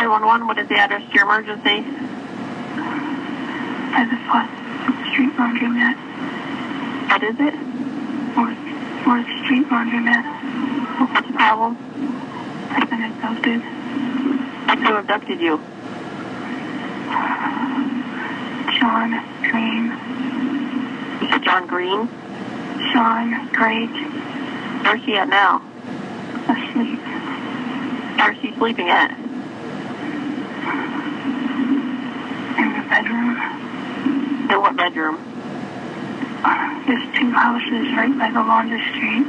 911, what is the address to your emergency? 5 Street Laundromat. What is it? 4th Street Laundromat. What's the problem? I've been abducted. Who abducted you? Sean Green. You said John Green? Sean Great. Where's she at now? Asleep. Where's she sleeping at? In the bedroom. In what bedroom? There's 2 houses right by the Laundry Street.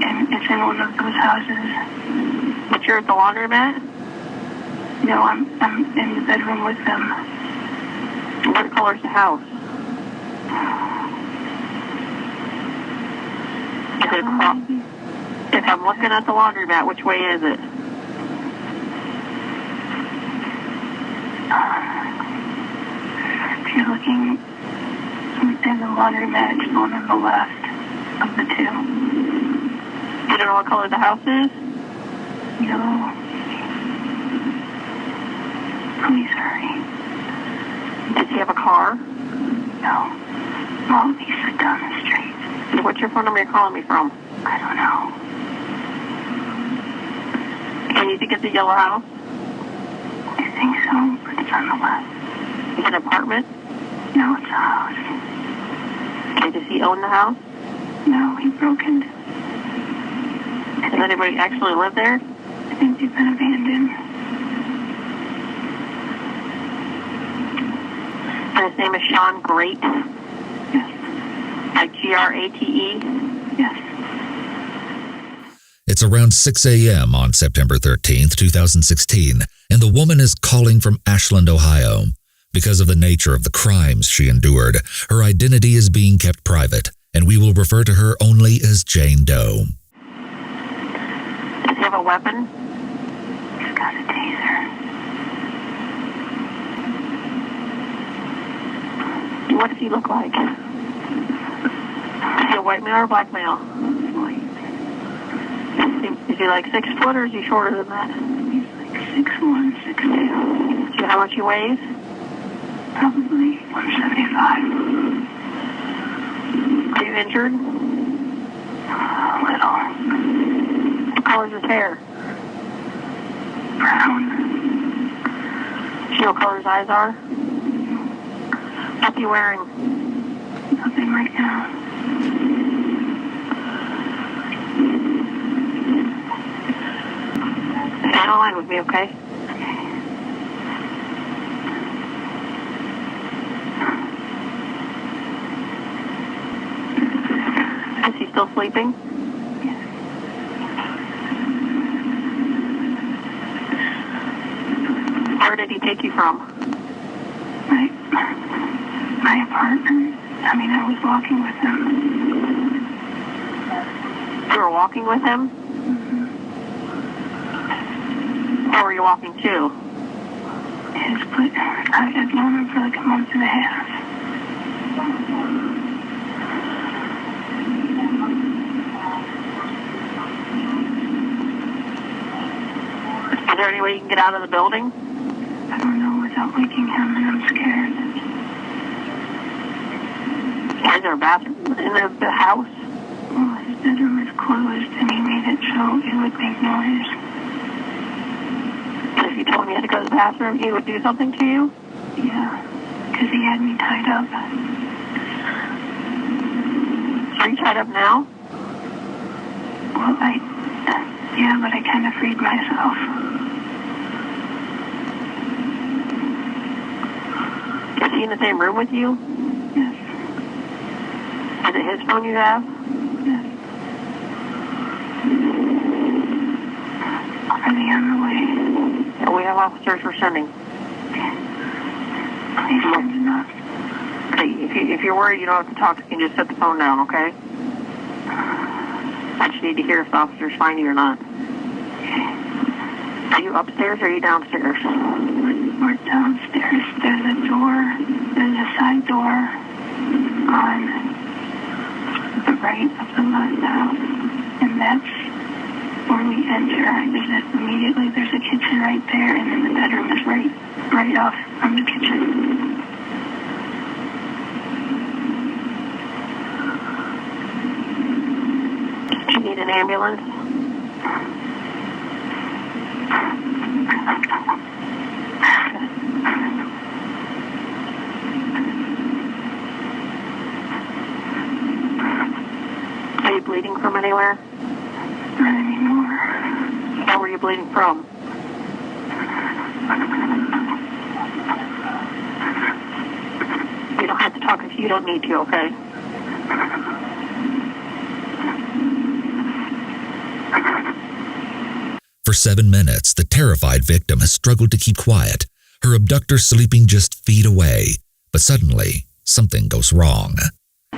And it's in one of those houses. But you're at the laundromat? No, I'm in the bedroom with them. What color's the house? Is it across? If I'm looking at the laundromat, which way is it? If you're looking in the laundromat, it's the one on the left of the 2. You don't know what color the house is? No. Please hurry. Does he have a car? No. Well, he's down the street. What's your phone number you're calling me from? I don't know. And you think it's a yellow house? I think so, but it's on the left. Is it an apartment? No, it's a house. Okay, does he own the house? No, he broke into. Does anybody actually live there? I think they've been abandoned. And his name is Sean Great? Yes. Like Grate? Yes. It's around 6 a.m. on September 13th, 2016, and the woman is calling from Ashland, Ohio. Because of the nature of the crimes she endured, her identity is being kept private, and we will refer to her only as Jane Doe. Does he have a weapon? He's got a taser. What does he look like? Is he a white male or black male? White. Is he like 6 foot or is he shorter than that? He's like 6'1", 6'2". Do you know how much he weighs? Probably 175. Are you injured? A little. What color's his hair? Brown. Do you know what color his eyes are? What's he wearing? Nothing right now. Stay on the line with me, okay? Is he still sleeping? Yes. Where did he take you from? My apartment. I was walking with him. You were walking with him? Mm-hmm. Where were you walking to? I've known him for like a month and a half. Is there any way you can get out of the building? I don't know without waking him, and I'm scared. Is there a bathroom in the house? Well, his bedroom is closed, and he made it so it would make noise. And if you told him you had to go to the bathroom, he would do something to you? Yeah, because he had me tied up. Are you tied up now? Well, yeah, but I kind of freed myself. Is he in the same room with you? Yes. Is it his phone you have? Yes. Are they on the way? Yeah, we have officers we're sending. Please send enough. Okay, if you're worried you don't have to talk, you can just set the phone down, okay? I just need to hear if the officers find you or not. Are you upstairs or are you downstairs? We're downstairs. There's a door. There's a side door on the right of the left house. And that's where we enter. Immediately there's a kitchen right right there, and then the bedroom is right off from the kitchen. Do you need an ambulance? Are you bleeding from anywhere? Not anymore. Where were you bleeding from? You don't have to talk if you don't need to, okay? For 7 minutes, the terrified victim has struggled to keep quiet, her abductor sleeping just feet away. But suddenly, something goes wrong. Do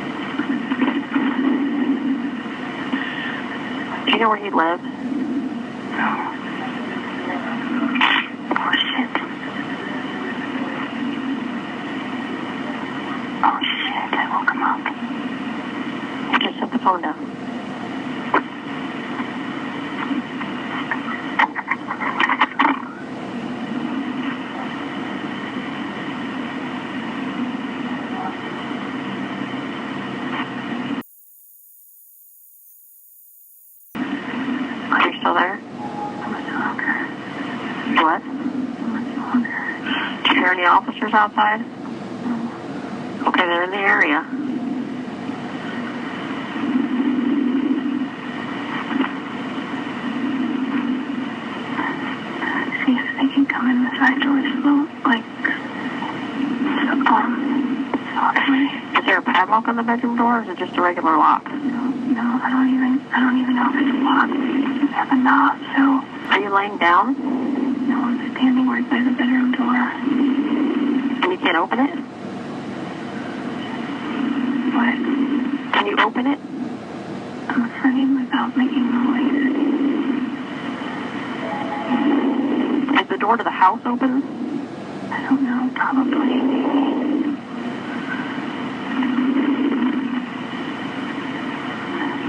you know where he lives? No. Oh, shit. Oh, shit. I woke him up. Just set the phone down. Are you still there? I'm much longer. What? I'm much longer. Do you hear any officers outside? No. Okay, they're in the area. See if they can come in the side door slow, softly. Is there a padlock on the bedroom door, or is it just a regular lock? No, I don't even know if it's locked. It have a knob, so Are you laying down? no, I'm standing right by the bedroom door. And you can't open it? What? Can you open it? I'm afraid without making noise. Is the door to the house open? I don't know, probably, maybe.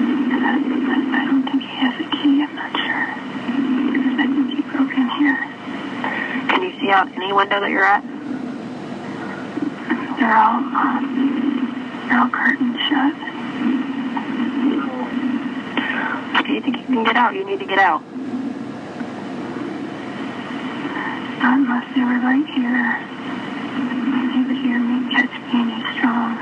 I don't think he has a key, I'm not sure. Because I think he broke in here. Can you see out any window that you're at? They're all curtains shut. If you think you can get out, you need to get out. Not unless they were right here. They would hear me, catch me, and he's strong.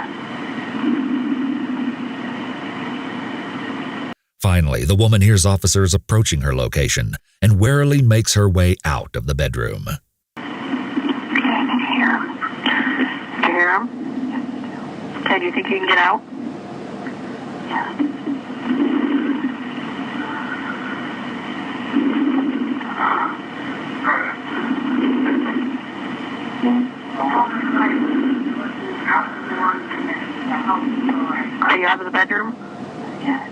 Finally, the woman hears officers approaching her location and warily makes her way out of the bedroom. Okay, I can hear him. Do you hear him? Yes, Okay, do you think you can get out? yeah. Are you out of the bedroom? Yes.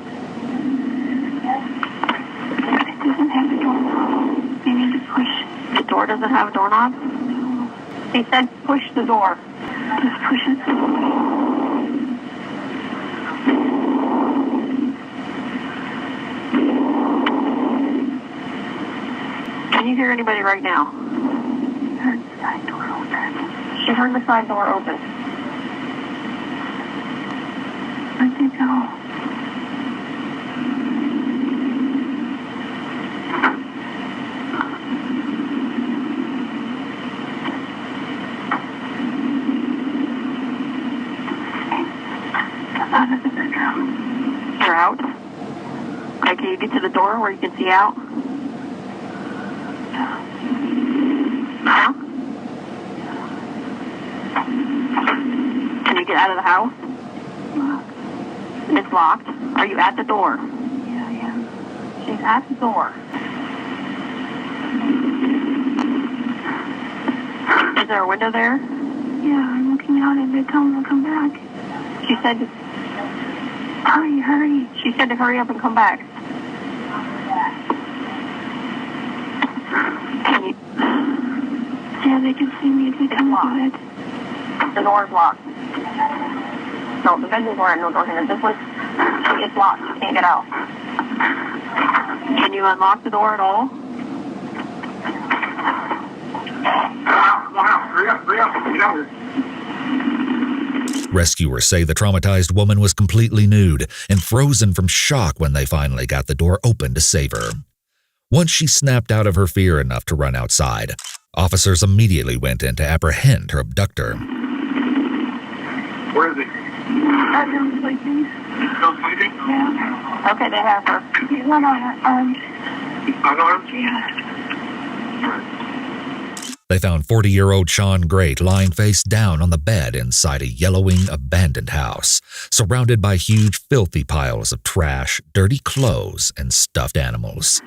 It doesn't have a doorknob. They need to push. The door doesn't have a doorknob? No. He said push the door. Just push it. Can you hear anybody right now? I heard the side door open. She heard the side door open. Where'd they go? Out of the bedroom. You're out? Okay, can you get to the door where you can see out? Huh? Can you get out of the house? Locked. It's locked. Are you at the door? Yeah, I am. She's at the door. Is there a window there? Yeah, I'm looking out and they tell him to come back. She said to, Hurry, hurry. she said to hurry up and come back. Can you, Yeah, they can see me if they come locked. to it. the door's locked. No, the bedroom door had no door handle. This one, it's locked. You can't get out. Can you unlock the door at all? Rescuers say the traumatized woman was completely nude and frozen from shock when they finally got the door open to save her. Once she snapped out of her fear enough to run outside, officers immediately went in to apprehend her abductor. Where is he? I'm still sleeping. Still sleeping? Yeah. Okay, they have her. He's unarmed. Unarmed? Yeah. They found 40-year-old Sean Great lying face down on the bed inside a yellowing, abandoned house, surrounded by huge, filthy piles of trash, dirty clothes, and stuffed animals.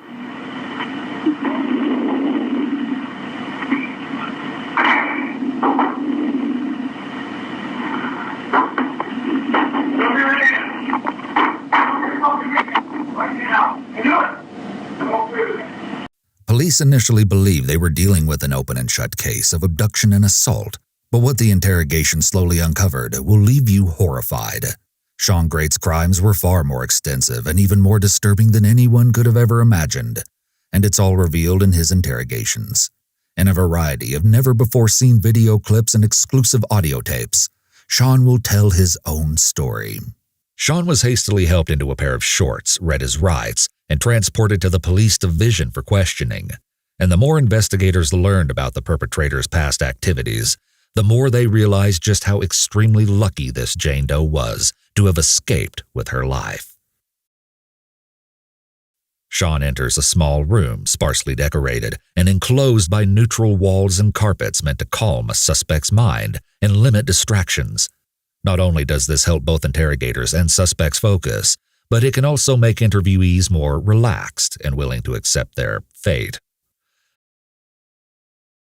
Police initially believed they were dealing with an open and shut case of abduction and assault, but what the interrogation slowly uncovered will leave you horrified. Sean Great's crimes were far more extensive and even more disturbing than anyone could have ever imagined, and it's all revealed in his interrogations. In a variety of never-before-seen video clips and exclusive audio tapes, Sean will tell his own story. Sean was hastily helped into a pair of shorts, read his rights, and transported to the police division for questioning. And the more investigators learned about the perpetrator's past activities, the more they realized just how extremely lucky this Jane Doe was to have escaped with her life. Sean enters a small room, sparsely decorated and enclosed by neutral walls and carpets meant to calm a suspect's mind and limit distractions. Not only does this help both interrogators and suspects focus, but it can also make interviewees more relaxed and willing to accept their fate.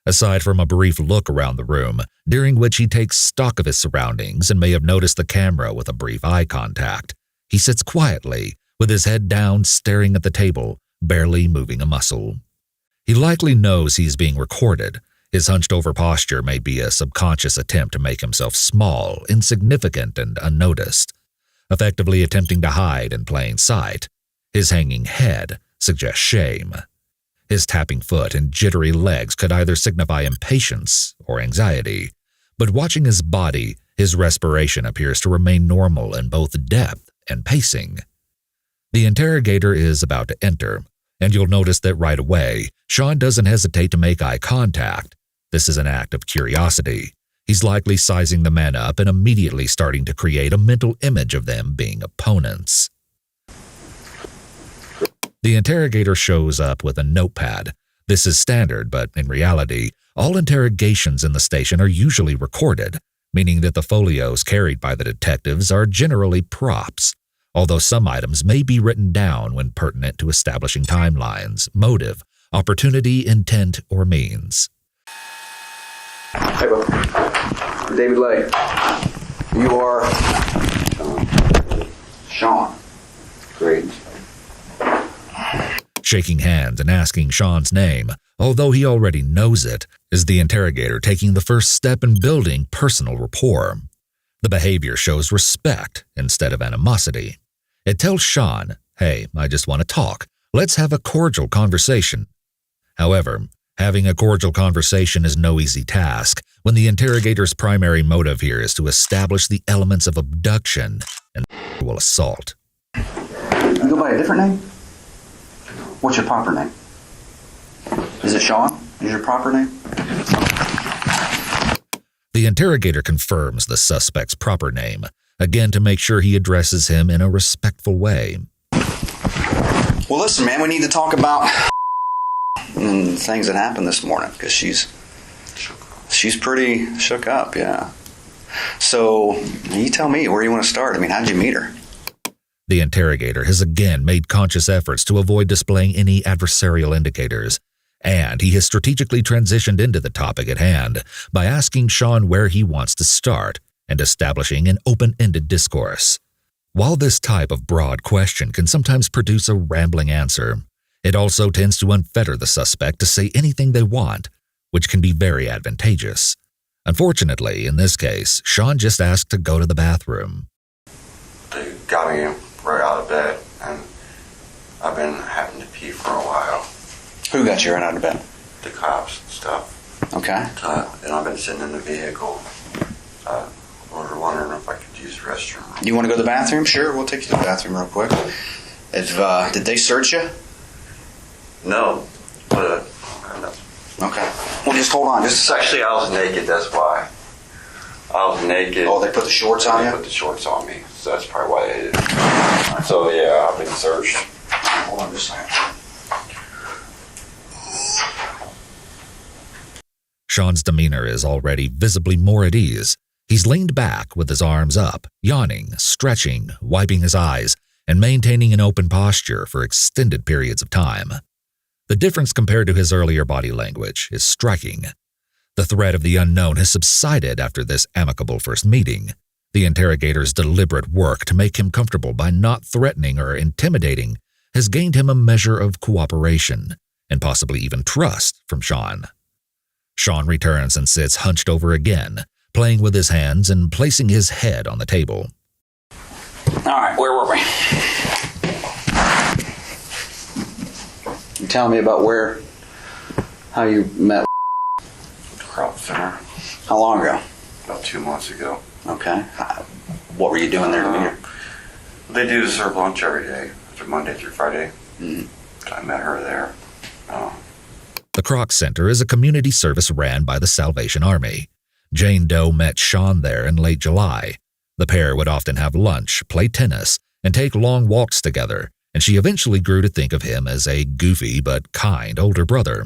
Aside from a brief look around the room, during which he takes stock of his surroundings and may have noticed the camera with a brief eye contact, he sits quietly, with his head down, staring at the table, barely moving a muscle. He likely knows he's being recorded. His hunched-over posture may be a subconscious attempt to make himself small, insignificant, and unnoticed, effectively attempting to hide in plain sight. His hanging head suggests shame. His tapping foot and jittery legs could either signify impatience or anxiety, but watching his body, his respiration appears to remain normal in both depth and pacing. The interrogator is about to enter, and you'll notice that right away, Sean doesn't hesitate to make eye contact. This is an act of curiosity. He's likely sizing the man up and immediately starting to create a mental image of them being opponents. The interrogator shows up with a notepad. This is standard, but in reality, all interrogations in the station are usually recorded, meaning that the folios carried by the detectives are generally props, although some items may be written down when pertinent to establishing timelines, motive, opportunity, intent, or means. Hey, Bo. David Lay. You are Sean. Great. Shaking hands and asking Sean's name, although he already knows it, is the interrogator taking the first step in building personal rapport. The behavior shows respect instead of animosity. It tells Sean, hey, I just want to talk. Let's have a cordial conversation. However, having a cordial conversation is no easy task when the interrogator's primary motive here is to establish the elements of abduction and sexual assault. You go by a different name? What's your proper name? Is it Sean? Is your proper name? The interrogator confirms the suspect's proper name, again to make sure he addresses him in a respectful way. Well, listen, man, we need to talk about things that happened this morning, because she's pretty shook up, yeah. So, you tell me, where do you want to start? I mean, how'd you meet her? The interrogator has again made conscious efforts to avoid displaying any adversarial indicators, and he has strategically transitioned into the topic at hand by asking Sean where he wants to start and establishing an open-ended discourse. While this type of broad question can sometimes produce a rambling answer, it also tends to unfetter the suspect to say anything they want, which can be very advantageous. Unfortunately, in this case, Sean just asked to go to the bathroom. They got me right out of bed, and I've been having to pee for a while. Who got you right out of bed? The cops and stuff. Okay. And I've been sitting in the vehicle. I was wondering if I could use the restroom. You want to go to the bathroom? Sure, we'll take you to the bathroom real quick. Did they search you? No, but Okay. Well, just hold on. Just actually, I was naked. That's why. I was naked. Oh, they put the shorts on They you? put the shorts on me, so that's probably why they did it. So yeah, I've been searched. Hold on just a second. Sean's demeanor is already visibly more at ease. He's leaned back with his arms up, yawning, stretching, wiping his eyes, and maintaining an open posture for extended periods of time. The difference compared to his earlier body language is striking. The threat of the unknown has subsided after this amicable first meeting. The interrogator's deliberate work to make him comfortable by not threatening or intimidating has gained him a measure of cooperation and possibly even trust from Sean. Sean returns and sits hunched over again, playing with his hands and placing his head on the table. All right, where were we? You telling me about how you met? Crop center How long ago? about 2 months ago. Okay. What were you doing there to meet her? They do serve lunch every day, Monday through Friday. Mm-hmm. I met her there. The Kroc Center is a community service ran by the Salvation Army. Jane Doe met Sean there in late July. The pair would often have lunch, play tennis, and take long walks together, and she eventually grew to think of him as a goofy but kind older brother.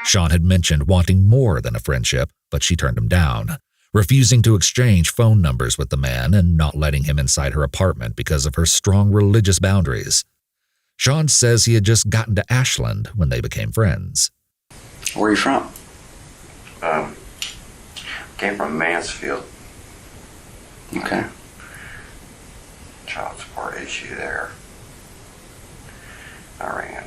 Sean had mentioned wanting more than a friendship, but she turned him down, refusing to exchange phone numbers with the man and not letting him inside her apartment because of her strong religious boundaries. Sean says he had just gotten to Ashland when they became friends. Where are you from? Came from Mansfield. Okay. Child support issue there. I ran.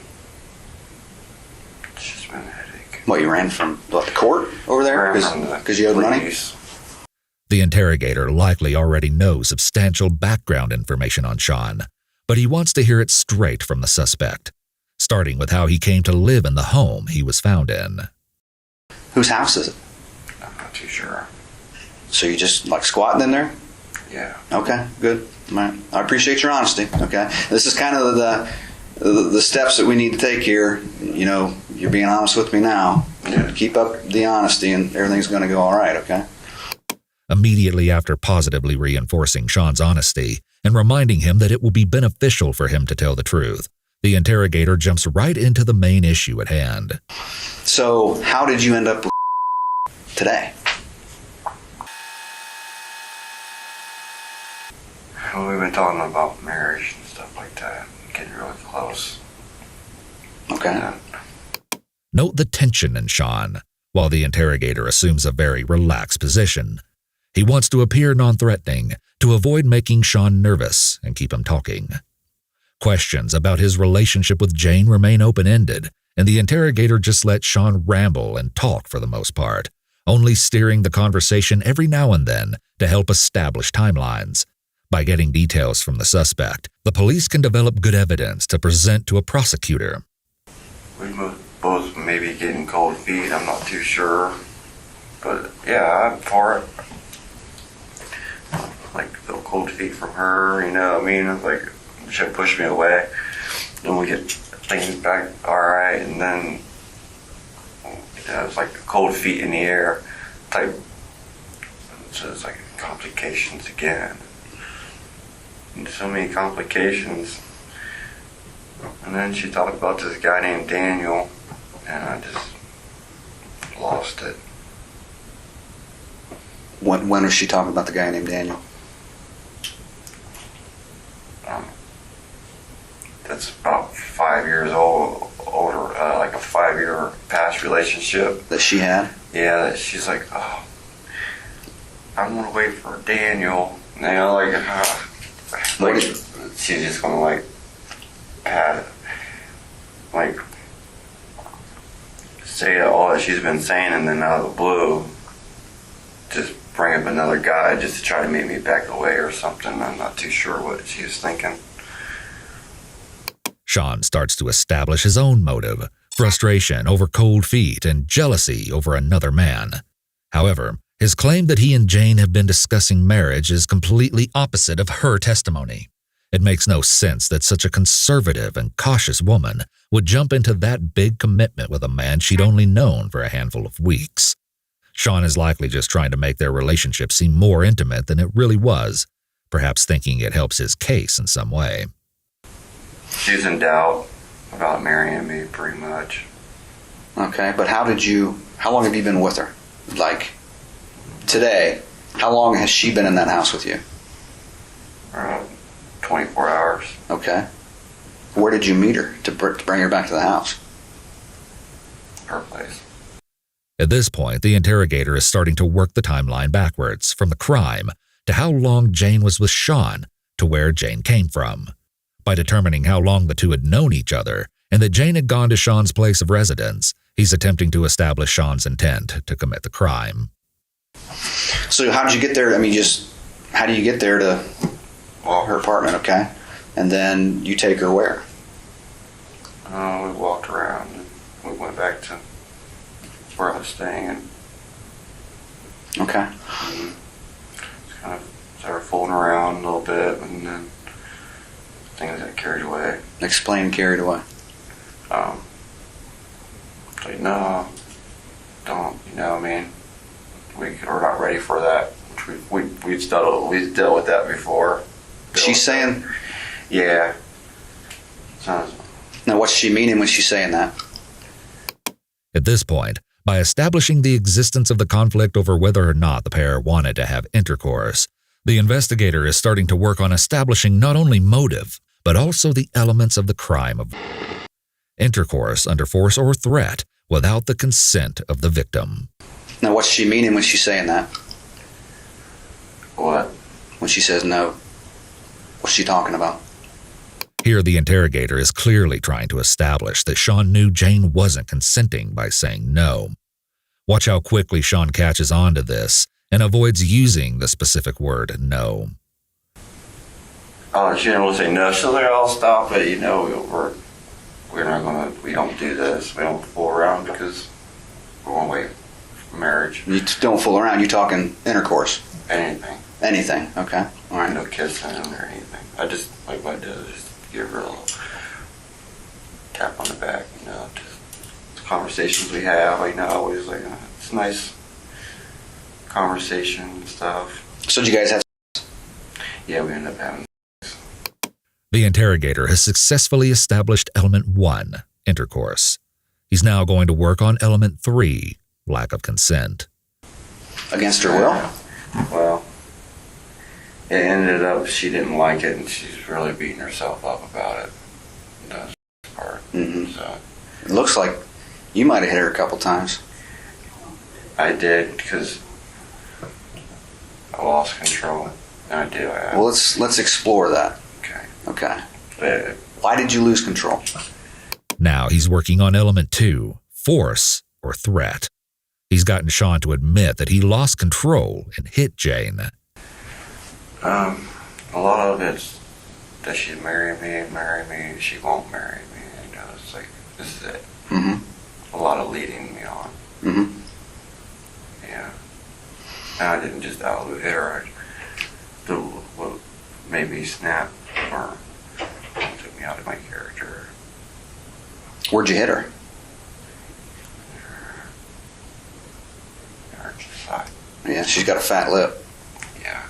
It's just been a headache. What, you ran from the court over there? Because you owed money? The interrogator likely already knows substantial background information on Sean, but he wants to hear it straight from the suspect, starting with how he came to live in the home he was found in. Whose house is it? I'm not too sure. So you just squatting in there? Yeah. Okay, good. All right. I appreciate your honesty. Okay, this is kind of the steps that we need to take here. You know, you're being honest with me now. Yeah. Keep up the honesty, and everything's going to go all right. Okay. Immediately after positively reinforcing Sean's honesty and reminding him that it will be beneficial for him to tell the truth, the interrogator jumps right into the main issue at hand. So, how did you end up with today? Well, we've been talking about marriage and stuff like that, getting really close. Okay. Yeah. Note the tension in Sean, while the interrogator assumes a very relaxed position. He wants to appear non-threatening to avoid making Sean nervous and keep him talking. Questions about his relationship with Jane remain open-ended, and the interrogator just lets Sean ramble and talk for the most part, only steering the conversation every now and then to help establish timelines. By getting details from the suspect, the police can develop good evidence to present to a prosecutor. We both maybe getting cold feet, I'm not too sure. But yeah, I'm for it. Like, feel cold feet from her, you know what I mean? It's like, she pushed me away. Then we get things back alright, and then it's like cold feet in the air type. So it's like complications again. And so many complications. And then she talked about this guy named Daniel, and I just lost it. When was she talking about the guy named Daniel? That's about 5 years older, like a 5-year past relationship. That she had? Yeah, she's like, oh, I'm gonna wait for Daniel. You know, like she's just gonna say all that she's been saying, and then out of the blue, just bring up another guy just to try to make me back away or something. I'm not too sure what she was thinking. Sean starts to establish his own motive frustration over cold feet, and jealousy over another man. However, his claim that he and Jane have been discussing marriage is completely opposite of her testimony. It makes no sense that such a conservative and cautious woman would jump into that big commitment with a man she'd only known for a handful of weeks. Sean is likely just trying to make their relationship seem more intimate than it really was, perhaps thinking it helps his case in some way. She's in doubt about marrying me, pretty much. Okay, but how long have you been with her? Like, today, how long has she been in that house with you? 24 hours. Okay. Where did you meet her to bring her back to the house? Her place. At this point, the interrogator is starting to work the timeline backwards from the crime to how long Jane was with Sean to where Jane came from. By determining how long the two had known each other and that Jane had gone to Sean's place of residence, he's attempting to establish Sean's intent to commit the crime. So how did you get there? How do you get there to her apartment, okay? And then you take her where? We walked around and we went back to where I was staying. Okay. Just kind of started fooling around a little bit, and then things got carried away. Explain carried away. Like, no, don't, I mean, we're not ready for that. We've dealt with that before. She's saying? Yeah. Now, what's she meaning when she's saying that? At this point, by establishing the existence of the conflict over whether or not the pair wanted to have intercourse, the investigator is starting to work on establishing not only motive, but also the elements of the crime of intercourse under force or threat without the consent of the victim. Now, what's she meaning when she's saying that? What? When she says no, what's she talking about? Here, the interrogator is clearly trying to establish that Sean knew Jane wasn't consenting by saying no. Watch how quickly Sean catches on to this and avoids using the specific word no. Oh, she didn't want to say no. She's like, I'll stop it. We're not gonna. We don't do this. We don't fool around because we're gonna wait for marriage. You don't fool around. You're talking intercourse. Anything. Anything. Okay. All right. No kissing or anything. I just like what I do is just give her a little tap on the back. Just the conversations we have. Always like it's nice conversation and stuff. So did you guys have? Yeah, we ended up having. The interrogator has successfully established element 1, intercourse. He's now going to work on element 3, lack of consent. Against her will? Well, it ended up she didn't like it, and she's really beating herself up about it. That's the part. Mm-hmm. So It looks like you might have hit her a couple times. I did because I lost control. And I do. Well, let's explore that. Okay. Why did you lose control? Now he's working on element 2, force or threat. He's gotten Sean to admit that he lost control and hit Jane. A lot of it's that she'd marry me, she won't marry me. It's like, this is it. Mm-hmm. A lot of leading me on. Mm-hmm. Yeah. And I didn't just outright hit her. What made me snap or took me out of my character. Where'd you hit her? Her side. Yeah, she's got a fat lip. Yeah.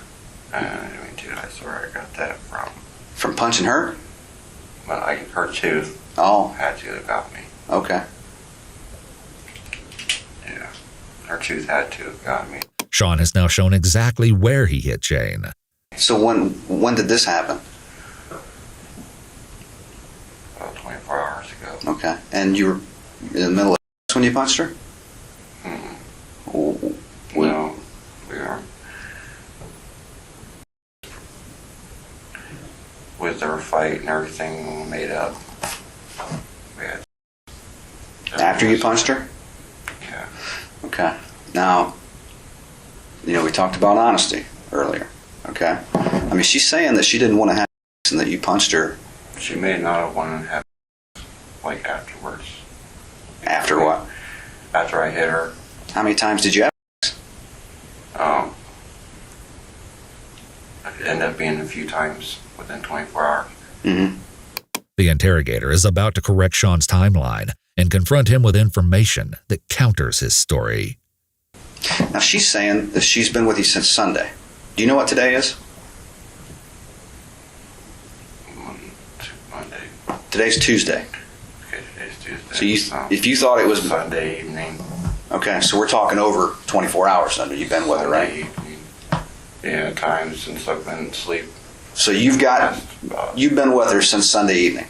Dude, I swear I got that from. From punching her? Well, her tooth. Oh. Had to have got me. Okay. Yeah. Her tooth had to have got me. Sean has now shown exactly where he hit Jane. So when did this happen? About 24 hours ago. Okay. And you were in the middle of when you punched her? Mm-hmm. No, we are. With our fight and everything made up. We had. After you punched her? Yeah. Okay. Now, we talked about honesty earlier. Okay. I mean, she's saying that she didn't want to have sex and that you punched her. She may not have wanted to have like afterwards. After what? After I hit her. How many times did you have sex? It ended up being a few times within 24 hours. Mm-hmm. The interrogator is about to correct Sean's timeline and confront him with information that counters his story. Now, she's saying that she's been with you since Sunday. Do you know what today is? Monday. Today's Tuesday. Okay, today's Tuesday. So if you thought it was... Sunday evening. Okay, so we're talking over 24 hours under you've been with her, right? Sunday evening. Yeah, times since I've been asleep. So you've been with her since Sunday evening?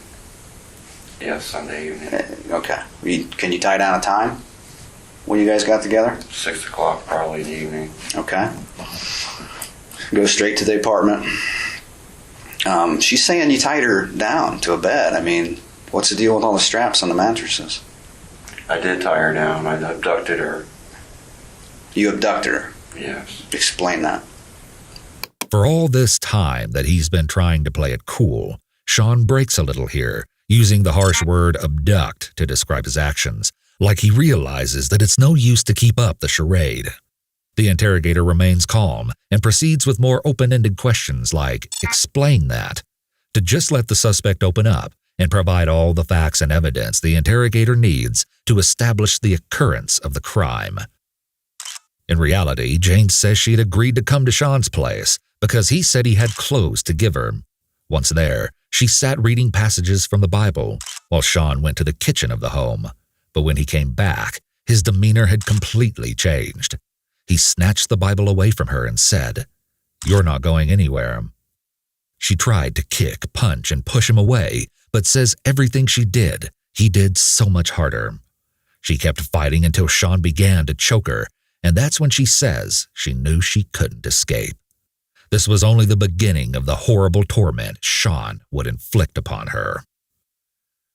Yes, Sunday evening. Okay. Can you tie down a time when you guys got together? 6 o'clock probably in the evening. Okay. Go straight to the apartment. She's saying you tied her down to a bed. I mean, what's the deal with all the straps on the mattresses? I did tie her down. I abducted her. You abducted her? Yes. Explain that. For all this time that he's been trying to play it cool, Sean breaks a little here, using the harsh word abduct to describe his actions, like he realizes that it's no use to keep up the charade. The interrogator remains calm and proceeds with more open-ended questions like, explain that. To just let the suspect open up and provide all the facts and evidence the interrogator needs to establish the occurrence of the crime. In reality, Jane says she had agreed to come to Sean's place because he said he had clothes to give her. Once there, she sat reading passages from the Bible while Sean went to the kitchen of the home. But when he came back, his demeanor had completely changed. He snatched the Bible away from her and said, "You're not going anywhere." She tried to kick, punch, and push him away, but says everything she did, he did so much harder. She kept fighting until Sean began to choke her, and that's when she says she knew she couldn't escape. This was only the beginning of the horrible torment Sean would inflict upon her.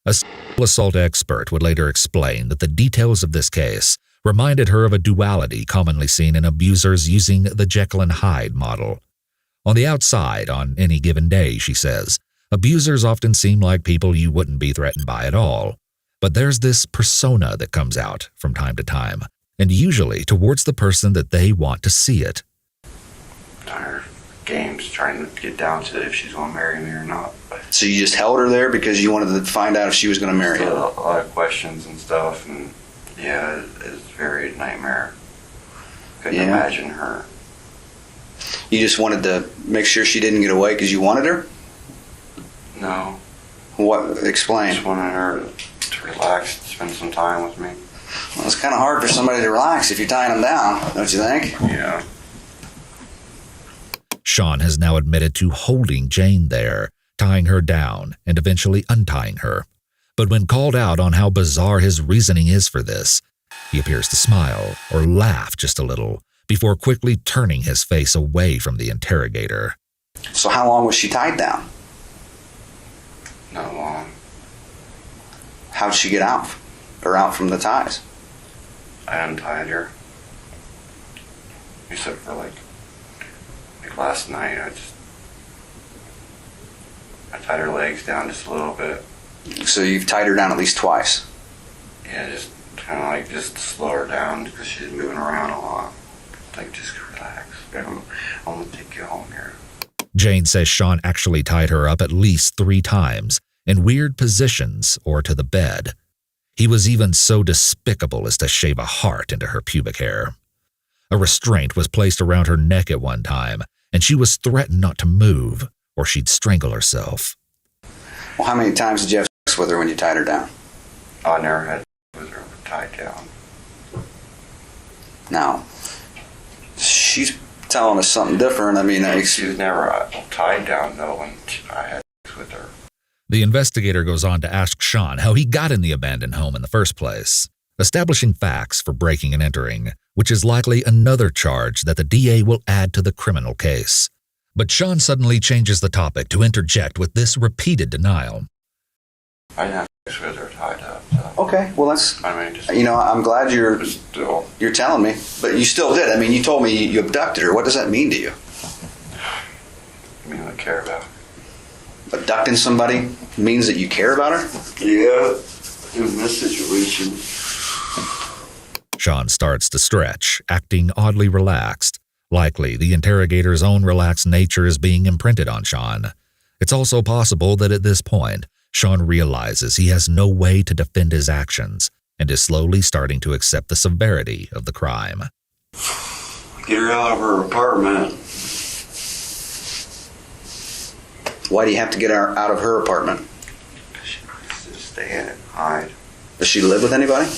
A sexual assault expert would later explain that the details of this case reminded her of a duality commonly seen in abusers using the Jekyll and Hyde model. On the outside, on any given day, she says, abusers often seem like people you wouldn't be threatened by at all. But there's this persona that comes out from time to time, and usually towards the person that they want to see it. Her games trying to get down to if she's going to marry me or not. So you just held her there because you wanted to find out if she was going to marry you? A lot of questions and stuff, and yeah, it's very nightmare. Couldn't imagine her. You just wanted to make sure she didn't get away because you wanted her? No. What? Explain. Just wanted her to relax, spend some time with me. Well, it's kind of hard for somebody to relax if you're tying them down, don't you think? Yeah. Sean has now admitted to holding Jane there, tying her down, and eventually untying her. But when called out on how bizarre his reasoning is for this, he appears to smile or laugh just a little before quickly turning his face away from the interrogator. So how long was she tied down? Not long. How'd she get out? Or out from the ties? I untied her. Except for like last night, I tied her legs down just a little bit. So you've tied her down at least twice? Yeah, just kind of like just slow her down because she's moving around a lot. Like, just relax. I'm going to take you home here. Jane says Sean actually tied her up at least 3 times in weird positions or to the bed. He was even so despicable as to shave a heart into her pubic hair. A restraint was placed around her neck at one time, and she was threatened not to move or she'd strangle herself. Well, how many times did you have sex with her when you tied her down? I never had with her tied down. Now, she's telling us something different. I mean, She was never tied down, though, when I had sex with her. The investigator goes on to ask Sean how he got in the abandoned home in the first place, establishing facts for breaking and entering, which is likely another charge that the DA will add to the criminal case. But Sean suddenly changes the topic to interject with this repeated denial. I didn't have sex with her tied up. So. Okay, well, that's, I mean, just, I'm glad you're telling me, but you still did. I mean, you told me you abducted her. What does that mean to you? I mean, I care about her. Abducting somebody means that you care about her? Yeah, in this situation, Sean starts to stretch, acting oddly relaxed. Likely, the interrogator's own relaxed nature is being imprinted on Sean. It's also possible that at this point, Sean realizes he has no way to defend his actions and is slowly starting to accept the severity of the crime. Get her out of her apartment. Why do you have to get her out of her apartment? She needs to stay in it and hide. Does she live with anybody?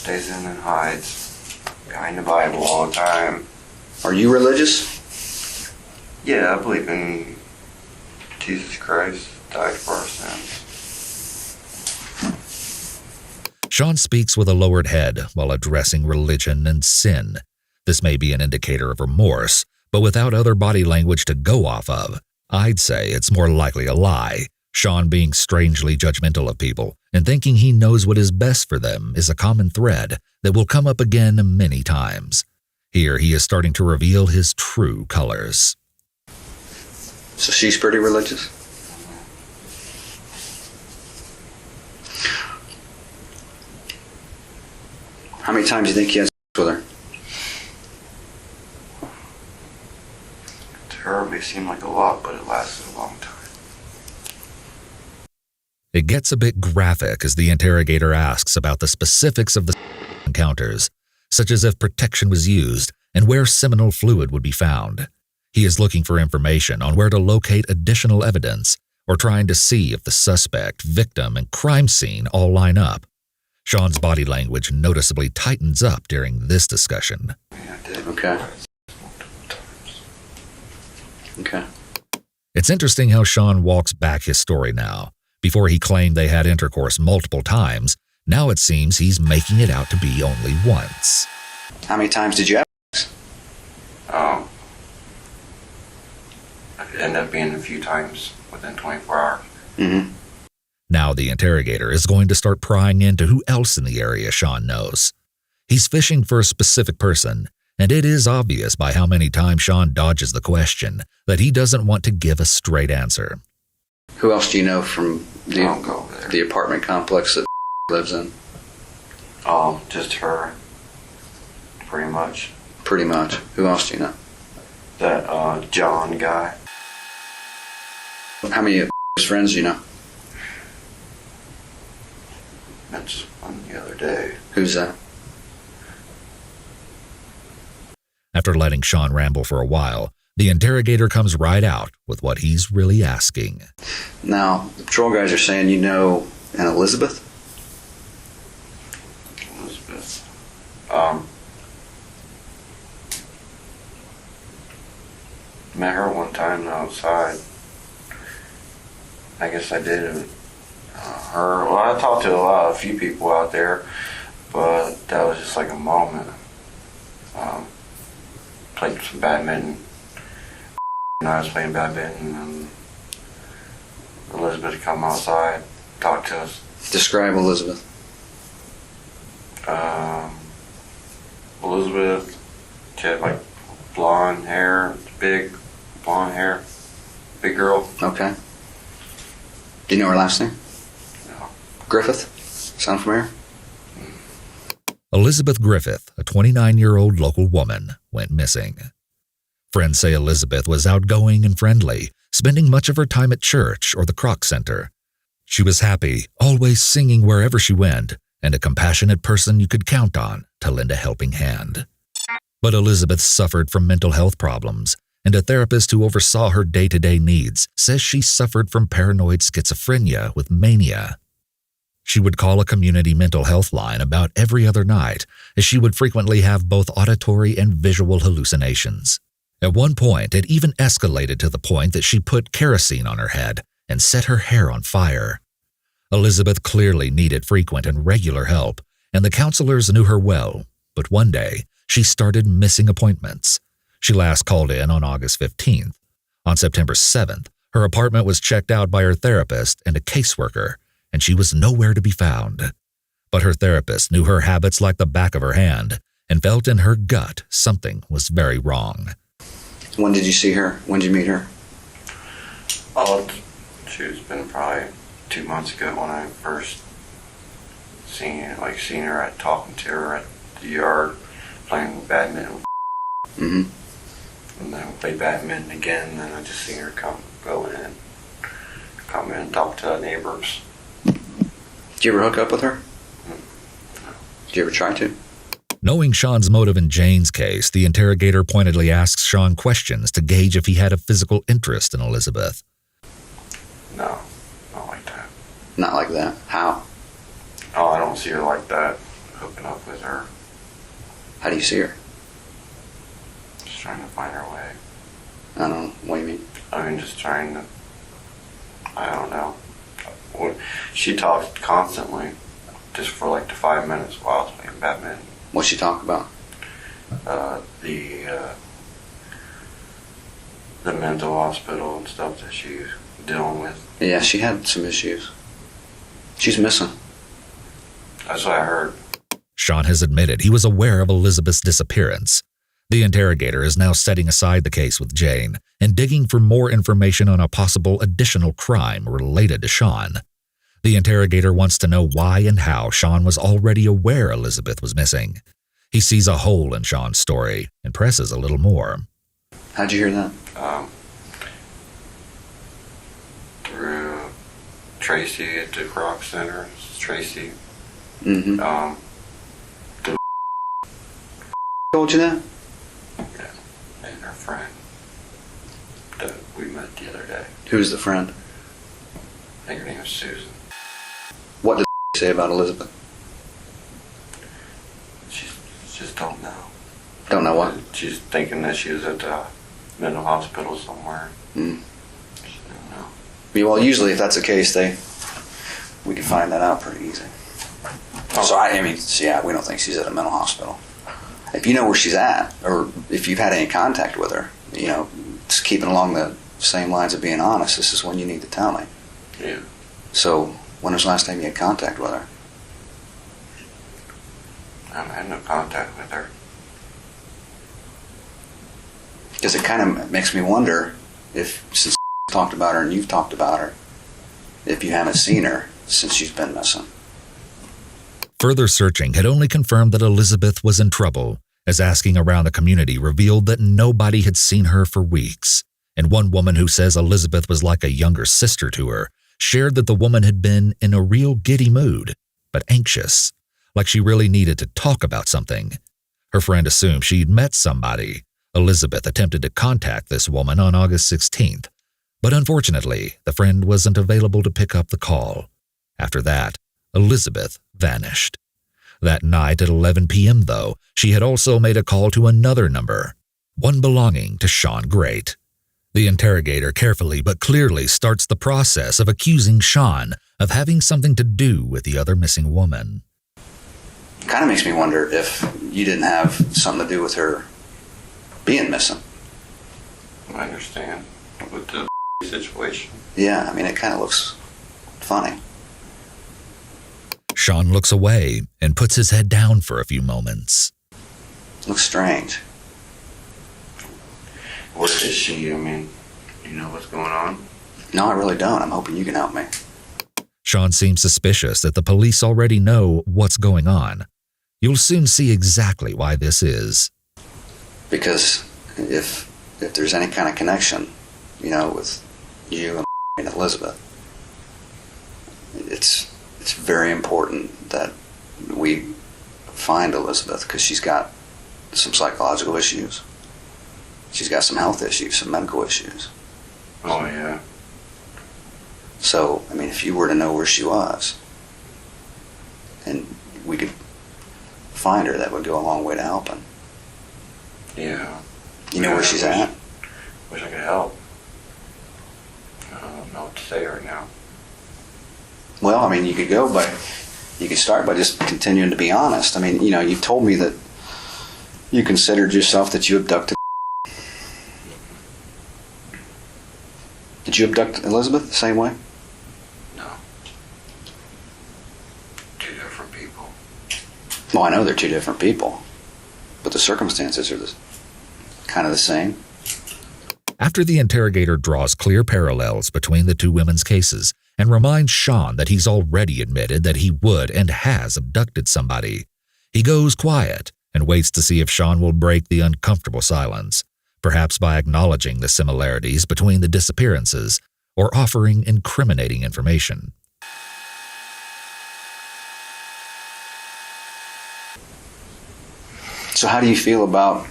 She stays in and hides behind the Bible all the time. Are you religious? Yeah, I believe in Jesus Christ died for our sins. Sean speaks with a lowered head while addressing religion and sin. This may be an indicator of remorse, but without other body language to go off of, I'd say it's more likely a lie. Sean being strangely judgmental of people and thinking he knows what is best for them is a common thread that will come up again many times. Here he is starting to reveal his true colors. So she's pretty religious? How many times do you think he has sex with her? To her, it may seem like a lot, but it lasted a long time. It gets a bit graphic as the interrogator asks about the specifics of the encounters, such as if protection was used and where seminal fluid would be found. He is looking for information on where to locate additional evidence or trying to see if the suspect, victim, and crime scene all line up. Sean's body language noticeably tightens up during this discussion. Yeah, I did. Okay. Okay. It's interesting how Sean walks back his story now. Before he claimed they had intercourse multiple times, now it seems he's making it out to be only once. How many times did you have sex? It ended up being a few times within 24 hours. Mm-hmm. Now the interrogator is going to start prying into who else in the area Sean knows. He's fishing for a specific person, and it is obvious by how many times Sean dodges the question that he doesn't want to give a straight answer. Who else do you know from Don't go there. the apartment complex that lives in? Just her. Pretty much. Pretty much. Who else do you know? That John guy. How many friends do you know? That's one the other day. Who's that? After letting Sean ramble for a while, the interrogator comes right out with what he's really asking. Now, the patrol guys are saying you know an Elizabeth? Elizabeth. Met her one time outside. I guess I did. I talked to a few people out there, but that was just like a moment. Played some badminton. And I was playing badminton, and Elizabeth come outside, talk to us. Describe Elizabeth. Elizabeth, she had like blonde hair, big blonde hair, big girl. Okay. Do you know her last name? No. Griffith? Sound familiar? Elizabeth Griffith, a 29-year-old local woman, went missing. Friends say Elizabeth was outgoing and friendly, spending much of her time at church or the Kroc Center. She was happy, always singing wherever she went, and a compassionate person you could count on to lend a helping hand. But Elizabeth suffered from mental health problems, and a therapist who oversaw her day-to-day needs says she suffered from paranoid schizophrenia with mania. She would call a community mental health line about every other night, as she would frequently have both auditory and visual hallucinations. At one point, it even escalated to the point that she put kerosene on her head and set her hair on fire. Elizabeth clearly needed frequent and regular help, and the counselors knew her well, but one day, she started missing appointments. She last called in on August 15th. On September 7th, her apartment was checked out by her therapist and a caseworker, and she was nowhere to be found. But her therapist knew her habits like the back of her hand and felt in her gut something was very wrong. When did you see her? When did you meet her? Oh, she's been probably 2 months ago when I first seeing her at talking to her at the yard playing badminton. Mm-hmm. And then we played badminton again, and then I just seen her come in and talk to neighbors. Did you ever hook up with her? Did you ever try to? Knowing Sean's motive in Jane's case, the interrogator pointedly asks Sean questions to gauge if he had a physical interest in Elizabeth. No, not like that. Not like that. How? Oh, I don't see her like that, hooking up with her. How do you see her? Just trying to find her way. I don't know. What do you mean? I mean, just trying to, I don't know. She talks constantly, just for like the 5 minutes while I was playing badminton. What'd she talk about? The mental hospital and stuff that she's dealing with. Yeah, she had some issues. She's missing. That's what I heard. Sean has admitted he was aware of Elizabeth's disappearance. The interrogator is now setting aside the case with Jane and digging for more information on a possible additional crime related to Sean. The interrogator wants to know why and how Sean was already aware Elizabeth was missing. He sees a hole in Sean's story and presses a little more. How'd you hear that? Through Tracy at the Croc Center. Tracy. Mm-hmm. Told you that? Yeah, and her friend that we met the other day. Who's the friend? I think her name is Susan. What did say about Elizabeth? She just don't know. Don't know what? She's thinking that she was at the mental hospital somewhere. Mm. She don't know. Yeah, well, usually if that's the case, we can find that out pretty easy. So I mean, yeah, we don't think she's at a mental hospital. If you know where she's at, or if you've had any contact with her, just keeping along the same lines of being honest, this is when you need to tell me. Yeah. So, when was the last time you had contact with her? I haven't had no contact with her. Because it kind of makes me wonder if, since talked about her and you've talked about her, if you haven't seen her since she's been missing. Further searching had only confirmed that Elizabeth was in trouble, as asking around the community revealed that nobody had seen her for weeks. And one woman who says Elizabeth was like a younger sister to her shared that the woman had been in a real giddy mood, but anxious, like she really needed to talk about something. Her friend assumed she'd met somebody. Elizabeth attempted to contact this woman on August 16th, but unfortunately, the friend wasn't available to pick up the call. After that, Elizabeth vanished. That night at 11 p.m., though, she had also made a call to another number, one belonging to Sean Great. The interrogator carefully but clearly starts the process of accusing Sean of having something to do with the other missing woman. Kind of makes me wonder if you didn't have something to do with her being missing. I understand. With the situation. Yeah, I mean, it kind of looks funny. Sean looks away and puts his head down for a few moments. Looks strange. What is she? I mean, you know what's going on? No, I really don't. I'm hoping you can help me. Sean seems suspicious that the police already know what's going on. You'll soon see exactly why this is. Because if there's any kind of connection, with you and Elizabeth, it's very important that we find Elizabeth, because she's got some psychological issues. She's got some health issues, some medical issues. Oh, yeah. So, I mean, if you were to know where she was, and we could find her, that would go a long way to helping. Yeah. You know where she's at? Wish I could help. I don't know what to say right now. Well, I mean, you could start by just continuing to be honest. I mean, you told me that you considered yourself that you abducted. Did you abduct Elizabeth the same way? No. Two different people. Well, I know they're two different people, but the circumstances are kind of the same. After the interrogator draws clear parallels between the two women's cases and reminds Sean that he's already admitted that he would and has abducted somebody, he goes quiet and waits to see if Sean will break the uncomfortable silence, perhaps by acknowledging the similarities between the disappearances or offering incriminating information. So how do you feel about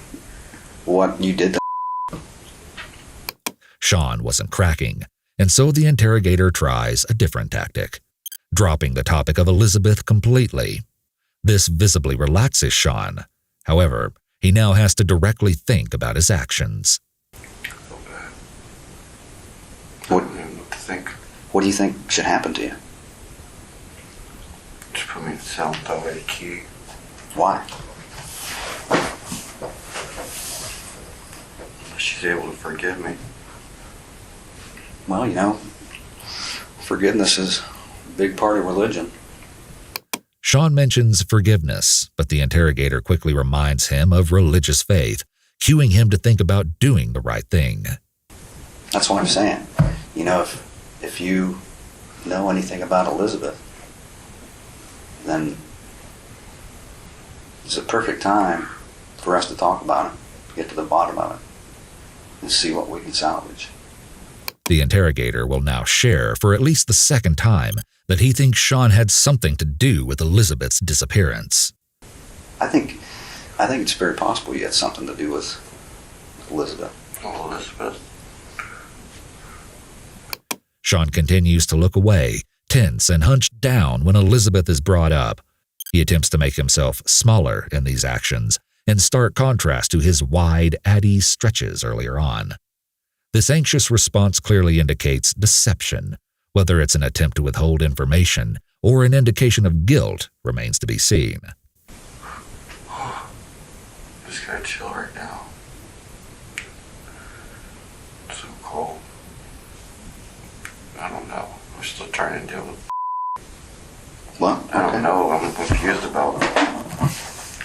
what you did to Sean wasn't cracking, and so the interrogator tries a different tactic, dropping the topic of Elizabeth completely. This visibly relaxes Sean. However, he now has to directly think about his actions. What do you think? What do you think should happen to you? Just put me in the cell and throw away the key. Why? She's able to forgive me. Well, you know, forgiveness is a big part of religion. Sean mentions forgiveness, but the interrogator quickly reminds him of religious faith, cueing him to think about doing the right thing. That's what I'm saying. You know, if you know anything about Elizabeth, then it's a perfect time for us to talk about it, get to the bottom of it, and see what we can salvage. The interrogator will now share, for at least the second time, that he thinks Sean had something to do with Elizabeth's disappearance. I think it's very possible you had something to do with Elizabeth. Oh, Elizabeth. Sean continues to look away, tense and hunched down when Elizabeth is brought up. He attempts to make himself smaller in these actions, in stark contrast to his wide, at-ease stretches earlier on. This anxious response clearly indicates deception. Whether it's an attempt to withhold information or an indication of guilt remains to be seen. I'm just gonna chill right now. It's so cold. I don't know. I'm still trying to deal with. What? I don't know. I'm confused about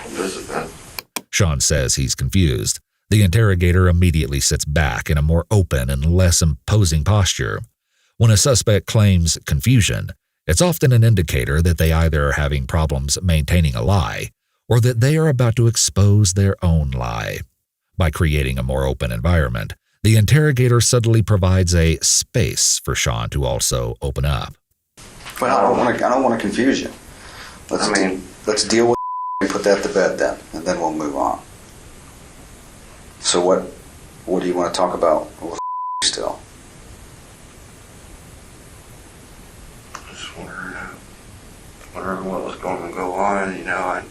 Elizabeth. Sean says he's confused. The interrogator immediately sits back in a more open and less imposing posture. When a suspect claims confusion, it's often an indicator that they either are having problems maintaining a lie or that they are about to expose their own lie. By creating a more open environment, the interrogator subtly provides a space for Sean to also open up. Well, I don't want to confuse you. Let's deal with and put that to bed then, and then we'll move on. So what do you want to talk about with still? Just wondering what was going to go on, you know.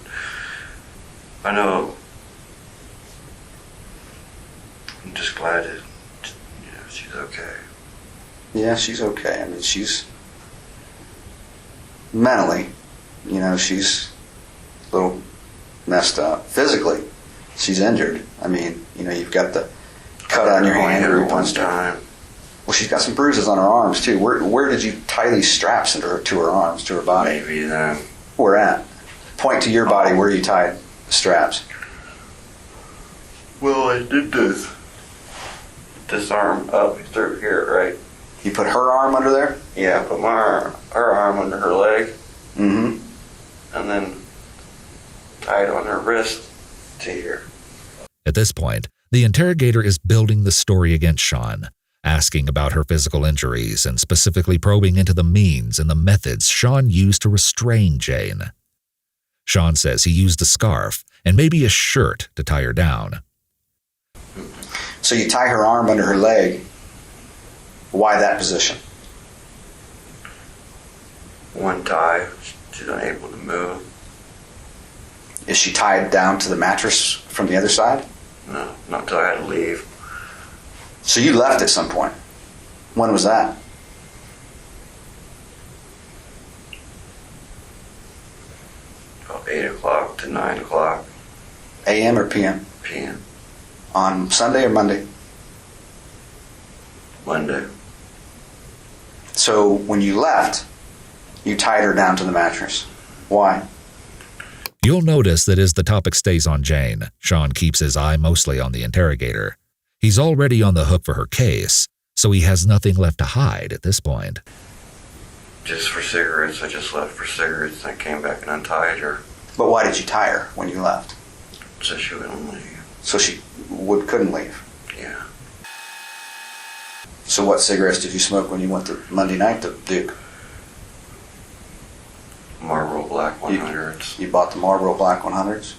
I know. I'm just glad that, you know, she's okay. Yeah, she's okay. I mean, she's mentally, you know, she's a little messed up. Physically, she's injured. I mean, you know, you've got the cut on your hand every every one time. time. Well, she's got some bruises on her arms too. Where did you tie these straps to her arms, to her body? Maybe then. Where at? Point to your body where you tied the straps. Well, I did this arm up through here, right? You put her arm under there? Yeah, I put her arm under her leg, Mm-hmm. and then tied on her wrist to here. At this point, the interrogator is building the story against Sean, asking about her physical injuries and specifically probing into the means and the methods Sean used to restrain Jane. Sean says he used a scarf and maybe a shirt to tie her down. So you tie her arm under her leg. Why that position? One tie, she's unable to move. Is she tied down to the mattress from the other side? No, not until I had to leave. So you left at some point. When was that? About 8 o'clock to 9 o'clock A.M. or P.M.? p.m. On Sunday or Monday? Monday. So when you left, you tied her down to the mattress. Why? You'll notice that as the topic stays on Jane, Sean keeps his eye mostly on the interrogator. He's already on the hook for her case, so he has nothing left to hide at this point. Just for cigarettes. I just left for cigarettes. I came back and untied her. But why did you tie her when you left? So she wouldn't leave. So she couldn't leave. Yeah. So what cigarettes did you smoke when you went to Monday night to Duke? Marlboro Black 100s. You bought the Marlboro Black 100s?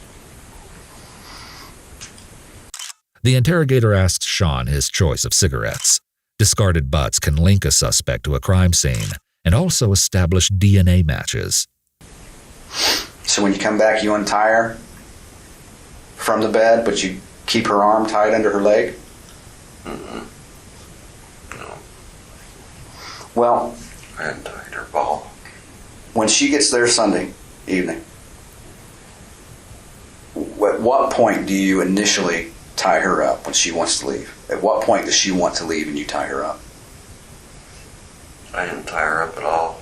The interrogator asks Sean his choice of cigarettes. Discarded butts can link a suspect to a crime scene and also establish DNA matches. So when you come back, you untie her from the bed, but you keep her arm tied under her leg? Mm-mm. No. Well, I untied her ball. when she gets there Sunday evening, at what point do you initially tie her up when she wants to leave? At what point does she want to leave and you tie her up? I didn't tie her up at all.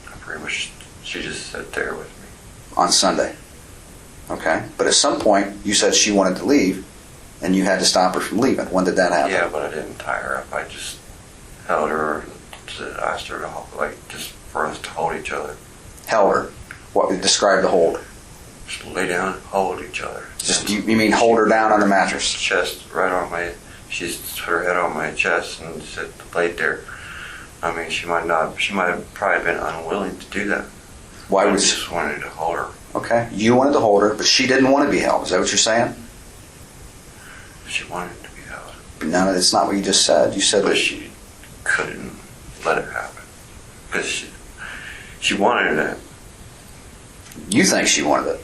I pretty much, she just sat there with me. On Sunday. Okay. But at some point, you said she wanted to leave, and you had to stop her from leaving. When did that happen? Yeah, but I didn't tie her up. I just held her and asked her to hold, just for us to hold each other. Held her. What? Describe the hold. Just lay down and hold each other. Just you mean hold her down on the mattress? Chest right on my, she put her head on my chest and just laid there. I mean, she might have probably been unwilling to do that. Why I would just wanted to hold her. Okay. You wanted to hold her, but she didn't want to be held. Is that what you're saying? She wanted to be held. No, that's not what you just said. You said But that she couldn't let it happen. Because she wanted it. you think she wanted it.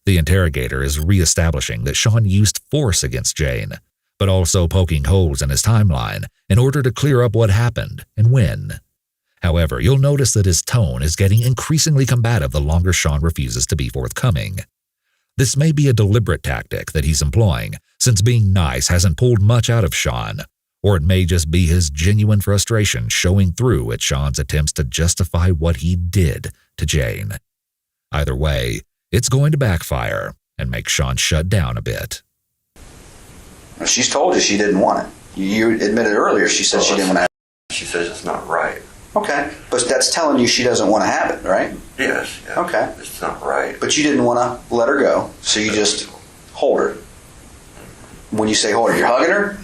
The interrogator is reestablishing that Sean used force against Jane, but also poking holes in his timeline in order to clear up what happened and when. However, you'll notice that his tone is getting increasingly combative the longer Sean refuses to be forthcoming. This may be a deliberate tactic that he's employing, since being nice hasn't pulled much out of Sean, or it may just be his genuine frustration showing through at Sean's attempts to justify what he did to Jane. Either way, it's going to backfire and make Sean shut down a bit. She's told you she didn't want it. You admitted earlier she said she didn't want to have it. She says it's not right. Okay. But that's telling you she doesn't want to have it, right? Yes. Yeah. Okay. It's not right. But you didn't want to let her go, so you just hold her. When you say hold her, you're hugging her?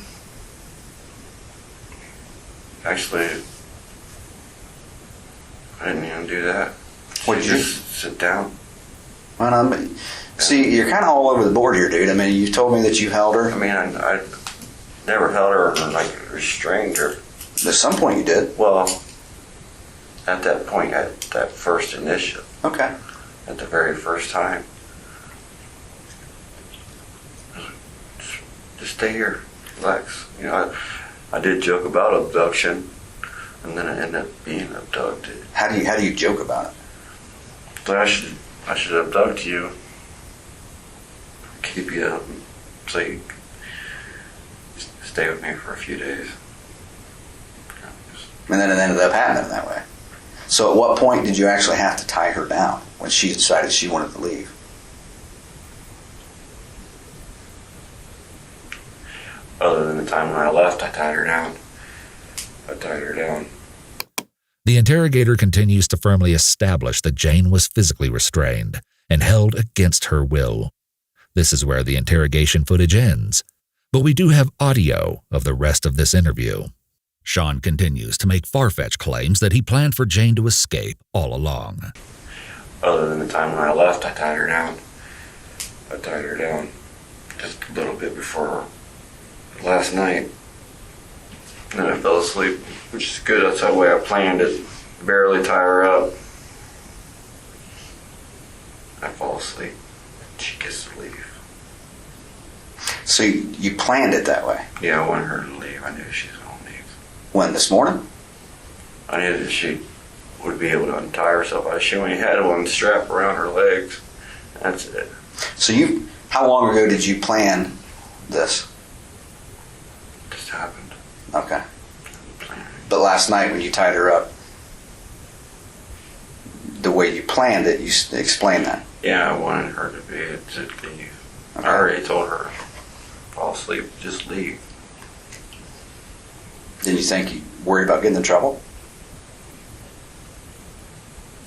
Actually, I didn't even do that. What did you just sit down? Well, see, you're kind of all over the board here, dude. I mean, you told me that you held her. I mean, I never held her or restrained her. At some point you did. Well, at that point, at that first initial, Okay. at the very first time, just stay here, relax. You know, I did joke about abduction, and then it ended up being abducted. How do you joke about it? But I should abduct you, keep you up, so you stay with me for a few days. And then it ended up happening that way. So at what point did you actually have to tie her down when she decided she wanted to leave? Other than the time when I left, I tied her down. The interrogator continues to firmly establish that Jane was physically restrained and held against her will. This is where the interrogation footage ends, but we do have audio of the rest of this interview. Sean continues to make far-fetched claims that he planned for Jane to escape all along. Other than the time when I left, I tied her down just a little bit before last night. Then I fell asleep, which is good. That's the way I planned it. Barely tie her up. I fall asleep. She gets to leave. So you planned it that way? Yeah, I wanted her to leave. I knew she was going to leave. When, this morning? I knew that she would be able to untie herself. She only had one strap around her legs. That's it. So how long ago did you plan this? It just happened. Okay. But last night when you tied her up, the way you planned it, you explained that. Yeah, I wanted her to be able to leave. Okay. I already told her fall asleep, just leave. Didn't you think you worried about getting in trouble?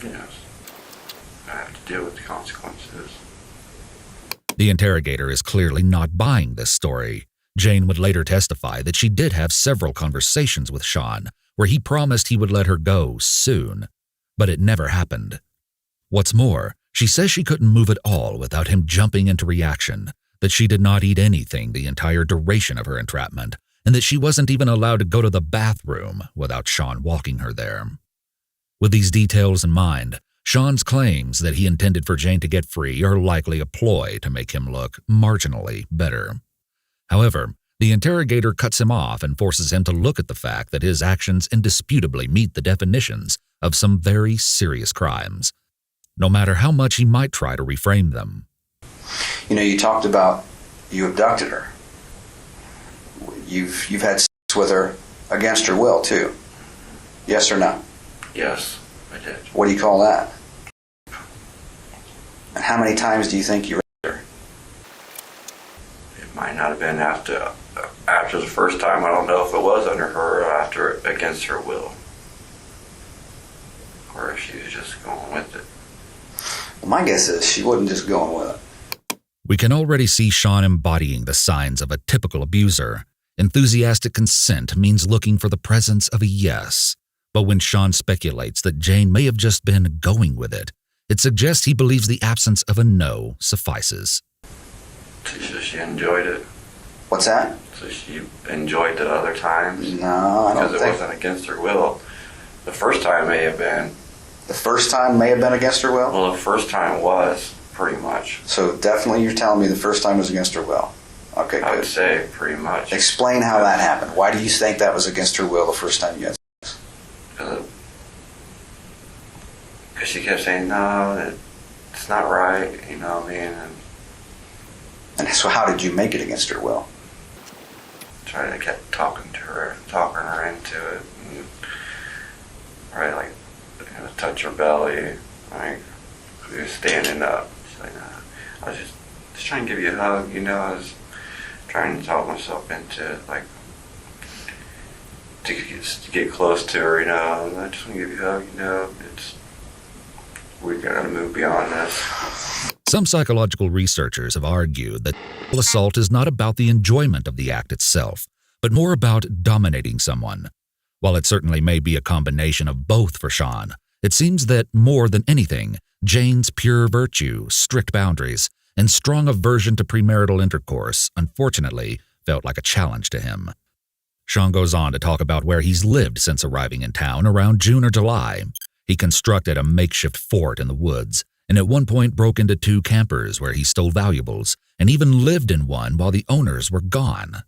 Yes. I have to deal with the consequences. The interrogator is clearly not buying this story. Jane would later testify that she did have several conversations with Sean where he promised he would let her go soon, but it never happened. What's more, she says she couldn't move at all without him jumping into reaction, that she did not eat anything the entire duration of her entrapment, and that she wasn't even allowed to go to the bathroom without Sean walking her there. With these details in mind, Sean's claims that he intended for Jane to get free are likely a ploy to make him look marginally better. However, the interrogator cuts him off and forces him to look at the fact that his actions indisputably meet the definitions of some very serious crimes, no matter how much he might try to reframe them. You know, you talked about you abducted her. You've had sex with her against her will, too. Yes or no? Yes, I did. What do you call that? And how many times do you think you raped her? It might not have been after the first time. I don't know if it was under her or after against her will. Or if she was just going with it. Well, my guess is she wasn't just going with it. We can already see Sean embodying the signs of a typical abuser. Enthusiastic consent means looking for the presence of a yes. But when Sean speculates that Jane may have just been going with it, it suggests he believes the absence of a no suffices. So she enjoyed it. What's that? So she enjoyed it other times. No, I don't think. Because it wasn't against her will. The first time may have been. The first time may have been against her will? Well, the first time was, pretty much. So definitely you're telling me the first time was against her will. Okay, good. I would say pretty much. Explain how that happened. Why do you think that was against her will the first time you had sex? Because she kept saying, no, it's not right, you know what I mean? And so how did you make it against her will? Trying to keep talking her into it. And, right, like, you know, touch her belly. Like, we were standing up. She's like, I was just trying to give you a hug, you know. I was trying to talk myself into it, like, to get close to her, you know. I just want to give you a hug, you know. We gotta move beyond this. Some psychological researchers have argued that sexual assault is not about the enjoyment of the act itself, but more about dominating someone. While it certainly may be a combination of both for Sean, it seems that more than anything, Jane's pure virtue, strict boundaries, and strong aversion to premarital intercourse, unfortunately, felt like a challenge to him. Sean goes on to talk about where he's lived since arriving in town around June or July. He constructed a makeshift fort in the woods, and at one point broke into 2 campers where he stole valuables, and even lived in one while the owners were gone.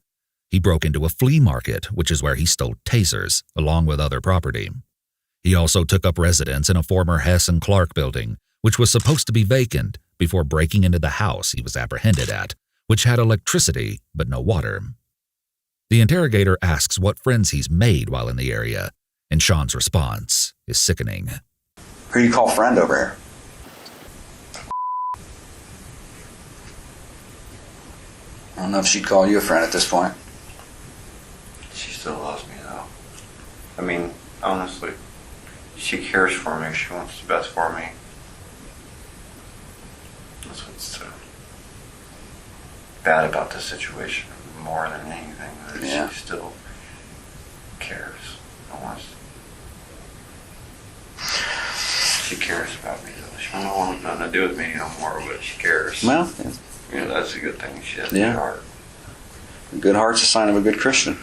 He broke into a flea market, which is where he stole tasers, along with other property. He also took up residence in a former Hess and Clark building, which was supposed to be vacant, before breaking into the house he was apprehended at, which had electricity but no water. The interrogator asks what friends he's made while in the area, and Sean's response is sickening. Who do you call friend over here? I don't know if she'd call you a friend at this point. She still loves me, though. I mean, honestly, she cares for me. She wants the best for me. That's what's bad about this situation more than anything. That She still cares. She cares about me, though. She don't want nothing to do with me no more, but she cares. Well, you know, that's a good thing. She has a Yeah. good heart. a good heart's a sign of a good Christian.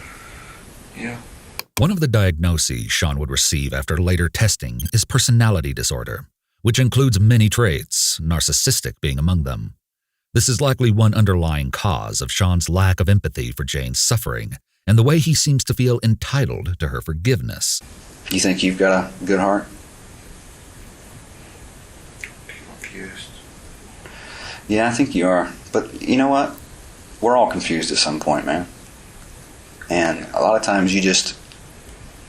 Yeah. One of the diagnoses Sean would receive after later testing is personality disorder, which includes many traits, narcissistic being among them. This is likely one underlying cause of Sean's lack of empathy for Jane's suffering and the way he seems to feel entitled to her forgiveness. You think you've got a good heart? Confused. Yeah, I think you are. But you know what? We're all confused at some point, man. And a lot of times you just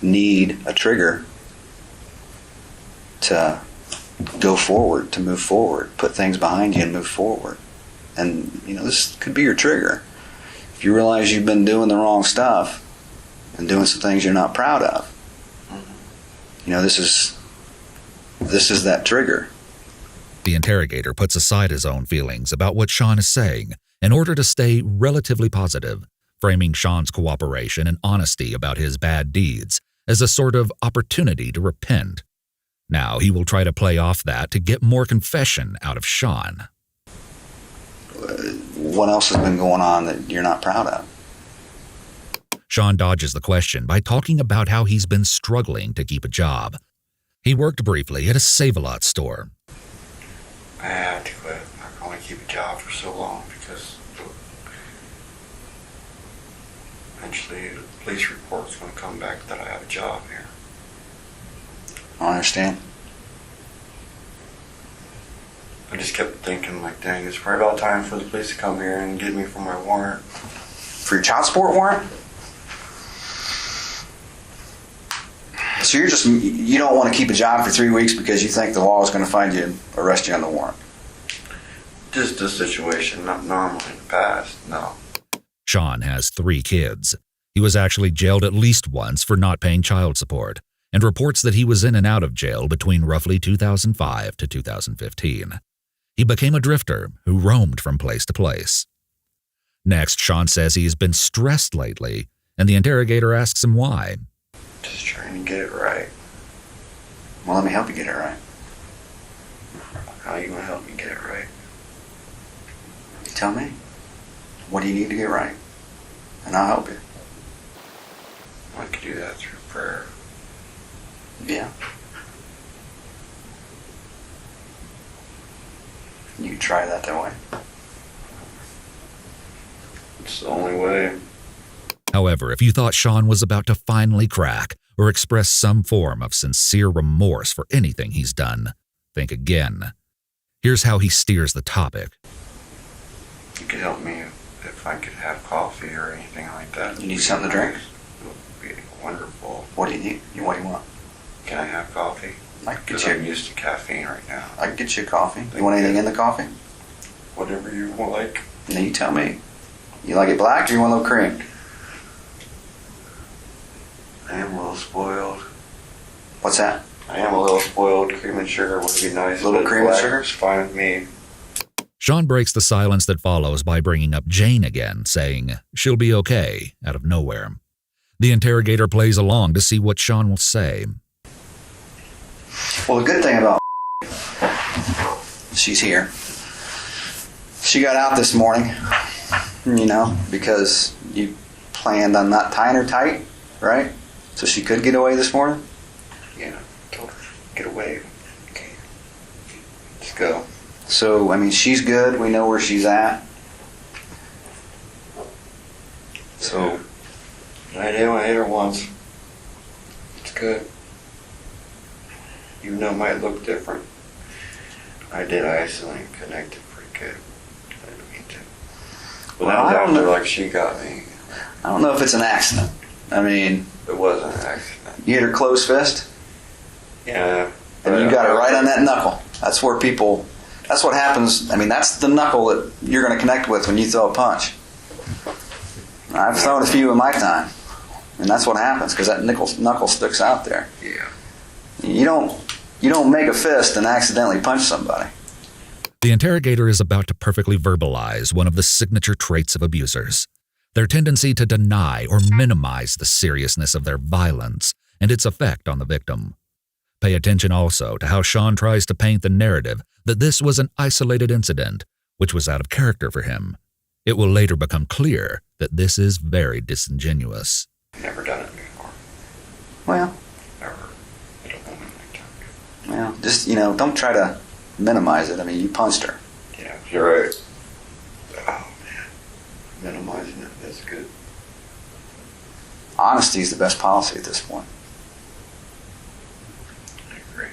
need a trigger to go forward, to move forward, put things behind you and move forward. And, you know, this could be your trigger. If if you realize you've been doing the wrong stuff and doing some things you're not proud of, this is that trigger. The interrogator puts aside his own feelings about what Sean is saying in order to stay relatively positive, framing Sean's cooperation and honesty about his bad deeds as a sort of opportunity to repent. Now he will try to play off that to get more confession out of Sean. What else has been going on that you're not proud of? Sean dodges the question by talking about how he's been struggling to keep a job. He worked briefly at a Save-A-Lot store. I had to quit. I can only keep a job for so long because eventually the police report's going to come back that I have a job here. I understand. I just kept thinking, like, dang, it's probably about time for the police to come here and get me for my warrant. For your child support warrant? So you don't want to keep a job for 3 weeks because you think the law is going to find you and arrest you on the warrant? Just this situation, not normally in the past, no. Sean has 3 kids. He was actually jailed at least once for not paying child support, and reports that he was in and out of jail between roughly 2005 to 2015. He became a drifter who roamed from place to place. Next, Sean says he's been stressed lately, and the interrogator asks him why. Just trying to get it right. Well, let me help you get it right. How are you going to help me get it right? You tell me. What do you need to get right? And I'll help you. I could do that through prayer. Yeah. You can try that way. It's the only way. However, if you thought Sean was about to finally crack or express some form of sincere remorse for anything he's done, think again. Here's how he steers the topic. You could help me if I could have coffee or anything like that. You need something to drink? It would be wonderful. What do you need? What do you want? Can I have coffee? I can Because get I'm you. used to caffeine right now. I can get you coffee. You want anything in the coffee? Whatever you want, like. Now you tell me. You like it black or you want a little cream? I am a little spoiled. What's that? I am a little spoiled. Cream and sugar would be nice. Little but cream and black sugar? is fine with me. Sean breaks the silence that follows by bringing up Jane again, saying she'll be okay out of nowhere. The interrogator plays along to see what Sean will say. Well, the good thing about she's here. She got out this morning, because you planned on not tying her tight, right? So she could get away this morning? Yeah, told her, get away. Okay. Let's go. So, she's good. We know where she's at. So, I did. I hit her once. It's good. Even though it might look different. I did isolate and connected pretty good. I didn't mean to. But Well, that was I don't after, know. she got me. I don't know if it's an accident. It wasn't an accident. You hit her closed fist, Yeah. and you got her right on that knuckle. That's where that's what happens. That's the knuckle that you're going to connect with when you throw a punch. I've thrown a few in my time, and that's what happens because that knuckle sticks out there. Yeah. You don't make a fist and accidentally punch somebody. The interrogator is about to perfectly verbalize one of the signature traits of abusers, their tendency to deny or minimize the seriousness of their violence and its effect on the victim. Pay attention also to how Sean tries to paint the narrative that this was an isolated incident, which was out of character for him. It will later become clear that this is very disingenuous. Never done it before. Well, Never hit a woman like that. just don't try to minimize it. You punched her. Yeah, you're right. Oh, man. Minimizing it, that's good. Honesty is the best policy at this point. I agree.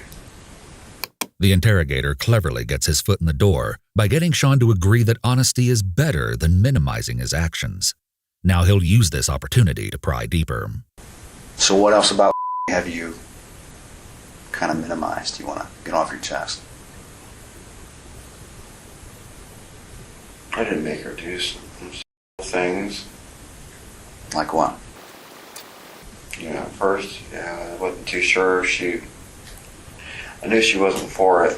The interrogator cleverly gets his foot in the door by getting Sean to agree that honesty is better than minimizing his actions. Now he'll use this opportunity to pry deeper. So what else about have you kind of minimized? You want to get off your chest? I didn't make her do some things. Like what? At first, I wasn't too sure if I knew she wasn't for it.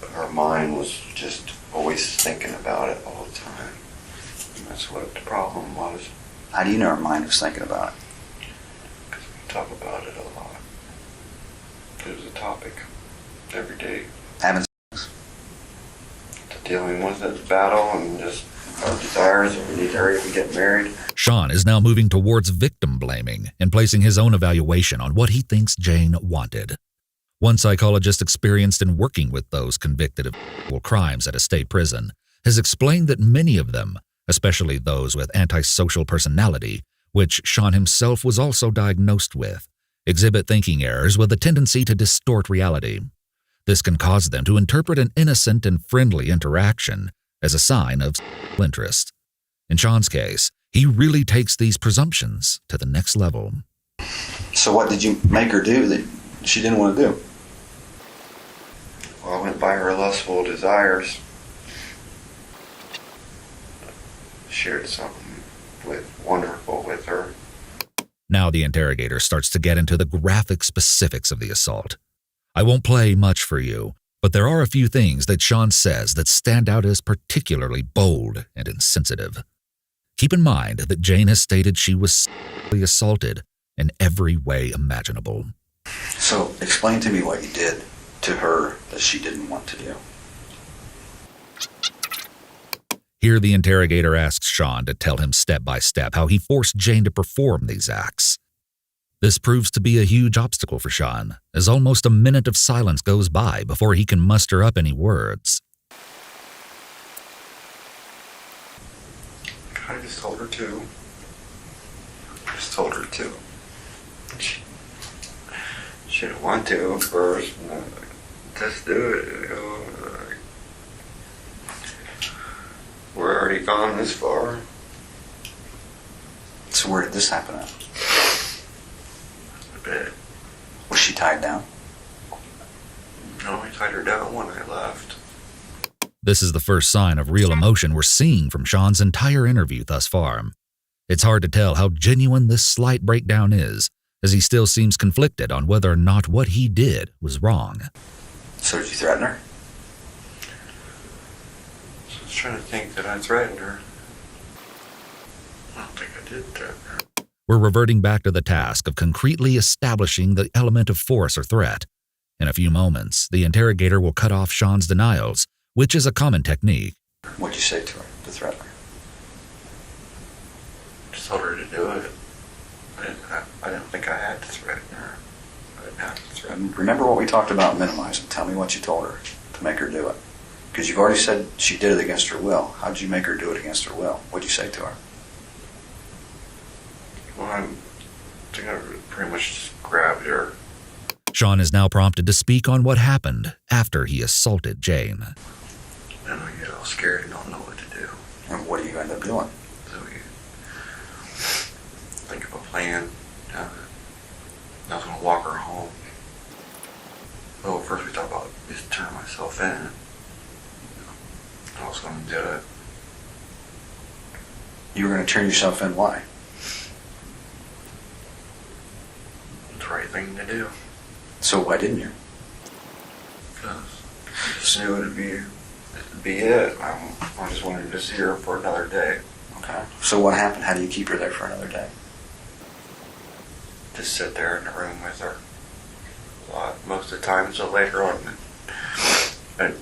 But her mind was just always thinking about it all the time. And that's what the problem was. How do you know her mind was thinking about it? Because we talk about it a lot. It was a topic every day. Having Dealing with it, battle, and just our desires, and we need to hurry up and get married. Sean is now moving towards victim blaming and placing his own evaluation on what he thinks Jane wanted. One psychologist experienced in working with those convicted of crimes at a state prison has explained that many of them, especially those with antisocial personality, which Sean himself was also diagnosed with, exhibit thinking errors with a tendency to distort reality. This can cause them to interpret an innocent and friendly interaction as a sign of interest. In Sean's case, he really takes these presumptions to the next level. So what did you make her do that she didn't want to do? Well, I went by her lustful desires. Shared something wonderful with her. Now the interrogator starts to get into the graphic specifics of the assault. I won't play much for you, but there are a few things that Sean says that stand out as particularly bold and insensitive. Keep in mind that Jane has stated she was sexually assaulted in every way imaginable. So explain to me what you did to her that she didn't want to do. Here the interrogator asks Sean to tell him step by step how he forced Jane to perform these acts. This proves to be a huge obstacle for Sean, as almost a minute of silence goes by before he can muster up any words. I just told her to. She didn't want to at first. Just do it. We're already gone this far. So where did this happen at? A bit. Was she tied down? No, I tied her down when I left. This is the first sign of real emotion we're seeing from Sean's entire interview thus far. It's hard to tell how genuine this slight breakdown is, as he still seems conflicted on whether or not what he did was wrong. So did you threaten her? I was trying to think that I threatened her. I don't think I did threaten her. We're reverting back to the task of concretely establishing the element of force or threat. In a few moments, the interrogator will cut off Sean's denials, which is a common technique. What'd you say to her to threaten her? Just told her to do it. I didn't think I had to threaten her. I didn't have to threaten her. Remember what we talked about minimizing. Tell me what you told her to make her do it. Because you've already said she did it against her will. How did you make her do it against her will? What'd you say to her? Well, I think I pretty much just grabbed her. Sean is now prompted to speak on what happened after he assaulted Jane. And I get all scared and don't know what to do. And what do you end up doing? So we think of a plan. I was going to walk her home. Well, first we talked about just turning myself in. I was going to do it. You were going to turn yourself in. Why? It's the right thing to do. So why didn't you? Because I just knew it'd be it. I just wanted to see her for another day. Okay. So what happened? How do you keep her there for another day? Just sit there in the room with her. A lot, most of the time. So later on, I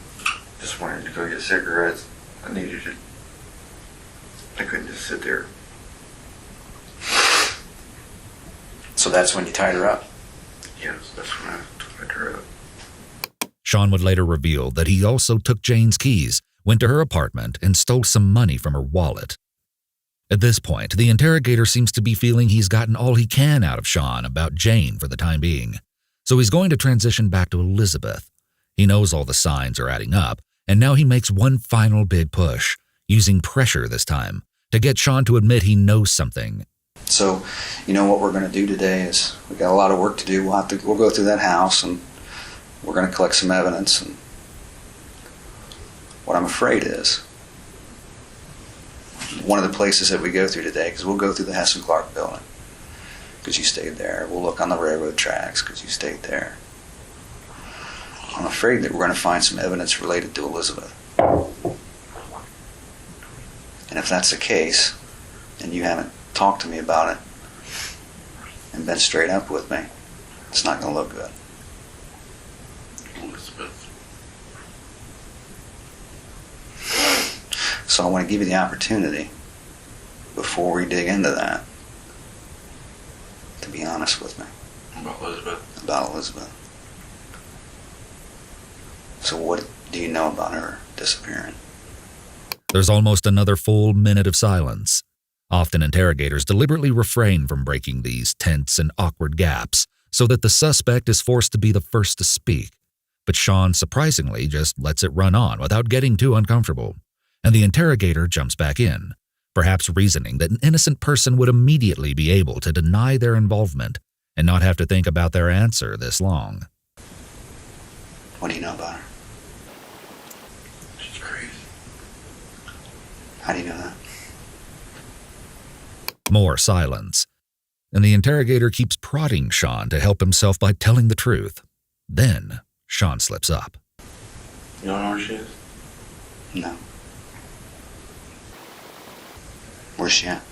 just wanted to go get cigarettes. I needed it. I couldn't just sit there. So that's when you tied her up? Yes, that's when I tied her up. Sean would later reveal that he also took Jane's keys, went to her apartment, and stole some money from her wallet. At this point, the interrogator seems to be feeling he's gotten all he can out of Sean about Jane for the time being, so he's going to transition back to Elizabeth. He knows all the signs are adding up, and now he makes one final big push, using pressure this time, to get Sean to admit he knows something. So, you know what we're going to do today is we got a lot of work to do. We'll go through that house and we're going to collect some evidence. And what I'm afraid is one of the places that we go through today, because we'll go through the Hess and Clark building, because you stayed there. We'll look on the railroad tracks, because you stayed there. I'm afraid that we're going to find some evidence related to Elizabeth. And if that's the case, and you haven't talked to me about it and been straight up with me, it's not going to look good. Elizabeth. So I want to give you the opportunity, before we dig into that, to be honest with me About Elizabeth. about Elizabeth. So what do you know about her disappearing? There's almost another full minute of silence. Often interrogators deliberately refrain from breaking these tense and awkward gaps so that the suspect is forced to be the first to speak. But Sean surprisingly just lets it run on without getting too uncomfortable, and the interrogator jumps back in, perhaps reasoning that an innocent person would immediately be able to deny their involvement and not have to think about their answer this long. What do you know about her? She's crazy. How do you know that? More silence, and the interrogator keeps prodding Sean to help himself by telling the truth. Then Sean slips up. You don't know where she is? No. Where's she at?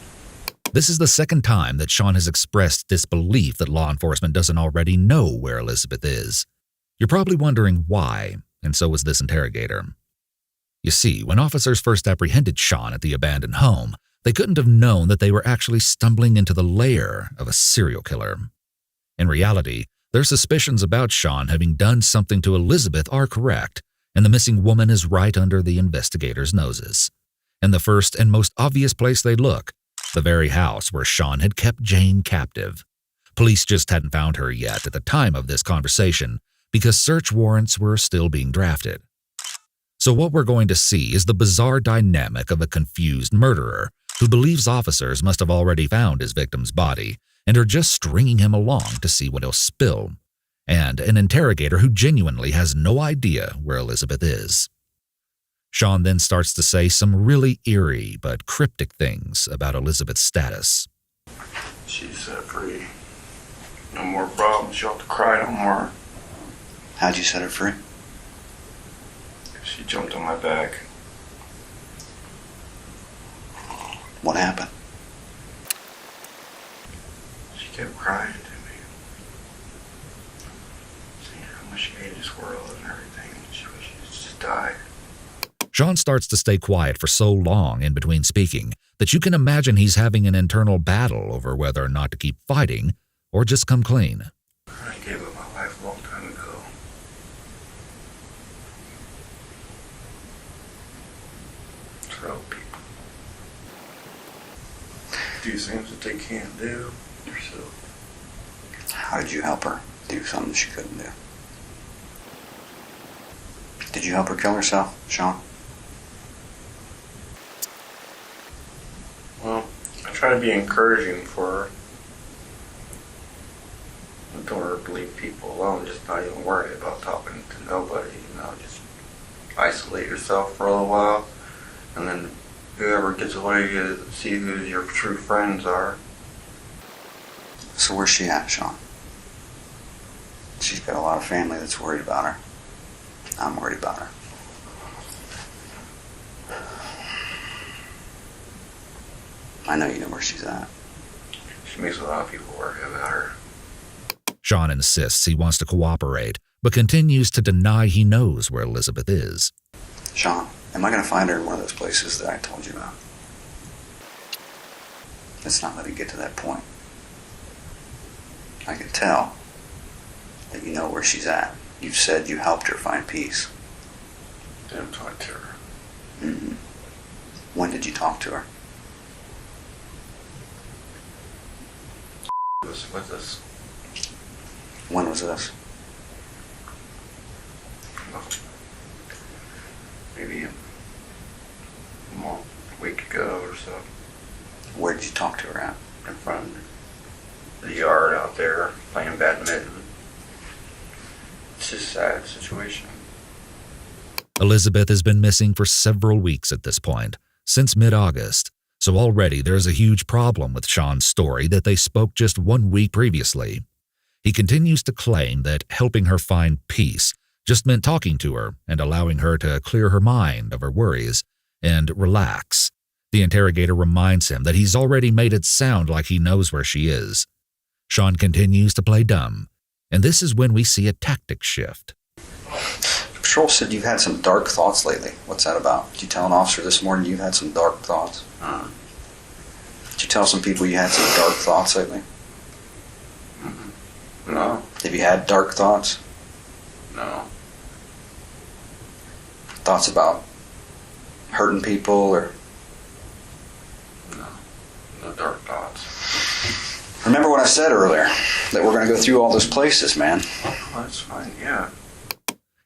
This is the second time that Sean has expressed disbelief that law enforcement doesn't already know where Elizabeth is. You're probably wondering why, and so was this interrogator. You see, when officers first apprehended Sean at the abandoned home, they couldn't have known that they were actually stumbling into the lair of a serial killer. In reality, their suspicions about Sean having done something to Elizabeth are correct, and the missing woman is right under the investigators' noses. And the first and most obvious place they'd look, the very house where Sean had kept Jane captive. Police just hadn't found her yet at the time of this conversation because search warrants were still being drafted. So what we're going to see is the bizarre dynamic of a confused murderer who believes officers must have already found his victim's body and are just stringing him along to see what he'll spill, and an interrogator who genuinely has no idea where Elizabeth is. Sean then starts to say some really eerie but cryptic things about Elizabeth's status. She's set free. No more problems. She don't have to cry no more. How'd you set her free? She jumped on my back. What happened? She kept crying to me. Saying how much she hated this world and everything. She wished she just died. Sean starts to stay quiet for so long in between speaking that you can imagine he's having an internal battle over whether or not to keep fighting or just come clean. I gave up my life a long time ago. To help people. Do things that they can't do themselves. How did you help her do something she couldn't do? Did you help her kill herself, Sean? Well, I try to be encouraging for her. I told her to leave people alone, just not even worry about talking to nobody, just isolate yourself for a little while, and then whoever gets away, you see who your true friends are. So where's she at, Sean? She's got a lot of family that's worried about her. I'm worried about her. I know you know where she's at. She makes a lot of people worry about her. Sean insists he wants to cooperate, but continues to deny he knows where Elizabeth is. Sean, am I going to find her in one of those places that I told you about? Let's not let it get to that point. I can tell that you know where she's at. You've said you helped her find peace. Didn't talk to her. Mm-hmm. When did you talk to her? She was with us. When was this? Well, maybe a week ago or so. Where did you talk to her at? In front of the yard out there playing badminton. It's just a sad situation. Elizabeth has been missing for several weeks at this point, since mid-August, So already there's a huge problem with Sean's story that they spoke just 1 week previously. He continues to claim that helping her find peace just meant talking to her and allowing her to clear her mind of her worries and relax. The interrogator reminds him that he's already made it sound like he knows where she is. Sean continues to play dumb, and this is when we see a tactic shift. Patrol said you've had some dark thoughts lately. What's that about? Did you tell an officer this morning you've had some dark thoughts? Did you tell some people you had some dark thoughts lately? No. Have you had dark thoughts? No. Thoughts about hurting people or... No. No dark thoughts. Remember what I said earlier, that we're going to go through all those places, man. Oh, that's fine, yeah.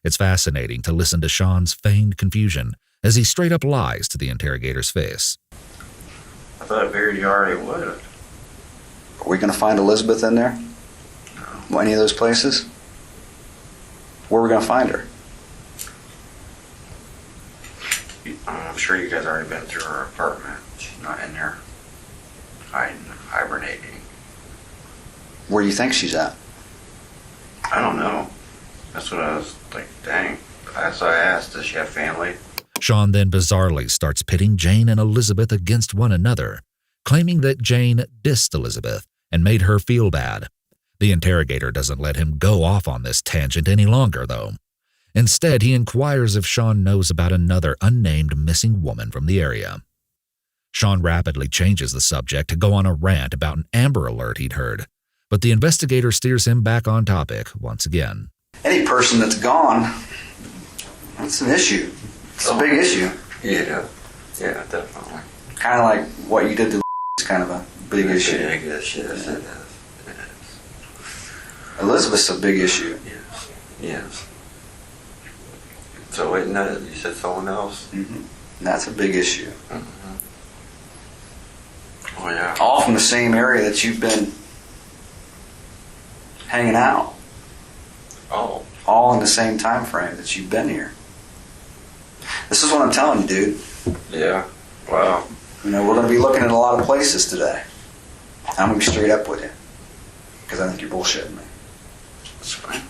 It's fascinating to listen to Sean's feigned confusion as he straight up lies to the interrogator's face. I thought I figured you already would. Are we going to find Elizabeth in there? No. Any of those places? Where are we going to find her? I'm sure you guys already been through her apartment. She's not in there hibernating. Where do you think she's at? I don't know. That's what I was like, dang. So I asked, does she have family? Sean then bizarrely starts pitting Jane and Elizabeth against one another, claiming that Jane dissed Elizabeth and made her feel bad. The interrogator doesn't let him go off on this tangent any longer, though. Instead, he inquires if Sean knows about another unnamed missing woman from the area. Sean rapidly changes the subject to go on a rant about an Amber Alert he'd heard, but the investigator steers him back on topic once again. Any person that's gone, that's an issue. It's a big issue. Yeah. Yeah, definitely. Kind of like what you did to is kind of a big issue. Big issue, yes, it is. It is. Elizabeth's a big issue. Yes. Yes. So wait, no, you said someone else? Mm-hmm. That's a big issue. Mm-hmm. Oh, yeah. All from the same area that you've been hanging out. Oh. All in the same time frame that you've been here. This is what I'm telling you, dude. Yeah. Wow. You know, we're going to be looking at a lot of places today. I'm going to be straight up with you. Because I think you're bullshitting me. That's fine.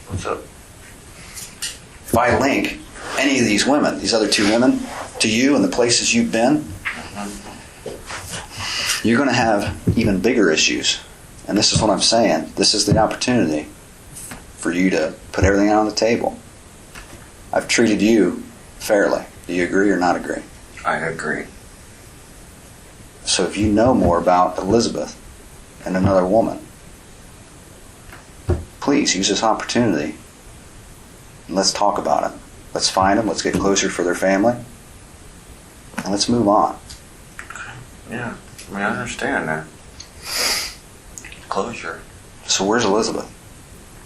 What's up? If I link any of these women, these other two women, to you and the places you've been, you're going to have even bigger issues. And this is what I'm saying. This is the opportunity for you to put everything out on the table. I've treated you fairly. Do you agree or not agree? I agree. So if you know more about Elizabeth and another woman, please use this opportunity and let's talk about it. Let's find them. Let's get closer for their family. And let's move on. Yeah. I mean, I understand that. Closure. So where's Elizabeth?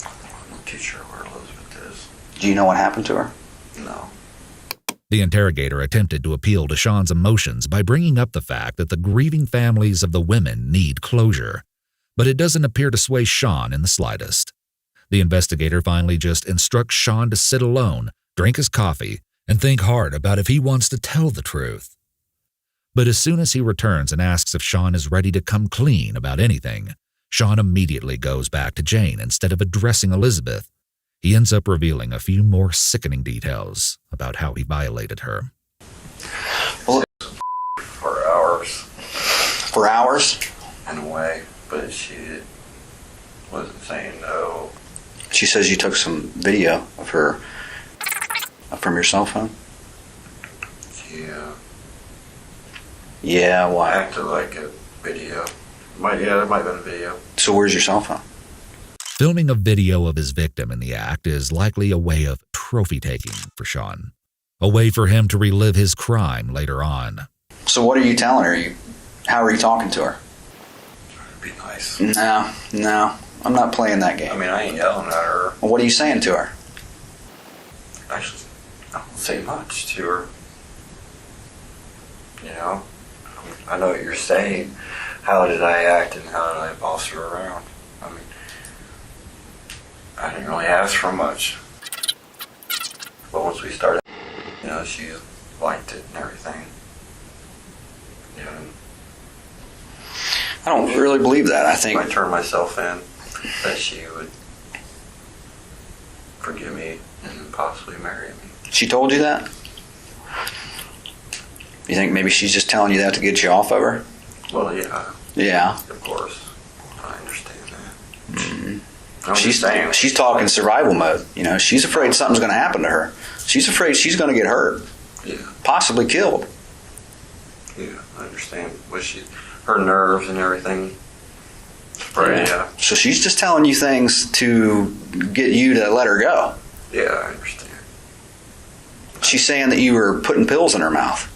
I'm not too sure where Elizabeth is. Do you know what happened to her? No. The interrogator attempted to appeal to Sean's emotions by bringing up the fact that the grieving families of the women need closure, but it doesn't appear to sway Sean in the slightest. The investigator finally just instructs Sean to sit alone, drink his coffee, and think hard about if he wants to tell the truth. But as soon as he returns and asks if Sean is ready to come clean about anything, Sean immediately goes back to Jane instead of addressing Elizabeth. He ends up revealing a few more sickening details about how he violated her. Well, For hours. for hours? In a way. But she wasn't saying no. She says you took some video of her from your cell phone? Yeah. Yeah, I why? acted like a video. There might have been a video. So where's your cell phone? Filming a video of his victim in the act is likely a way of trophy-taking for Sean, a way for him to relive his crime later on. So what are you telling her? How are you talking to her? Be nice. No, I'm not playing that game. I mean, I ain't yelling at her. Well, what are you saying to her? Actually, I don't say much to her. You know? I know what you're saying. How did I act and how did I boss her around? I mean, I didn't really ask for much. But once we started, she liked it and everything. I don't really believe that. I If think I turned myself in, that she would forgive me and possibly marry me. she told you that. You think maybe she's just telling you that to get you off of her? Well, yeah, Yeah. of course. I understand that. Mm-hmm. I'm just saying. She's talking survival mode. You know, she's afraid something's going to happen to her. She's afraid she's going to get hurt, Yeah, possibly killed. yeah, I understand. Her nerves and everything. Right, yeah. So she's just telling you things to get you to let her go. Yeah, I understand. She's saying that you were putting pills in her mouth.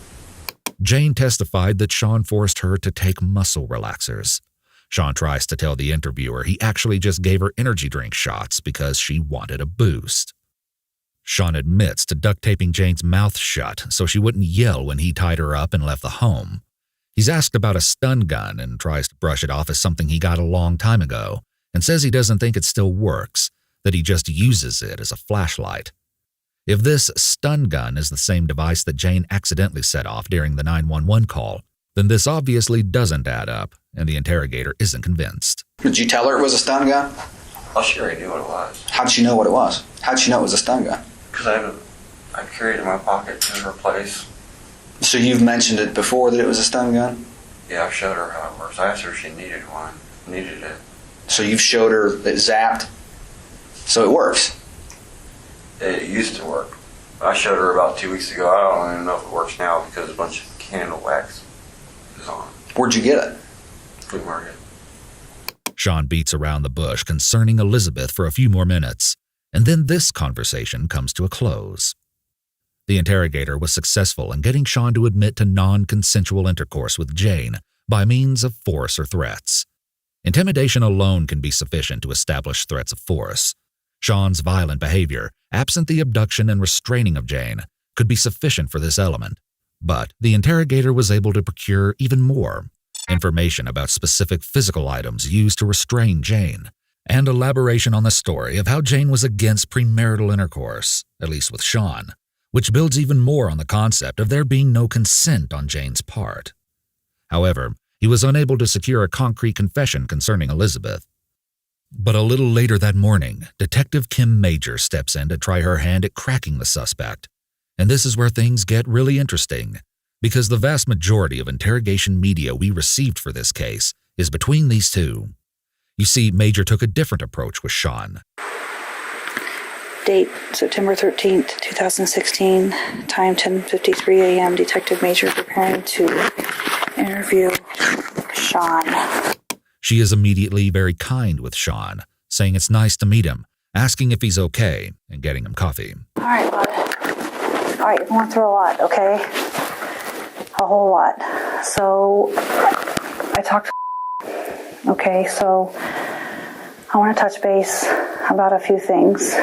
Jane testified that Sean forced her to take muscle relaxers. Sean tries to tell the interviewer he actually just gave her energy drink shots because she wanted a boost. Sean admits to duct taping Jane's mouth shut so she wouldn't yell when he tied her up and left the home. He's asked about a stun gun and tries to brush it off as something he got a long time ago and says he doesn't think it still works, that he just uses it as a flashlight. If this stun gun is the same device that Jane accidentally set off during the 911 call, then this obviously doesn't add up, and the interrogator isn't convinced. Did you tell her it was a stun gun? Oh, she already knew what it was. How'd she know what it was? How'd she know it was a stun gun? Because I carried it in my pocket in her place. So you've mentioned it before that it was a stun gun? Yeah, I showed her how it works. I asked her if she needed one. Needed it. So you've showed her it zapped? So it works? It used to work. I showed her about 2 weeks ago. I don't even know if it works now because a bunch of candle wax is on. Where'd you get it? Flea market. Sean beats around the bush concerning Elizabeth for a few more minutes, and then this conversation comes to a close. The interrogator was successful in getting Sean to admit to non-consensual intercourse with Jane by means of force or threats. Intimidation alone can be sufficient to establish threats of force. Sean's violent behavior, absent the abduction and restraining of Jane, could be sufficient for this element. But the interrogator was able to procure even more: information about specific physical items used to restrain Jane, and elaboration on the story of how Jane was against premarital intercourse, at least with Sean, which builds even more on the concept of there being no consent on Jane's part. However, he was unable to secure a concrete confession concerning Elizabeth. But a little later that morning, Detective Kim Major steps in to try her hand at cracking the suspect. And this is where things get really interesting, because the vast majority of interrogation media we received for this case is between these two. You see, Major took a different approach with Sean. Date, September 13th, 2016. Time, 10:53 a.m. Detective Major preparing to interview Sean. She is immediately very kind with Sean, saying it's nice to meet him, asking if he's okay, and getting him coffee. All right, bud. All right, you're going through a lot, okay? A whole lot. So, I talked to okay, so I want to touch base about a few things.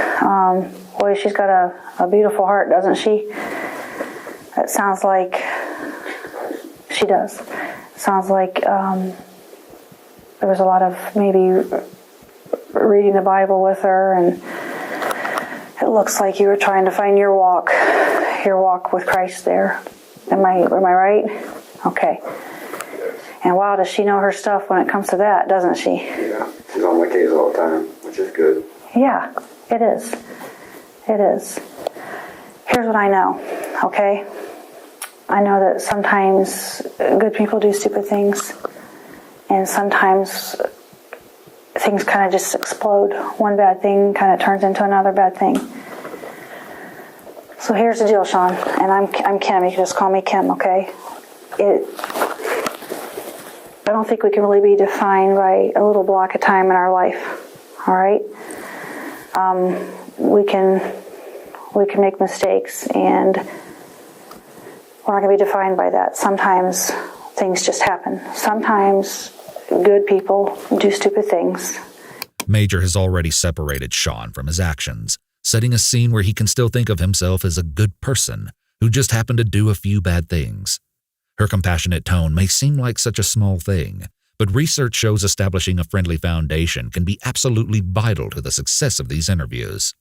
Boy, she's got a beautiful heart, doesn't she? It sounds like she does. Sounds like there was a lot of maybe reading the Bible with her, and it looks like you were trying to find your walk with Christ there. Am I right? Okay. And wow, does she know her stuff when it comes to that, doesn't she? Yeah, she's on my case all the time, which is good. Yeah, it is. It is. Here's what I know, okay? I know that sometimes good people do stupid things, and sometimes things kind of just explode. One bad thing kind of turns into another bad thing. So here's the deal, Sean, and I'm Kim. You can just call me Kim, okay? I don't think we can really be defined by a little block of time in our life, all right? We can make mistakes, and we're not going to be defined by that. Sometimes things just happen. Sometimes good people do stupid things. Major has already separated Sean from his actions, setting a scene where he can still think of himself as a good person who just happened to do a few bad things. Her compassionate tone may seem like such a small thing, but research shows establishing a friendly foundation can be absolutely vital to the success of these interviews.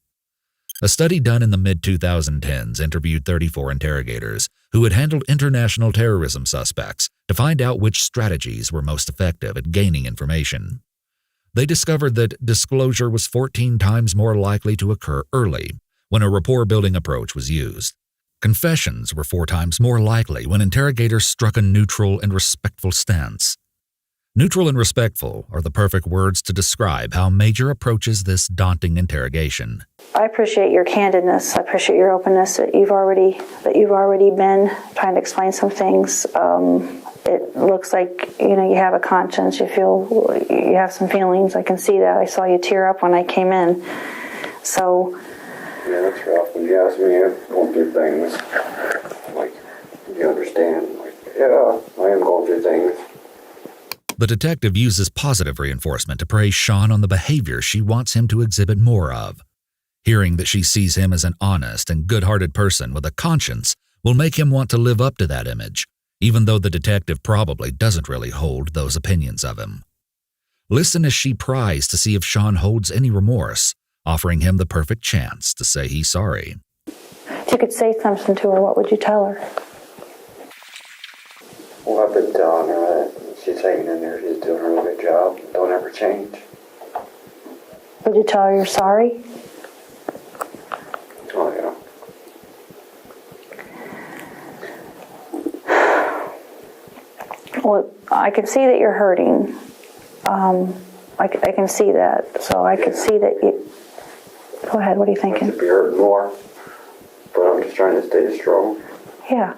A study done in the mid-2010s interviewed 34 interrogators who had handled international terrorism suspects to find out which strategies were most effective at gaining information. They discovered that disclosure was 14 times more likely to occur early, when a rapport-building approach was used. Confessions were 4 times more likely when interrogators struck a neutral and respectful stance. Neutral and respectful are the perfect words to describe how Major approaches this daunting interrogation. I appreciate your candidness. I appreciate your openness that you've already been trying to explain some things. It looks like you have a conscience. You feel you have some feelings. I can see that. I saw you tear up when I came in. So. Yeah, that's rough. When you ask me, I'm going through things. Like, you understand? Like, yeah, I am going through things. The detective uses positive reinforcement to praise Sean on the behavior she wants him to exhibit more of. Hearing that she sees him as an honest and good-hearted person with a conscience will make him want to live up to that image, even though the detective probably doesn't really hold those opinions of him. Listen as she pries to see if Sean holds any remorse, offering him the perfect chance to say he's sorry. If you could say something to her, what would you tell her? Well, I've been telling her that she's hanging in there. She's doing a really good job. Don't ever change. Would you tell her you're sorry? Oh, yeah. Well, I can see that you're hurting. I can see that. So I can see that you... Go ahead, what are you I thinking? should be hurting more, but I'm just trying to stay strong. Yeah.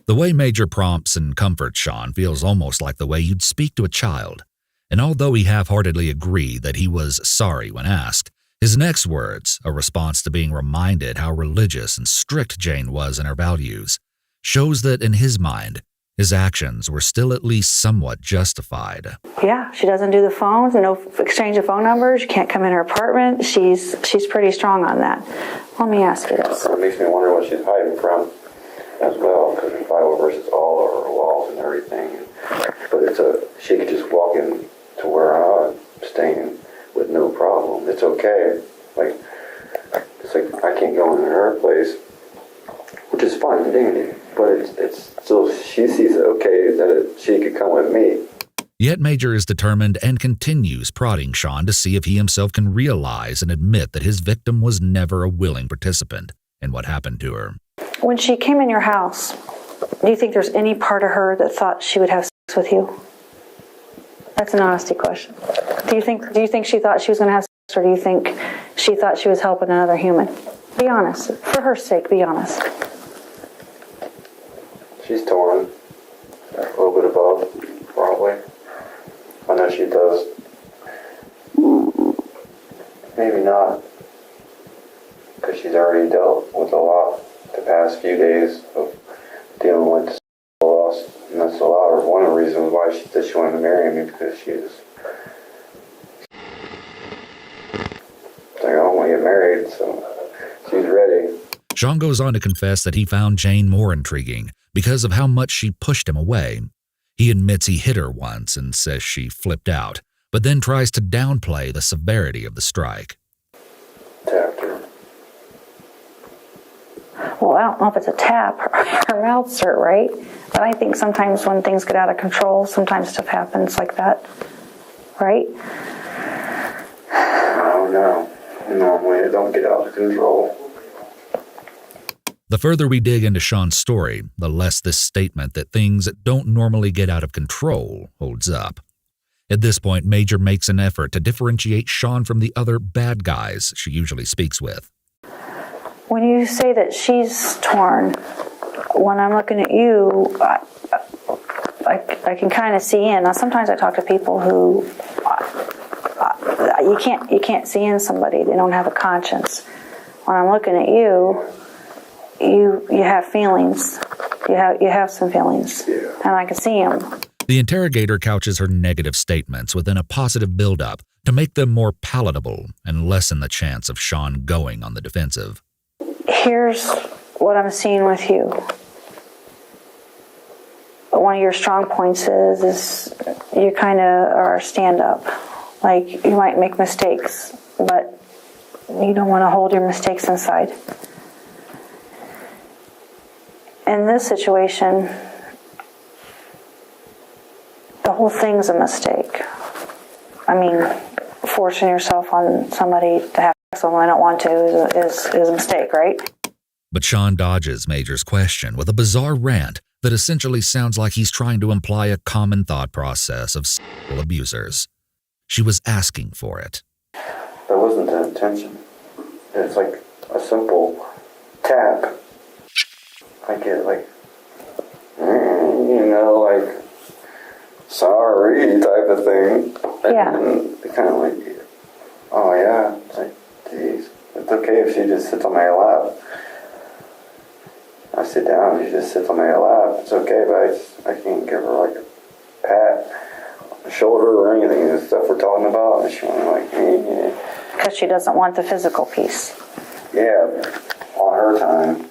The way Major prompts and comforts Sean feels almost like the way you'd speak to a child. And although he half-heartedly agreed that he was sorry when asked, his next words, a response to being reminded how religious and strict Jane was in her values, shows that in his mind, his actions were still at least somewhat justified. Yeah, she doesn't do the phones, no exchange of phone numbers. You can't come in her apartment. She's pretty strong on that. Let me ask you this. It makes me wonder what she's hiding from as well, because there's Bible verses all over her walls and everything. But she could just walk in to where I'm staying with no problem. It's okay. It's like I can't go into her place, which is fine and dandy. But it's still, she sees it okay that she could come with me. Yet Major is determined and continues prodding Sean to see if he himself can realize and admit that his victim was never a willing participant in what happened to her. When she came in your house, do you think there's any part of her that thought she would have sex with you? That's an honesty question. Do you think she thought she was going to have sex, or do you think she thought she was helping another human? Be honest. For her sake, be honest. She's torn. A little bit above, probably. I know she does. Maybe not. Because she's already dealt with a lot the past few days of dealing with loss. And that's a lot, or one of the reasons why she said she wanted to marry me, because she was like, I don't want to get married, so she's ready. Sean goes on to confess that he found Jane more intriguing because of how much she pushed him away. He admits he hit her once and says she flipped out, but then tries to downplay the severity of the strike. Tapped her. Well, I don't know if it's a tap. Her mouth's hurt, right? But I think sometimes when things get out of control, sometimes stuff happens like that. Right? No. Normally it don't get out of control. The further we dig into Sean's story, the less this statement that things don't normally get out of control holds up. At this point, Major makes an effort to differentiate Sean from the other bad guys she usually speaks with. When you say that she's torn, when I'm looking at you, I can kind of see in. Now, sometimes I talk to people who you can't see in somebody. They don't have a conscience. When I'm looking at you, you have feelings. You have some feelings, and I can see them. The interrogator couches her negative statements within a positive build-up to make them more palatable and lessen the chance of Sean going on the defensive. Here's what I'm seeing with you. One of your strong points is you kind of are stand-up. Like, you might make mistakes, but you don't want to hold your mistakes inside. In this situation, whole thing's a mistake. I mean, forcing yourself on somebody to have sex when they don't want to is a mistake, right? But Sean dodges Major's question with a bizarre rant that essentially sounds like he's trying to imply a common thought process of sexual abusers. She was asking for it. That wasn't the intention. It's like a simple tap. I get like, like, sorry type of thing. Yeah. And kind of like, oh yeah. It's like, geez. It's okay if she just sits on my lap. I sit down, she just sits on my lap. It's okay, but I can't give her like a pat on the shoulder or anything. The stuff we're talking about. And she went like, Because she doesn't want the physical piece. yeah, on her time.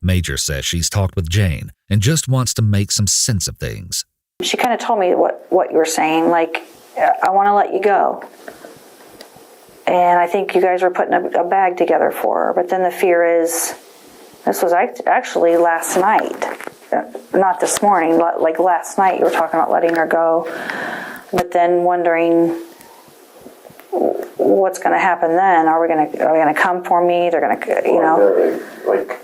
Major says she's talked with Jane and just wants to make some sense of things. She kind of told me what you were saying, like, I want to let you go. And I think you guys were putting a bag together for her. But then the fear is, this was actually last night. Not this morning, like last night you were talking about letting her go. But then wondering what's going to happen then. Are we going to come for me? They're going to, Like,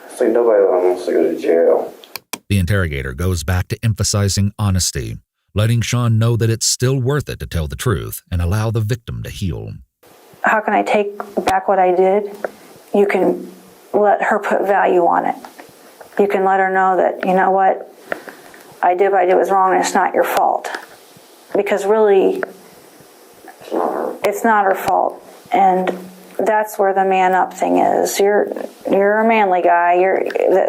it's like nobody wants to go to jail. The interrogator goes back to emphasizing honesty, letting Sean know that it's still worth it to tell the truth and allow the victim to heal. How can I take back what I did? You can let her put value on it. You can let her know that, you know what, I did what I did was wrong and it's not your fault. Because really, it's not her fault. And that's where the man up thing is. You're a manly guy.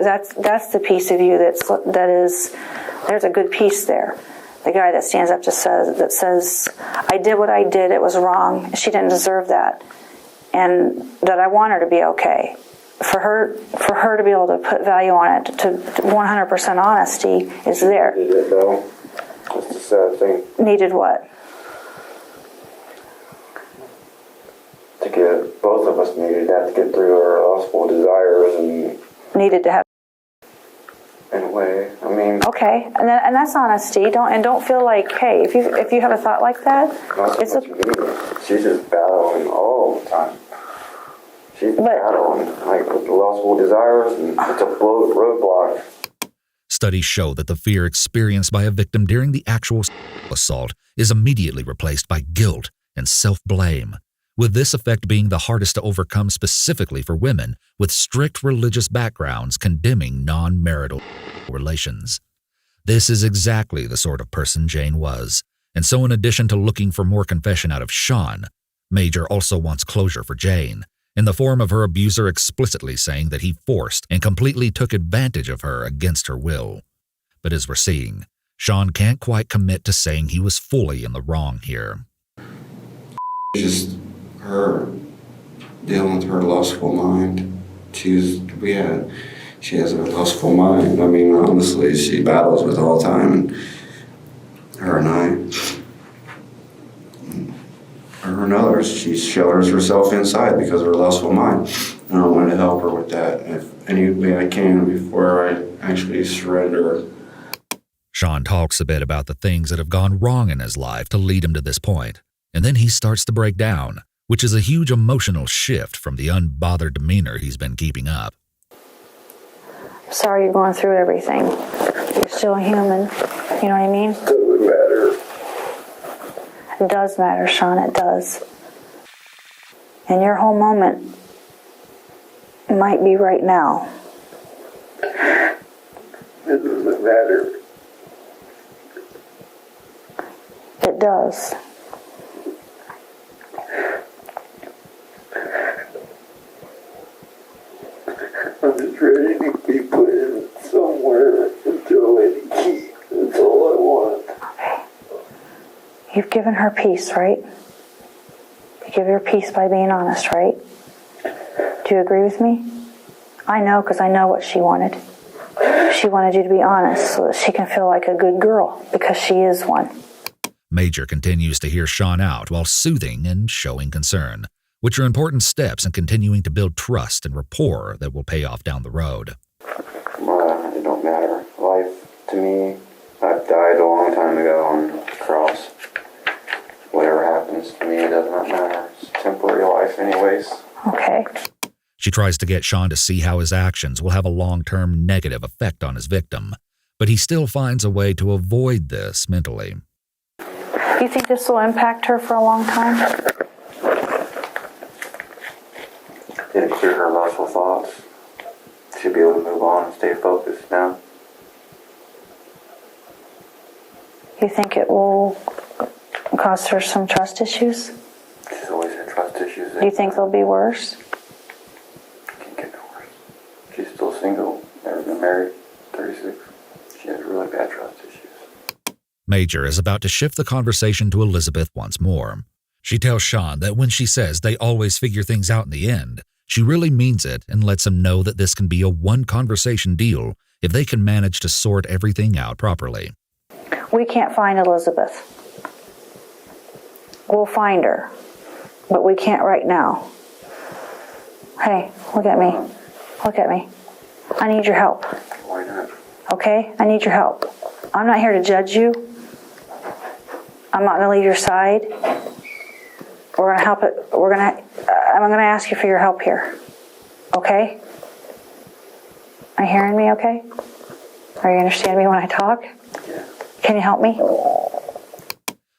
That's the piece of you there's a good piece there. The guy that stands up says, I did what I did, it was wrong. She didn't deserve that. And that I want her to be okay. For her to be able to put value on it, to 100% honesty is there. Needed it though. That's the sad thing. Needed what? To get, both of us needed that to get through our lustful desires and Needed to have. in a way. I mean, Okay, and that's honesty. Don't feel like, hey, if you have a thought like that, not it's so much me. She's just battling all the time. She's battling like with the lustful desires, and it's a roadblock. Studies show that the fear experienced by a victim during the actual assault is immediately replaced by guilt and self-blame, with this effect being the hardest to overcome specifically for women with strict religious backgrounds condemning non-marital relations. This is exactly the sort of person Jane was, and so in addition to looking for more confession out of Sean, Major also wants closure for Jane, in the form of her abuser explicitly saying that he forced and completely took advantage of her against her will. But as we're seeing, Sean can't quite commit to saying he was fully in the wrong here. Just her dealing with her lustful mind. She has a lustful mind. I mean, honestly, she battles with it all the time. And her and her and others, she shelters herself inside because of her lustful mind. And I want to help her with that if any way I can before I actually surrender. Sean talks a bit about the things that have gone wrong in his life to lead him to this point, and then he starts to break down, which is a huge emotional shift from the unbothered demeanor he's been keeping up. sorry you're going through everything. You're still a human. You know what I mean? Doesn't matter. It does matter, Sean. It does. And your whole moment might be right now. It doesn't matter. It does. I'm just ready to be put in somewhere and throw away the key. That's all I want. Okay. You've given her peace, right? You give her peace by being honest, right? Do you agree with me? I know, because I know what she wanted. She wanted you to be honest so that she can feel like a good girl, because she is one. Major continues to hear Sean out while soothing and showing concern, which are important steps in continuing to build trust and rapport that will pay off down the road. Come on, it don't matter. Life to me, I died a long time ago on the cross. Whatever happens to me, it does not matter. It's temporary life anyways. Okay. She tries to get Sean to see how his actions will have a long-term negative effect on his victim, but he still finds a way to avoid this mentally. You think this will impact her for a long time? It'll clear her lustful thoughts. She'll be able to move on and stay focused now. You think it will cause her some trust issues? She's always had trust issues. Do you think they'll be worse? Can't get no worse. She's still single, never been married, 36. She has really bad trust issues. Major is about to shift the conversation to Elizabeth once more. She tells Sean that when she says they always figure things out in the end, she really means it and lets him know that this can be a one-conversation deal if they can manage to sort everything out properly. We can't find Elizabeth. We'll find her, but we can't right now. Hey, look at me. Look at me. I need your help. Why not? Okay? I need your help. I'm not here to judge you. I'm not going to leave your side. We're going to help it. I'm going to ask you for your help here. Okay? Are you hearing me okay? Are you understanding me when I talk? Yeah. Can you help me?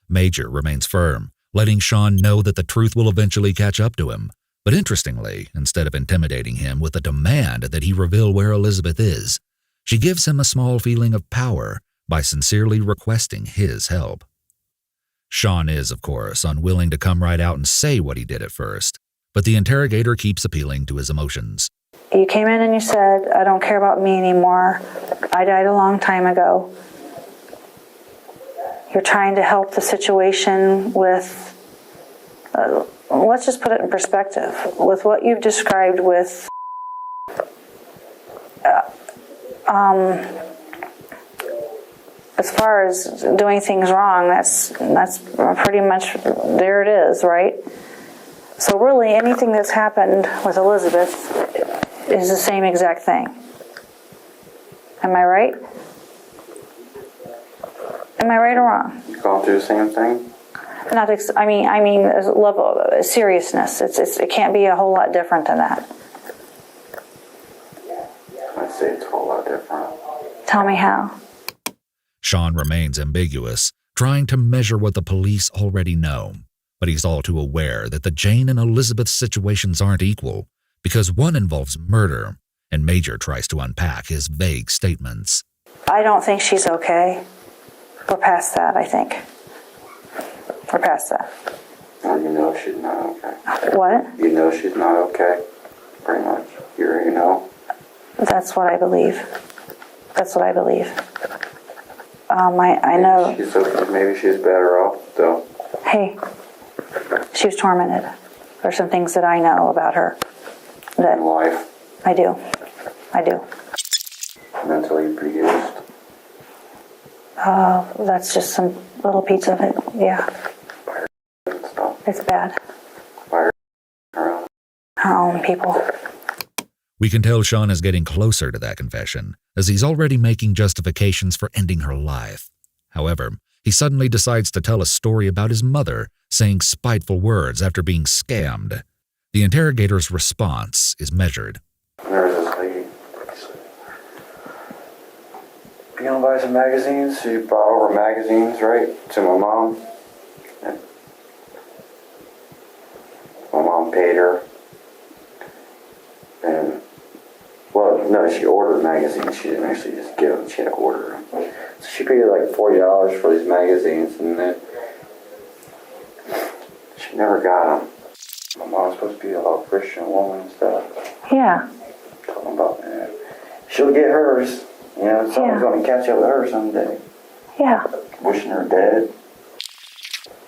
Major remains firm, letting Sean know that the truth will eventually catch up to him. But interestingly, instead of intimidating him with a demand that he reveal where Elizabeth is, she gives him a small feeling of power by sincerely requesting his help. Sean is, of course, unwilling to come right out and say what he did at first, but the interrogator keeps appealing to his emotions. You came in and you said, I don't care about me anymore. I died a long time ago. You're trying to help the situation with, let's just put it in perspective, with what you've described with as far as doing things wrong, that's pretty much, there it is, right? So really anything that's happened with Elizabeth is the same exact thing. Am I right? Am I right or wrong? You gone through the same thing? I mean, there's a level of seriousness. It can't be a whole lot different than that. I'd say it's a whole lot different. Tell me how. Sean remains ambiguous, trying to measure what the police already know. But he's all too aware that the Jane and Elizabeth situations aren't equal, because one involves murder, and Major tries to unpack his vague statements. I don't think she's okay. We're past that, I think. We're past that. Well, you know she's not okay. What? You know she's not okay. Pretty much. You know? That's what I believe. That's what I believe. I know. She's okay. Maybe she's better off, though. Hey, she was tormented. There's some things that I know about her that In life. I do. Mentally abused. That's just some little piece of it. Yeah, Stuff. it's bad. Fire around. Her own people. We can tell Sean is getting closer to that confession, as he's already making justifications for ending her life. However, he suddenly decides to tell a story about his mother saying spiteful words after being scammed. The interrogator's response is measured. There's this lady. You want to buy some magazines? She brought over magazines, right, to my mom. And my mom paid her. And, well, no, she ordered magazines. She didn't actually just give them. She had to order them. So she paid like $40 for these magazines, and then she never got them. My mom's supposed to be a Christian woman and stuff. Yeah. Talking about that. She'll get hers. You know, someone's going to catch up with her someday. Yeah. Wishing her dead.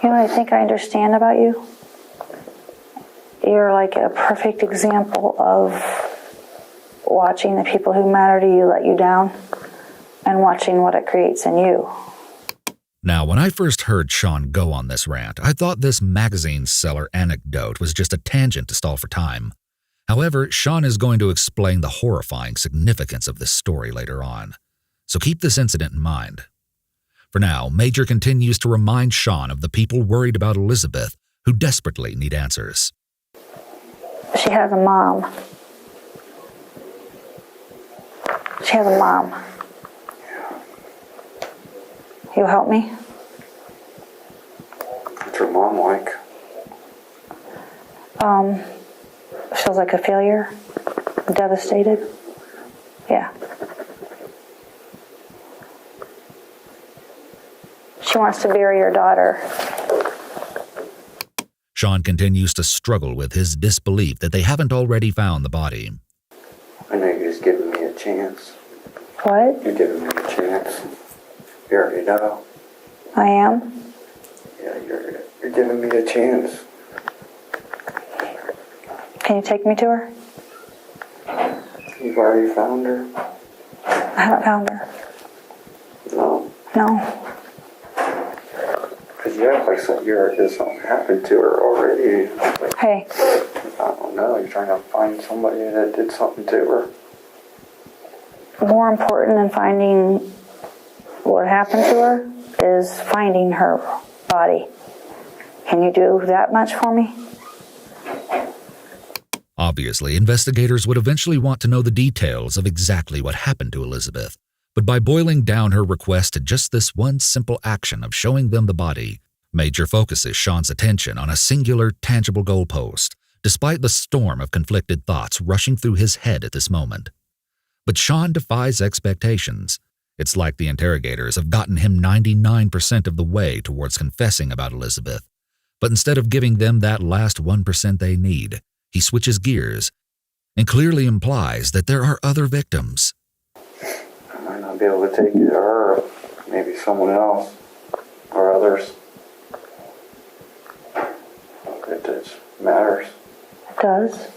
You know what I think I understand about you? You're like a perfect example of watching the people who matter to you let you down and watching what it creates in you. Now, when I first heard Sean go on this rant, I thought this magazine seller anecdote was just a tangent to stall for time. However, Sean is going to explain the horrifying significance of this story later on. so keep this incident in mind. For now, Major continues to remind Sean of the people worried about Elizabeth who desperately need answers. She has a mom. She has a mom. You help me? What's her mom like? Feels like a failure. Devastated. Yeah. She wants to bury your daughter. Sean continues to struggle with his disbelief that they haven't already found the body. I know you're just giving me a chance. What? You're giving me a chance. You already know. I am? Yeah, you're giving me a chance. Can you take me to her? You've already found her? I haven't found her. No. No. Because you act like something happened to her already. Like, Hey, I don't know. You're trying to find somebody that did something to her. more important than finding what happened to her is finding her body. Can you do that much for me? Obviously, investigators would eventually want to know the details of exactly what happened to Elizabeth, but by boiling down her request to just this one simple action of showing them the body, Major focuses Sean's attention on a singular, tangible goalpost, despite the storm of conflicted thoughts rushing through his head at this moment. But Sean defies expectations. It's like the interrogators have gotten him 99% of the way towards confessing about Elizabeth, but instead of giving them that last 1% they need, he switches gears and clearly implies that there are other victims. I might not be able to take you to her. Maybe someone else. Or others. It just matters. It does.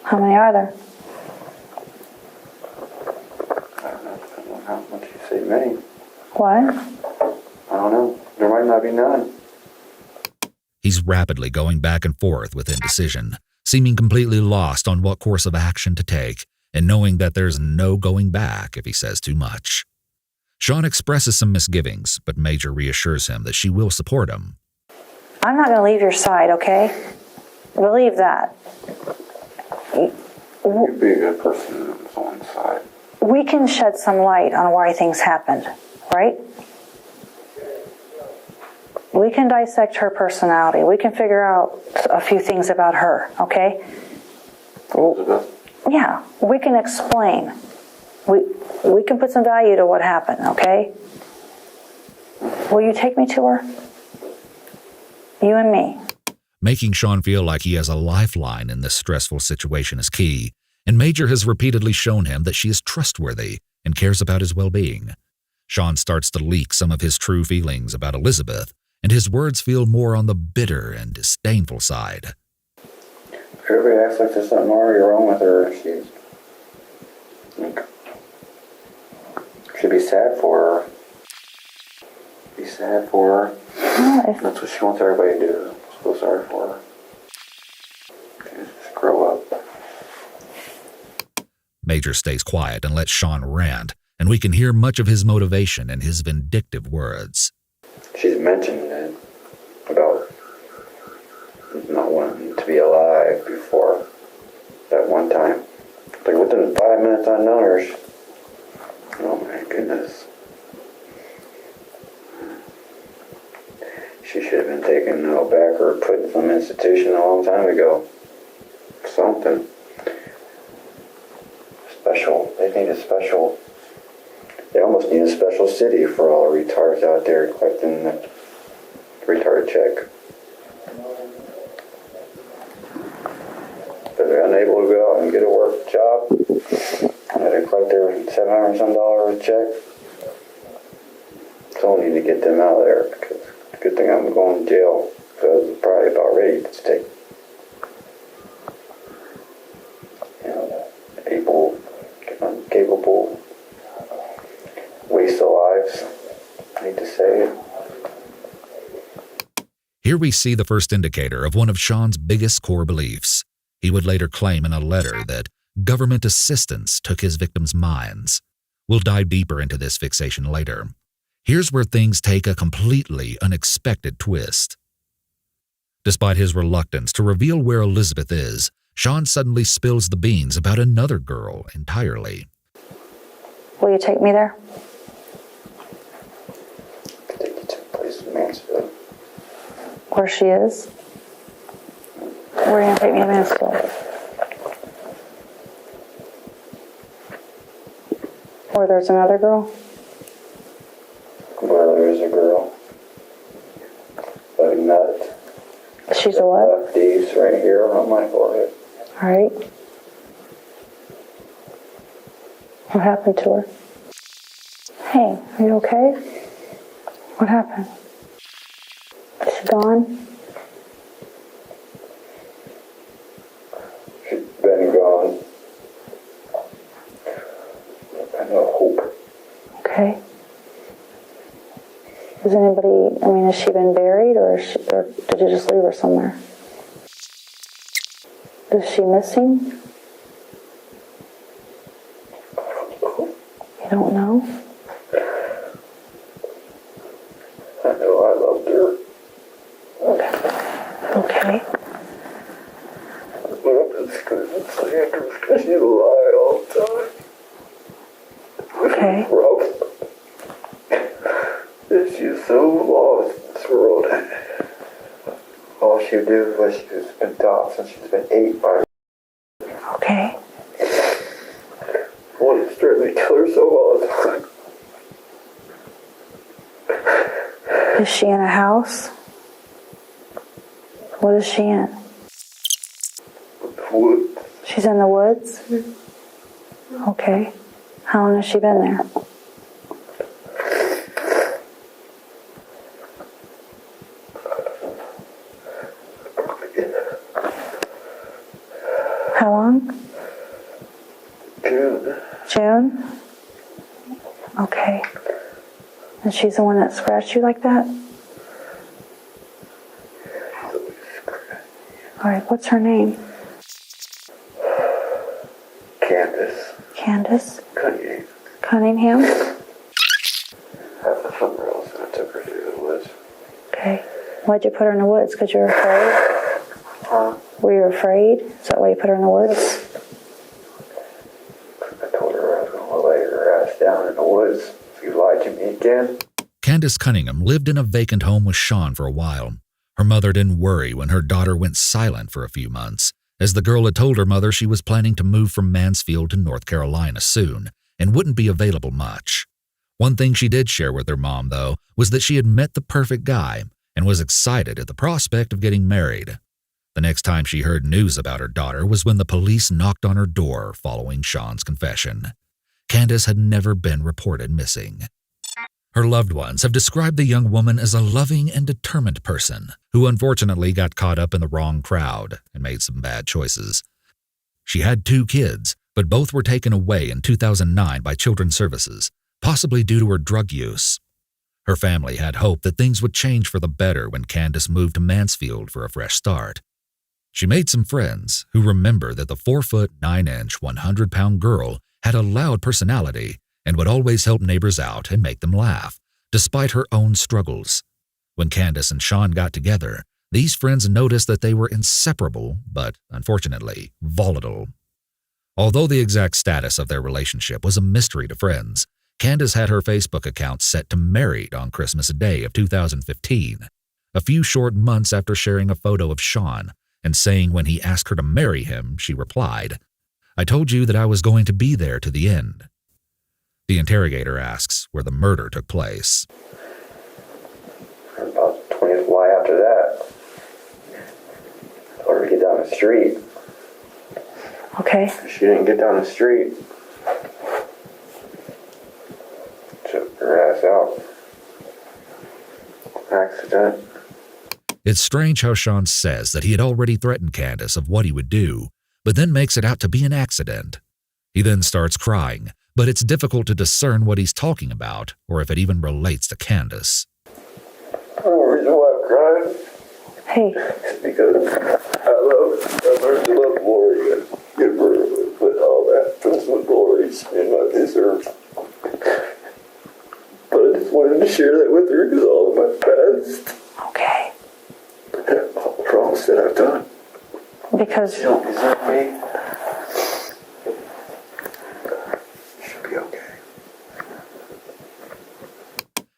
How many are there? I don't know. Depending on how much you say many. What? I don't know. There might not be none. He's rapidly going back and forth with indecision, seeming completely lost on what course of action to take, and knowing that there's no going back if he says too much. Sean expresses some misgivings, but Major reassures him that she will support him. I'm not going to leave your side, okay? Believe that. You'd be a good person on someone's side. We can shed some light on why things happened, right? We can dissect her personality. We can figure out a few things about her, okay? Elizabeth? Yeah, we can explain. We can put some value to what happened, okay? Will you take me to her? You and me. Making Sean feel like he has a lifeline in this stressful situation is key, and Major has repeatedly shown him that she is trustworthy and cares about his well-being. Sean starts to leak some of his true feelings about Elizabeth, and his words feel more on the bitter and disdainful side. Everybody acts like there's something already wrong with her. She's should be sad for her. Be sad for her. That's what she wants everybody to do. Feel sorry for her. Just grow up. Major stays quiet and lets Sean rant, and we can hear much of his motivation in his vindictive words. She's mentioned it about not wanting to be alive before that one time. Like within 5 minutes I've known her. Oh my goodness. She should have been taken out back or put in some institution a long time ago. Something. Special. They need a special. They almost need a special city for all the retards out there collecting the retard check. But they're unable to go out and get a work job. And they collect their $700 some check. So we need to get them out of there because it's a good thing I'm going to jail because it's probably about ready to stay. You know, capable waste of lives. I hate to say it. Here we see the first indicator of one of Sean's biggest core beliefs. He would later claim in a letter that government assistance took his victims' minds. We'll dive deeper into this fixation later. Here's where things take a completely unexpected twist. Despite his reluctance to reveal where Elizabeth is, Sean suddenly spills the beans about another girl entirely. Will you take me there? Take you to a place in Mansfield. Where she is? Where are you going to take me to Mansfield? Where there's another girl? Where there is a girl. A nut. She's a what? These right here on my forehead. All right. What happened to her? Hey, are you okay? What happened? Is she gone? She's been gone. I no hope. Okay. Is anybody, has she been buried or did you just leave her somewhere? Is she missing? You don't know? I know I loved her. Okay. But I'm just going to say because you lie all the time. Okay. Rough. She's so lost in this world. All she would do was she's been taught since she's been 8 by Okay. wanted to threaten to kill herself all the time. Is she in a house? What is she in? Woods. She's in the woods? Okay. How long has she been there? How long? June. June? Okay. And she's the one that scratched you like that? All right, what's her name? Candace. Candace Cunningham. Cunningham? At the funeral, so I took her through the woods. Okay. Why'd you put her in the woods? Because you were afraid? Huh? Were you afraid? Is that why you put her in the woods? I told her I was going to lay her ass down in the woods if you lied to me again. Candace Cunningham lived in a vacant home with Sean for a while. Her mother didn't worry when her daughter went silent for a few months, as the girl had told her mother she was planning to move from Mansfield to North Carolina soon and wouldn't be available much. One thing she did share with her mom, though, was that she had met the perfect guy and was excited at the prospect of getting married. The next time she heard news about her daughter was when the police knocked on her door following Sean's confession. Candace had never been reported missing. Her loved ones have described the young woman as a loving and determined person who unfortunately got caught up in the wrong crowd and made some bad choices. She had 2 kids, but both were taken away in 2009 by Children's Services, possibly due to her drug use. Her family had hoped that things would change for the better when Candace moved to Mansfield for a fresh start. She made some friends who remember that the 4-foot, 9-inch, 100-pound girl had a loud personality and would always help neighbors out and make them laugh, despite her own struggles. When Candace and Sean got together, these friends noticed that they were inseparable, but, unfortunately, volatile. Although the exact status of their relationship was a mystery to friends, Candace had her Facebook account set to married on Christmas Day of 2015, a few short months after sharing a photo of Sean and saying when he asked her to marry him, she replied, "I told you that I was going to be there to the end." The interrogator asks where the murder took place. About the 20th Y after that. I told her to get down the street. Okay. She didn't get down the street. Took her ass out. Accident. It's strange how Sean says that he had already threatened Candace of what he would do, but then makes it out to be an accident. He then starts crying, but it's difficult to discern what he's talking about or if it even relates to Candace. The reason why I'm crying Hey, is because I learned to love Lori and give her, but Because Is that me? Should be okay.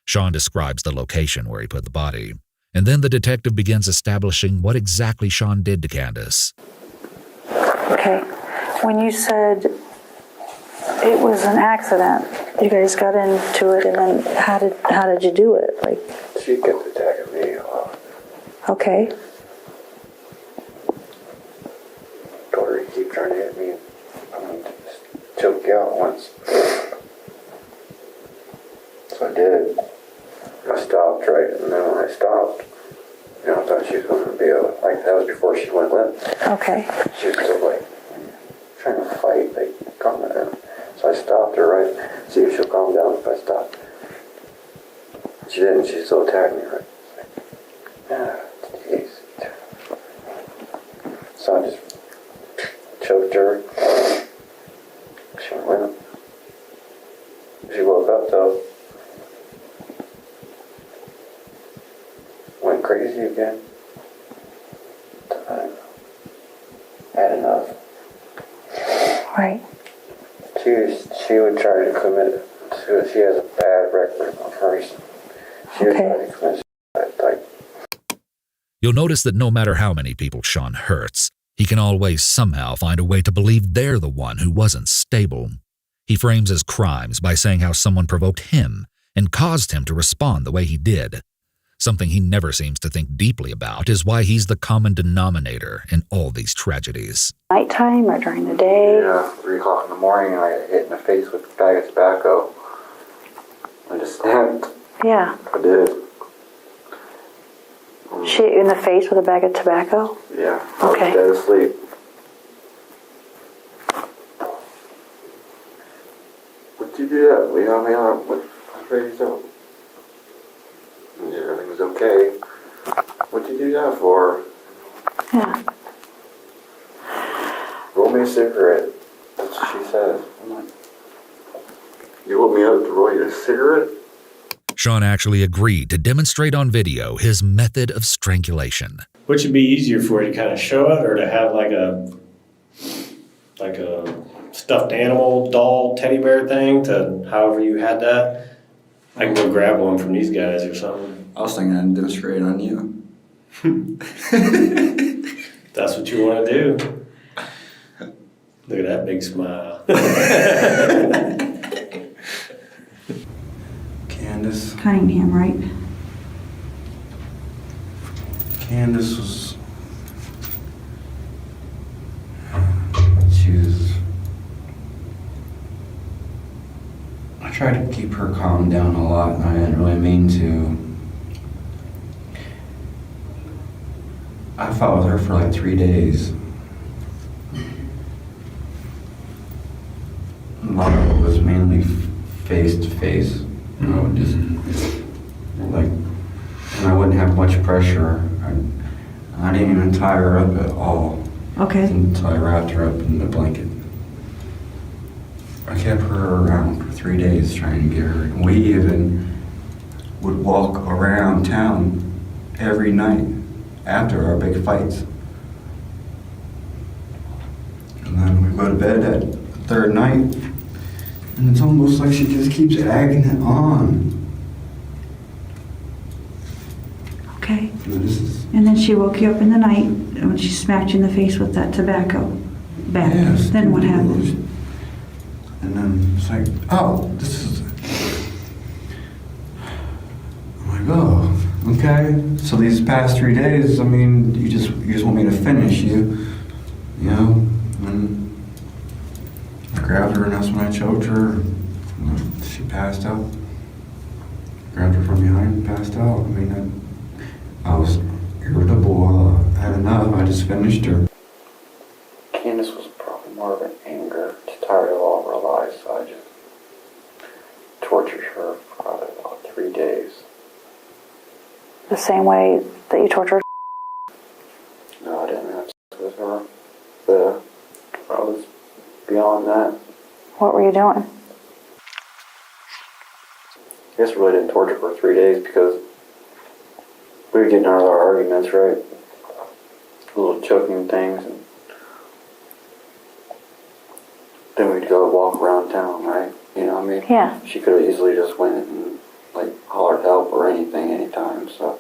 Sean describes the location where he put the body, and then the detective begins establishing what exactly Sean did to Candace. okay, when you said it was an accident, you guys got into it, and then how did you do it? Like, She kept attacking me a lot. okay, Told her to keep trying to hit me. Just choke you out once. So I did. I stopped, right? And then when I stopped, I thought she was going to be like, that was before she went limp. okay, She was still like trying to fight, like calm her down. So I stopped her, right? See if she'll calm down if I stop. She didn't. She still attacked me, right? Jeez. So I just choked her. She went limp. She woke up though. Went crazy again. I had enough. right, She would try to commit. She has a bad record on her. She would try to commit suicide. Like, You'll notice that no matter how many people Sean hurts, he can always somehow find a way to believe they're the one who wasn't stable. He frames his crimes by saying how someone provoked him and caused him to respond the way he did. Something he never seems to think deeply about is why he's the common denominator in all these tragedies. nighttime or during the day? 3 o'clock in the morning, and I got hit in the face with a bag of tobacco. I just snapped. Yeah. I did. She in the face with a bag of tobacco? Yeah. I was Okay. dead asleep. What'd you do that? You know what I mean? What raised up? Everything was okay. What'd you do that for? Yeah. Roll me a cigarette. That's what she says. I'm like, you want me up to roll you a cigarette? Sean actually agreed to demonstrate on video his method of strangulation. Which would be easier for you to kind of show it, or to have like a stuffed animal doll teddy bear thing, to however you had that? I can go grab one from these guys or something. I was thinking I'd demonstrate on you. That's what you want to do. Look at that big smile. Candace. Cunningham, right? Candace was. She was. I tried to keep her calm down a lot, and I didn't really mean to. I fought with her for like 3 days. A lot of it was mainly face to face. You know, just like, and I wouldn't have much pressure. I didn't even tie her up at all Okay. until I wrapped her up in the blanket. I kept her around for 3 days trying to get her. We even would walk around town every night after our big fights. And then we go to bed that third night, and it's almost like she just keeps egging it on. Okay. And this is, And then she woke you up in the night when she smacked you in the face with that tobacco bag. yes. Then what happened? And then it's like, oh, this is. I'm like, oh, okay. So these past 3 days, I mean, you just want me to finish you, you know? And I grabbed her, and that's when I choked her. And she passed out. Grabbed her from behind and passed out. I mean, I was irritable. I had enough. I just finished her. Candace was probably more of an anger. She's tired of all of her lies, so I just tortured her for probably about 3 days. The same way that you tortured? No, I didn't have sex with her. I was beyond that. What were you doing? I guess I really didn't torture her for 3 days because we were getting out of our arguments, right? Little choking things, and then we'd go walk around town, right? You know what I mean? Yeah. She could have easily just went and like hollered help or anything anytime, so.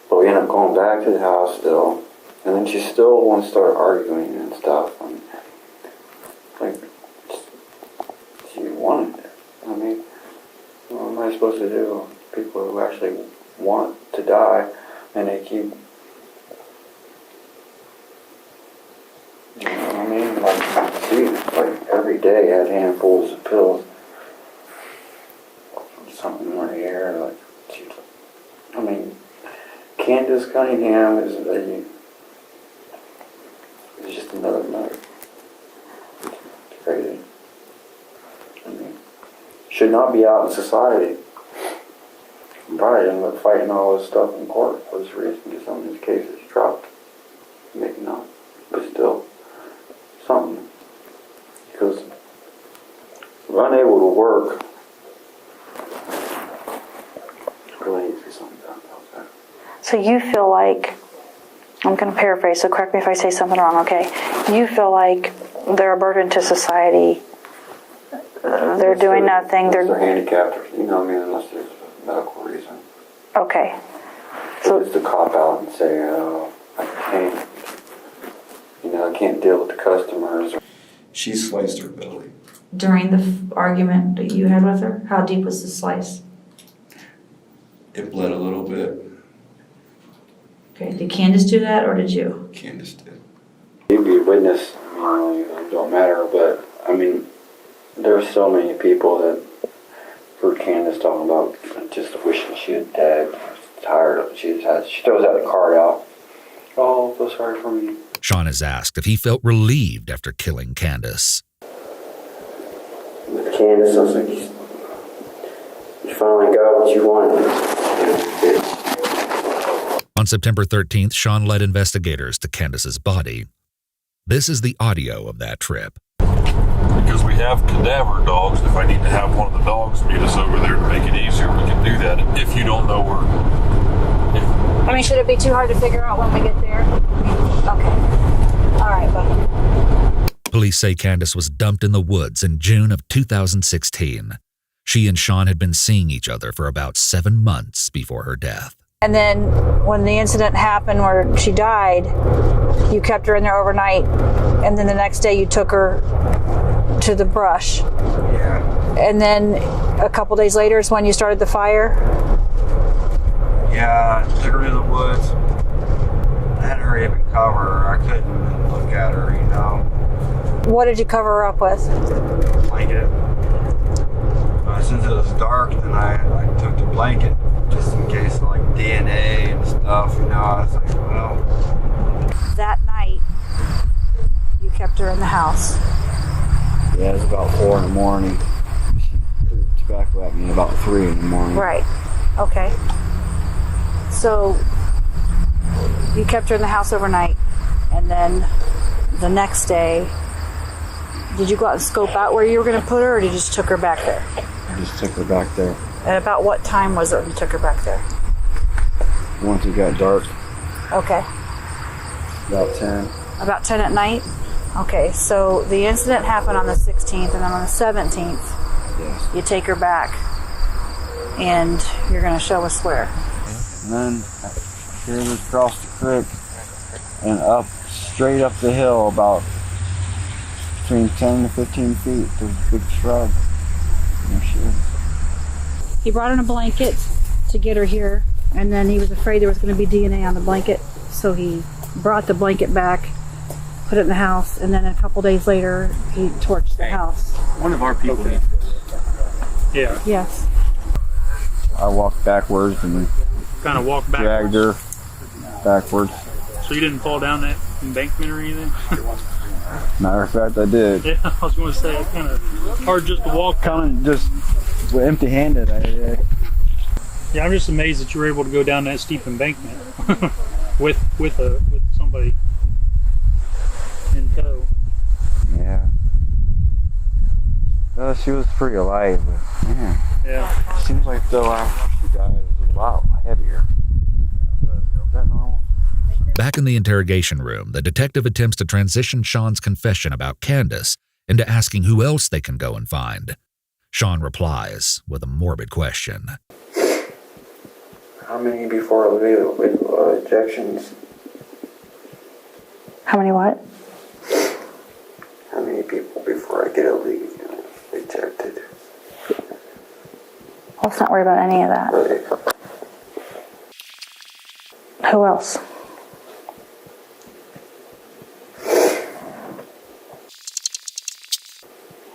But we ended up going back to the house still, and then she still wants to start arguing and stuff. And like, she wanted it. I mean, what am I supposed to do? People who actually want to die, and they keep, you know what I mean? Like, she, like, every day had handfuls of pills. Something in her hair, like, she, I mean, Candace Cunningham is just another nut. It's crazy. I mean, should not be out in society. Probably end up fighting all this stuff in court for this reason, get some of these cases dropped. Maybe not, but still, something. Because we're unable to work. Really needs to be something done about that. So you feel like, I'm going to paraphrase, so correct me if I say something wrong, okay? You feel like they're a burden to society. They're doing nothing. They're handicapped, you know what I mean, unless there's a medical reason. Okay. So just to cop out and say, oh, I can't, you know, I can't deal with the customers. She sliced her belly. During the argument that you had with her, how deep was the slice? It bled a little bit. Okay, did Candace do that or did you? Candace did. You'd be a witness, you know, it don't matter, but I mean, there's so many people that heard Candace talking about just wishing she had died, tired of it. She throws that card out. Oh, feel sorry for me. Sean is asked if he felt relieved after killing Candace. With Candace, I was like, you finally got what you wanted. On September 13th, Sean led investigators to Candace's body. This is the audio of that trip. Because we have cadaver dogs, if I need to have one of the dogs meet us over there to make it easier, we can do that if you don't know where. I mean, should it be too hard to figure out when we get there? Okay. All right, buddy. Police say Candace was dumped in the woods in June of 2016. She and Sean had been seeing each other for about 7 months before her death. And then when the incident happened where she died, you kept her in there overnight, and then the next day you took her to the brush. Yeah. And then a couple days later is when you started the fire? Yeah, I took her to the woods. I had to hurry up and cover her. I couldn't look at her, you know. What did you cover her up with? Blanket. Since it was dark, then I took the blanket just in case of like DNA and stuff, you know. I was like, well. That night, you kept her in the house. Yeah, it was about 4 in the morning. She threw tobacco at me about 3 in the morning. Right. Okay. So you kept her in the house overnight, and then the next day, did you go out and scope out where you were going to put her, or did you just took her back there? I just took her back there. And about what time was it when you took her back there? Once it got dark, Okay. about 10. About 10 at night? Okay, so the incident happened on the 16th, and then on the 17th, Yes. you take her back, and you're going to show us where. And then here was across the creek and up, straight up the hill, about between 10 to 15 feet. There's a big shrub. There she is. He brought in a blanket to get her here, and then he was afraid there was going to be DNA on the blanket, so he brought the blanket back, put it in the house, and then a couple days later, he torched the house. One of our people. Yeah. Yes. I walked backwards and Kind of walk back. dragged her backwards. So you didn't fall down that embankment or anything? Matter of fact, I did. Yeah, I was going to say, kind of hard just to walk. Kind of just empty-handed. Yeah, I'm just amazed that you were able to go down that steep embankment with somebody in tow. Yeah. Well, she was pretty alive, but man. Yeah. Seems like though after she died, it was a lot heavier. Is that normal? Back in the interrogation room, the detective attempts to transition Sean's confession about Candace into asking who else they can go and find. Sean replies with a morbid question. How many before ejections? How many what? How many people before I get ejected? Let's not worry about any of that. Okay. Who else?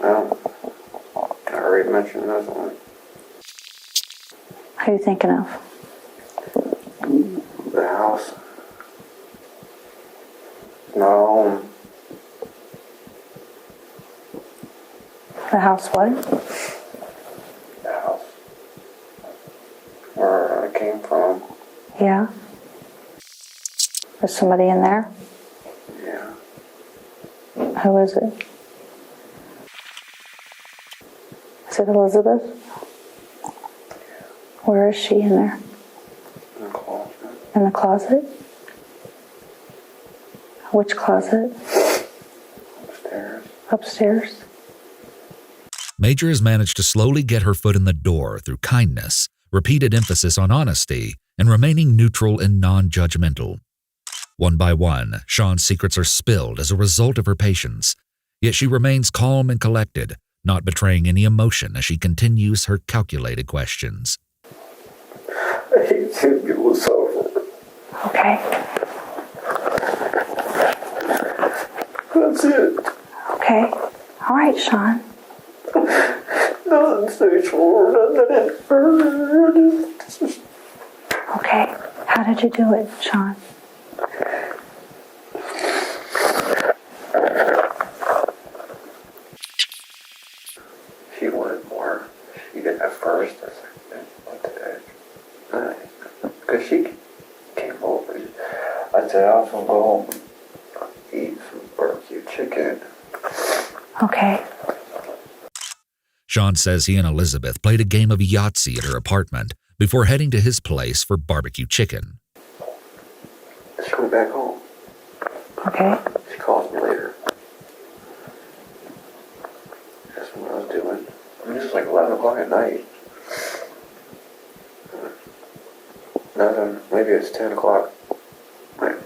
Well, I already mentioned another one. Who are you thinking of? The house. My home. The house what? The house. Where I came from. Yeah. There's somebody in there? Yeah. Who is it? Is it Elizabeth? Where is she in there? In the closet. In the closet? Which closet? Upstairs. Upstairs? Major has managed to slowly get her foot in the door through kindness, repeated emphasis on honesty, and remaining neutral and non-judgmental. One by one, Sean's secrets are spilled as a result of her patience, yet she remains calm and collected, not betraying any emotion as she continues her calculated questions. I hate seeing people suffer. Okay. That's it. Okay. All right, Sean. Nothing sexual, nothing infernal. Okay. How did you do it, Sean? She wanted more. She did at first. I was like, what the heck? Because she came over. I said, I was going to go home and eat some barbecue chicken. Okay. Sean says he and Elizabeth played a game of Yahtzee at her apartment before heading to his place for barbecue chicken. She went back home. Okay. She calls me later. That's what I was doing. I mean, this was like 11 o'clock at night. Nothing. Maybe it's 10 o'clock. Right.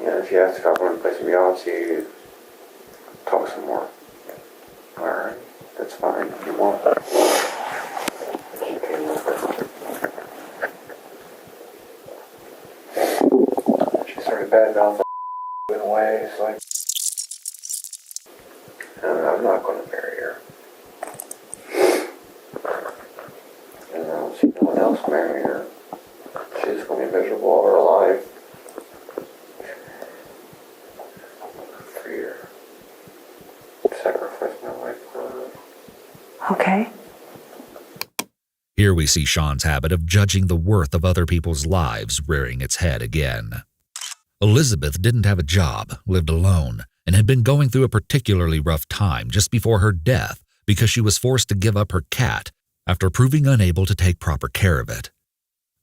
Yeah, she asked if I wanted to play some Yahtzee, talk some more. Alright, that's fine if you want. She came over. She started badmouthing in a way. It's like, I'm not going to marry her. And I don't see no one else marrying her. She's going to be miserable all her life. For you. Sacrifice my life for her. Okay. Here we see Sean's habit of judging the worth of other people's lives rearing its head again. Elizabeth didn't have a job, lived alone, and had been going through a particularly rough time just before her death because she was forced to give up her cat after proving unable to take proper care of it.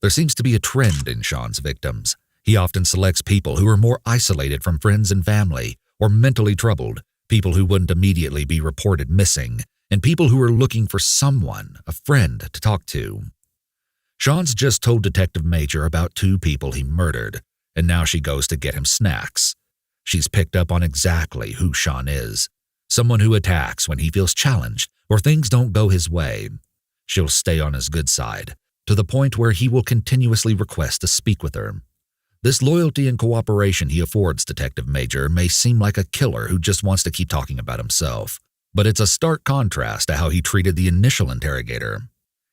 There seems to be a trend in Sean's victims. He often selects people who are more isolated from friends and family, or mentally troubled, people who wouldn't immediately be reported missing, and people who are looking for someone, a friend, to talk to. Sean's just told Detective Major about 2 people he murdered, and now she goes to get him snacks. She's picked up on exactly who Sean is. Someone who attacks when he feels challenged or things don't go his way. She'll stay on his good side, to the point where he will continuously request to speak with her. This loyalty and cooperation he affords Detective Major may seem like a killer who just wants to keep talking about himself, but it's a stark contrast to how he treated the initial interrogator.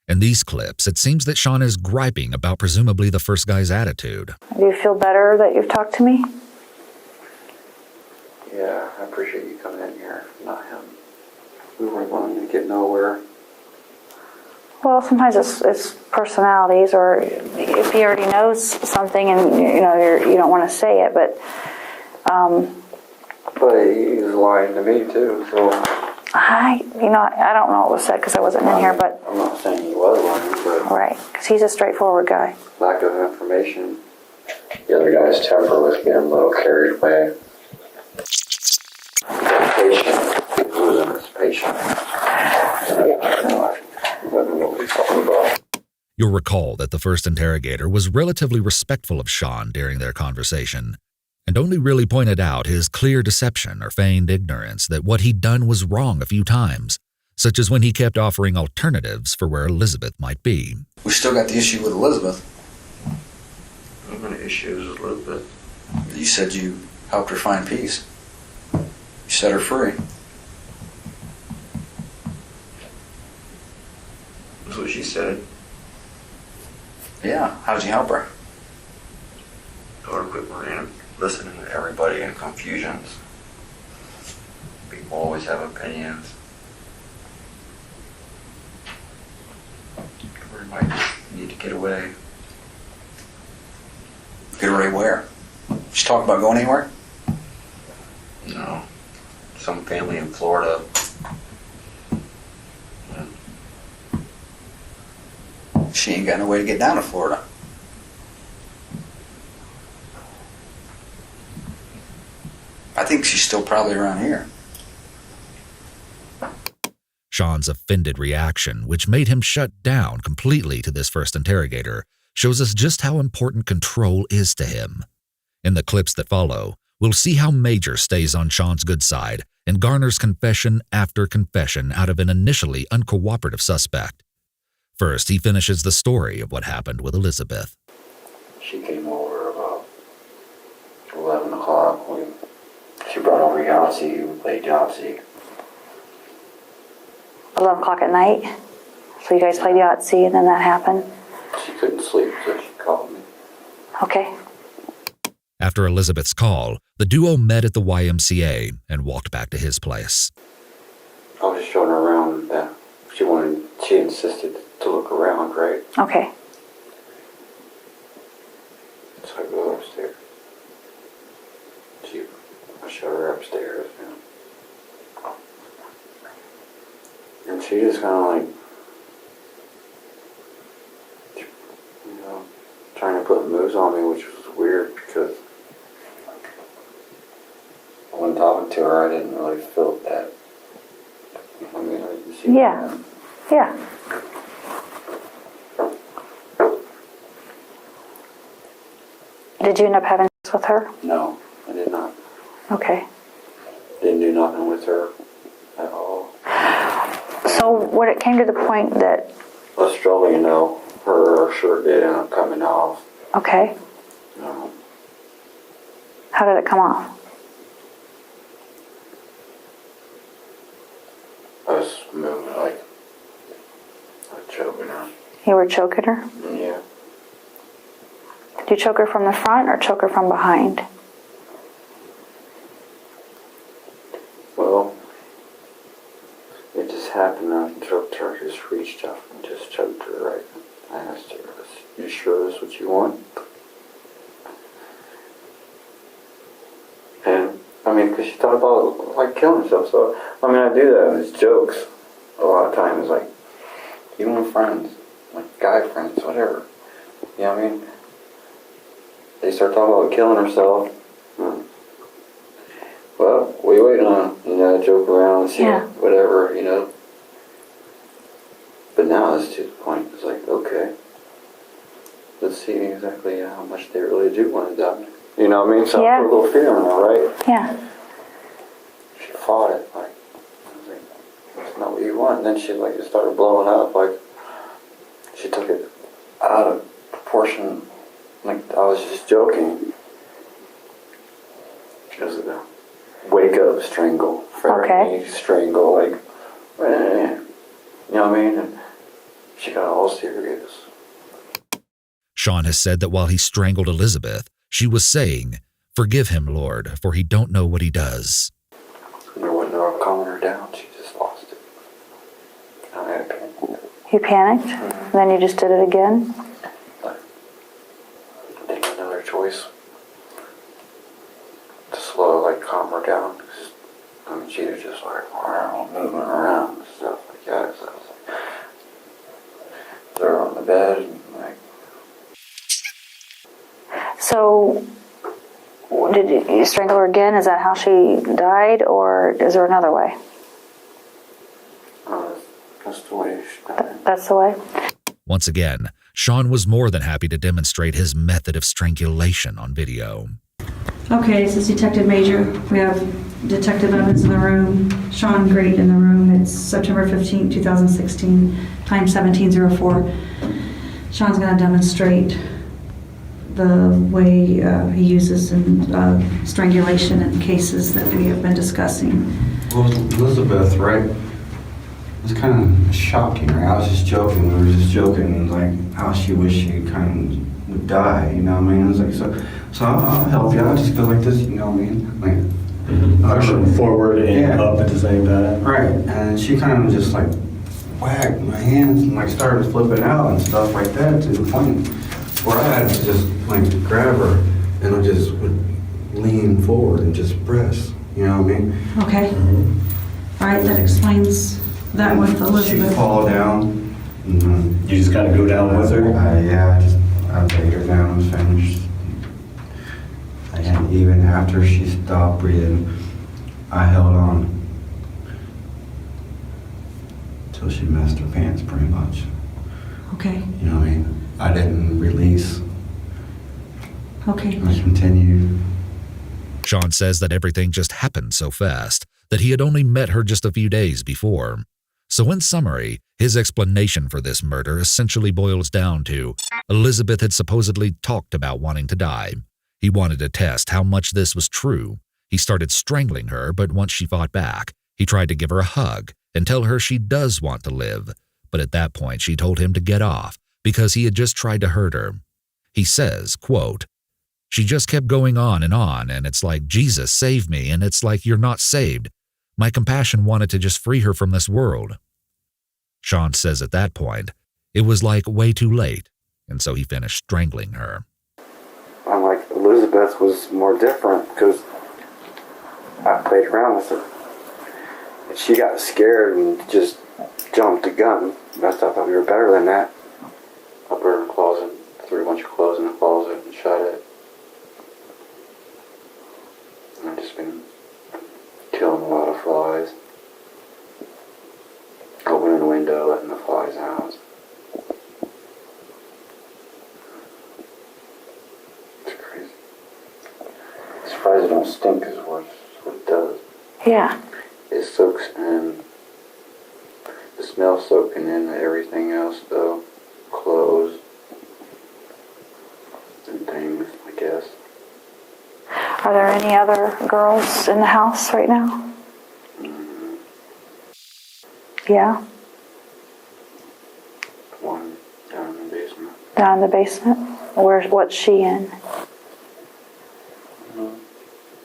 In these clips, it seems that Sean is griping about presumably the first guy's attitude. Do you feel better that you've talked to me? Yeah, I appreciate you coming in here, not him. We weren't wanting to get nowhere. Well, sometimes it's personalities, or if he already knows something and you don't want to say it, but But he's lying to me too, so. I don't know what was said because I wasn't in here, but I'm not saying he was lying, but right, because he's a straightforward guy. lack of information. The other guy's temper was getting a little carried away. Patient, losing his patience. Let me know what he's talking about. You'll recall that the first interrogator was relatively respectful of Sean during their conversation, and only really pointed out his clear deception or feigned ignorance that what he'd done was wrong a few times, such as when he kept offering alternatives for where Elizabeth might be. We still got the issue with Elizabeth. I'm gonna issues with Elizabeth. You said you helped her find peace. You set her free. That's what she said. Yeah. How'd you help her? Told her quit random listening to everybody in confusions. People always have opinions. Everybody need to get away. Get away where? Did you talk about going anywhere? No. Some family in Florida. She ain't got no way to get down to Florida. I think she's still probably around here. Sean's offended reaction, which made him shut down completely to this first interrogator, shows us just how important control is to him. In the clips that follow, we'll see how Major stays on Sean's good side and garners confession after confession out of an initially uncooperative suspect. First, he finishes the story of what happened with Elizabeth. She came over about 11 o'clock. She brought over Yahtzee. We played Yahtzee. 11 o'clock at night. So you guys played Yahtzee and then that happened? She couldn't sleep, so she called me. Okay. After Elizabeth's call, the duo met at the YMCA and walked back to his place. I was just showing her around that she insisted to look around, right? Okay. So I go upstairs. I showed her upstairs, and she just kind of trying to put moves on me, which was weird because when talking to her, I didn't really feel that. I mean, I didn't see Yeah. that. Yeah. Did you end up having sex with her? No, I did not. Okay. Didn't do nothing with her at all. So when it came to the point that, Let's struggle, her shirt did end up coming off. okay, how did it come off? I was moving like choking her. You were choking her? Yeah. Did you choke her from the front or choke her from behind? Well, it just happened. I choked her, just reached up and just choked her right. I asked her, "You sure this is what you want?" And I mean, because she thought about killing herself. So I mean, I do that as jokes a lot of times, even with friends, guy friends, whatever. You know what I mean? They start talking about killing herself. Well, we wait on, joke around and see whatever, But now it's to the point, it's okay, let's see exactly how much they really do want to die. You know what I mean? So I put a little fear in her, right? Yeah. She fought it, I was like, that's not what you want. And then she just started blowing up, she took it out of proportion, I was just joking. It was a wake up strangle, Faraday strangle, you know what I mean? And she got all serious. Sean has said that while he strangled Elizabeth, she was saying, "Forgive him, Lord, for he don't know what he does." And there wasn't no calming her down, she just lost it. I had panicked. You panicked? And then you just did it again? I didn't have another choice to slow, calm her down. I mean, she was just like moving around and stuff like that. So I was like, threw her on the bed and like. So, did you strangle her again? Is that how she died, or is there another way? That's the way she died. That's the way? Once again, Sean was more than happy to demonstrate his method of strangulation on video. Okay, this is Detective Major. We have Detective Evans in the room, Sean Great in the room. It's September 15, 2016, time 17:04. Sean's going to demonstrate the way he uses in strangulation in cases that we have been discussing. Well, Elizabeth, right? It was kind of shocking, right? I was just joking. We were just joking, like how she wished she kind of would die. You know what I mean? I was like, so I'll help you. I'll just go like this. You know what I mean? Like Pushing forward and up at the same time. right. And she kind of just like whacked my hands and like started flipping out and stuff like that to the point where I had to just like grab her and I just would lean forward and just press. You know what I mean? Okay. All right, that explains that with Elizabeth. She'd fall down. And, You just kind of go down with her? yeah, I laid her down and finished. And even after she stopped breathing, I held on till she messed her pants pretty much. Okay, You know what I mean? I didn't release. okay. I continued. Sean says that everything just happened so fast that he had only met her just a few days before. So in summary, his explanation for this murder essentially boils down to Elizabeth had supposedly talked about wanting to die. He wanted to test how much this was true. He started strangling her, but once she fought back, he tried to give her a hug and tell her she does want to live. But at that point, she told him to get off because he had just tried to hurt her. He says, quote, "She just kept going on, and it's like, Jesus, save me, and it's like, you're not saved. My compassion wanted to just free her from this world." Sean says at that point, it was like way too late, and so he finished strangling her. I'm like, Elizabeth was more different because I played around with her. And she got scared and just jumped the gun. I thought we were better than that. I put her in the closet, threw a bunch of clothes in the closet and shut it. And I've just been killing a lot of flies. Opening the window, letting the flies out. It's crazy. I'm surprised it don't stink as much as what it does. Yeah. It soaks in, the smell soaking in everything else though. Clothes and things, I guess. Are there any other girls in the house right now? Yeah. One down in the basement. Down in the basement? What's she in?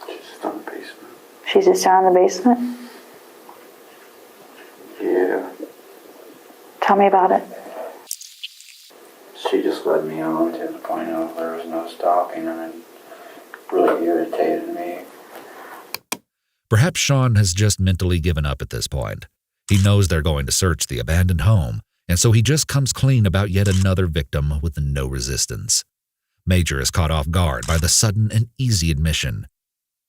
She's just in the basement. She's just down in the basement? Yeah. Tell me about it. She just led me on to the point of there was no stopping, and it really irritated me. Perhaps Sean has just mentally given up at this point. He knows they're going to search the abandoned home, and so he just comes clean about yet another victim with no resistance. Major is caught off guard by the sudden and easy admission.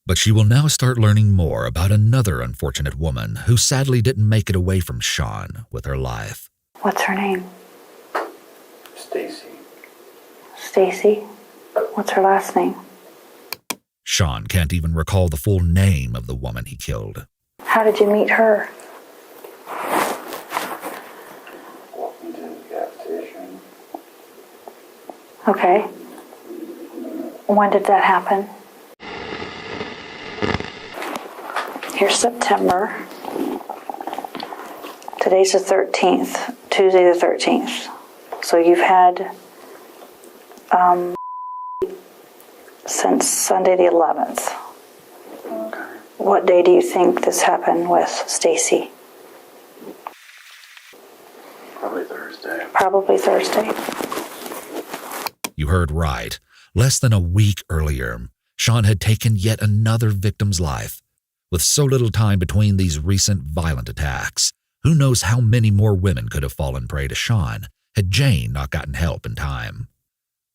But she will now start learning more about another unfortunate woman who sadly didn't make it away from Sean with her life. What's her name? Stacy. Stacy? What's her last name? Sean can't even recall the full name of the woman he killed. How did you meet her? Walking to the gas station. Okay. When did that happen? Here's September. Today's the 13th, Tuesday the 13th. So you've had since Sunday the 11th. Okay. What day do you think this happened with Stacy? Probably Thursday. Probably Thursday. You heard right. Less than a week earlier, Sean had taken yet another victim's life. With so little time between these recent violent attacks, who knows how many more women could have fallen prey to Sean had Jane not gotten help in time.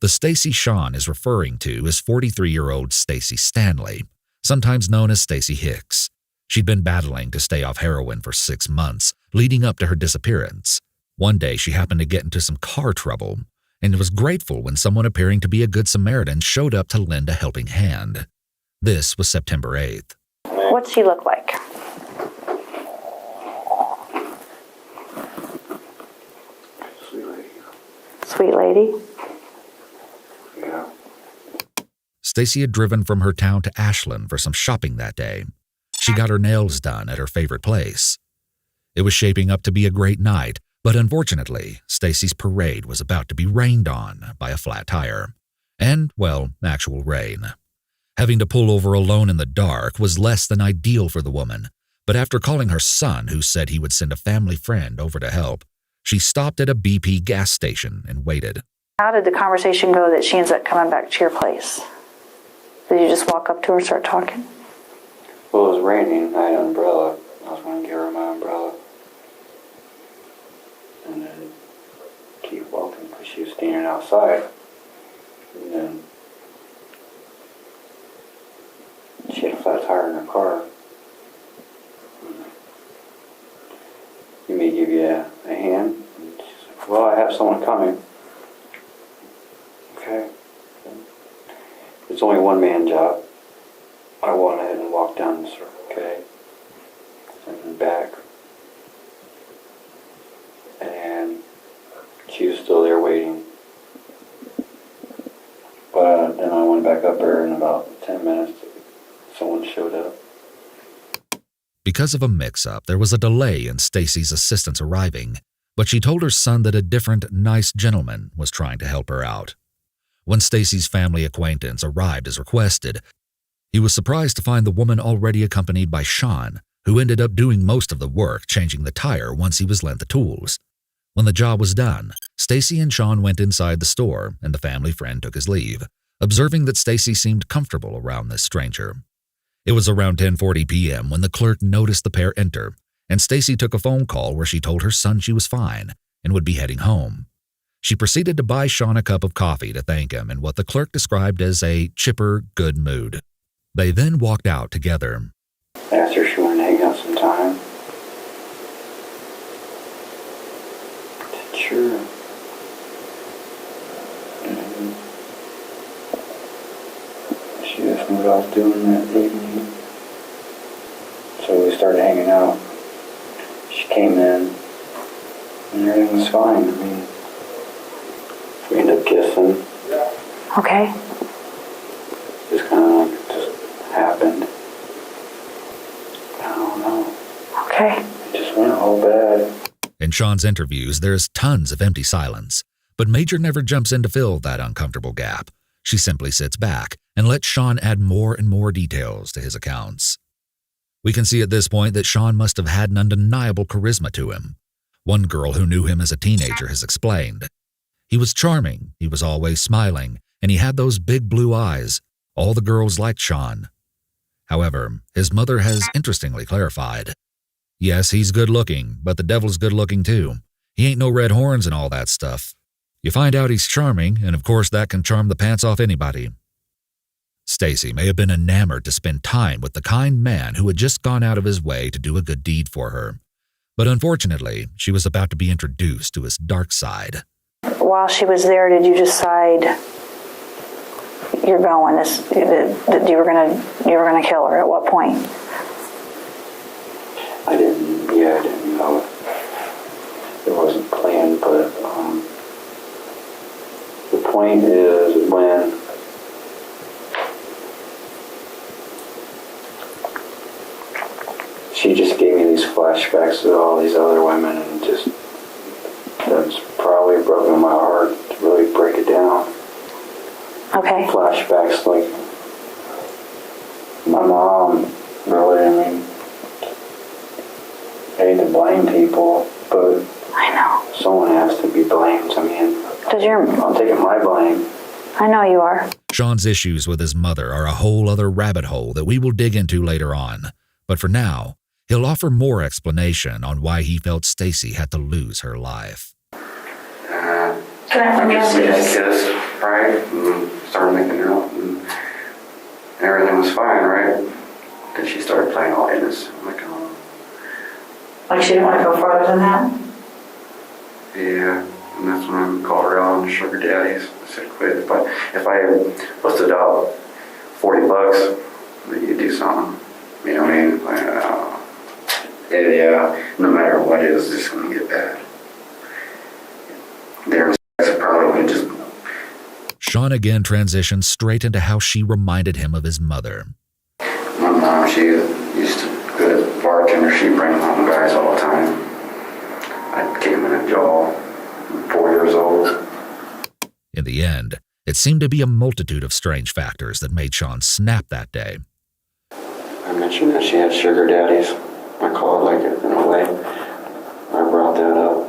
The Stacy Sean is referring to is 43-year-old Stacy Stanley, sometimes known as Stacy Hicks. She'd been battling to stay off heroin for 6 months, leading up to her disappearance. One day she happened to get into some car trouble, and was grateful when someone appearing to be a good Samaritan showed up to lend a helping hand. This was September 8th. What's she look like? Sweet lady. Sweet lady? Yeah. Stacy had driven from her town to Ashland for some shopping that day. She got her nails done at her favorite place. It was shaping up to be a great night, but unfortunately, Stacy's parade was about to be rained on by a flat tire. And, well, actual rain. Having to pull over alone in the dark was less than ideal for the woman, but after calling her son, who said he would send a family friend over to help, she stopped at a BP gas station and waited. How did the conversation go that she ends up coming back to your place? Did you just walk up to her and start talking? Well, it was raining. I had an umbrella. I was going to give her my umbrella. And then keep walking because she was standing outside. And then she had a flat tire in her car. You may give you a hand. And she's like, well, I have someone coming. Okay. It's only one man job. I went ahead and walked down the circle, okay? And then back. And she was still there waiting. But then I went back up there in about 10 minutes. Someone showed up. Because of a mix-up, there was a delay in Stacy's assistance arriving, but she told her son that a different, nice gentleman was trying to help her out. When Stacy's family acquaintance arrived as requested, he was surprised to find the woman already accompanied by Sean, who ended up doing most of the work changing the tire once he was lent the tools. When the job was done, Stacy and Sean went inside the store and the family friend took his leave, observing that Stacy seemed comfortable around this stranger. It was around 10:40 p.m. when the clerk noticed the pair enter, and Stacy took a phone call where she told her son she was fine and would be heading home. She proceeded to buy Sean a cup of coffee to thank him in what the clerk described as a chipper, good mood. They then walked out together. Asked her if she wanted to hang out some time. I said, sure. And she asked me what I was doing that evening. So we started hanging out. She came in, and everything was fine. I mean, we ended up kissing. Okay. Just kind of like, just happened. I don't know. Okay. It just went all bad. In Sean's interviews, there's tons of empty silence, but Major never jumps in to fill that uncomfortable gap. She simply sits back and lets Sean add more and more details to his accounts. We can see at this point that Sean must have had an undeniable charisma to him. One girl who knew him as a teenager has explained. He was charming, he was always smiling, and he had those big blue eyes. All the girls liked Sean. However, his mother has interestingly clarified. Yes, he's good looking, but the devil's good looking too. He ain't no red horns and all that stuff. You find out he's charming, and of course that can charm the pants off anybody. Stacy may have been enamored to spend time with the kind man who had just gone out of his way to do a good deed for her. But unfortunately, she was about to be introduced to his dark side. While she was there, did you decide you're going? That you were gonna kill her? At what point? I didn't know. It wasn't planned, but the point is when she just gave me these flashbacks of all these other women, and that's probably broken my heart to really break it down. Okay. Flashbacks like my mom, really, I mean, I hate to blame people, but I know. Someone has to be blamed. I mean, I'm taking my blame. I know you are. Sean's issues with his mother are a whole other rabbit hole that we will dig into later on. But for now, he'll offer more explanation on why he felt Stacy had to lose her life. I could see his kiss, right? And started making out, and everything was fine, right? Then she started playing all innocent. I'm like, oh. Like she didn't want to go farther than that? Yeah, and that's when I called her out on sugar daddies. I said, quit. If I busted out $40, then you do something. You know what I mean? Like, yeah, no matter what it is, it's just going to get bad. There's probably just... Sean again transitioned straight into how she reminded him of his mother. My mom, she used to go to the bartender. She'd bring home guys all the time. I'd kick him in the jaw. 4 years old. In the end, it seemed to be a multitude of strange factors that made Sean snap that day. I mentioned that she had sugar daddies. I call it like it in a way. I brought that up,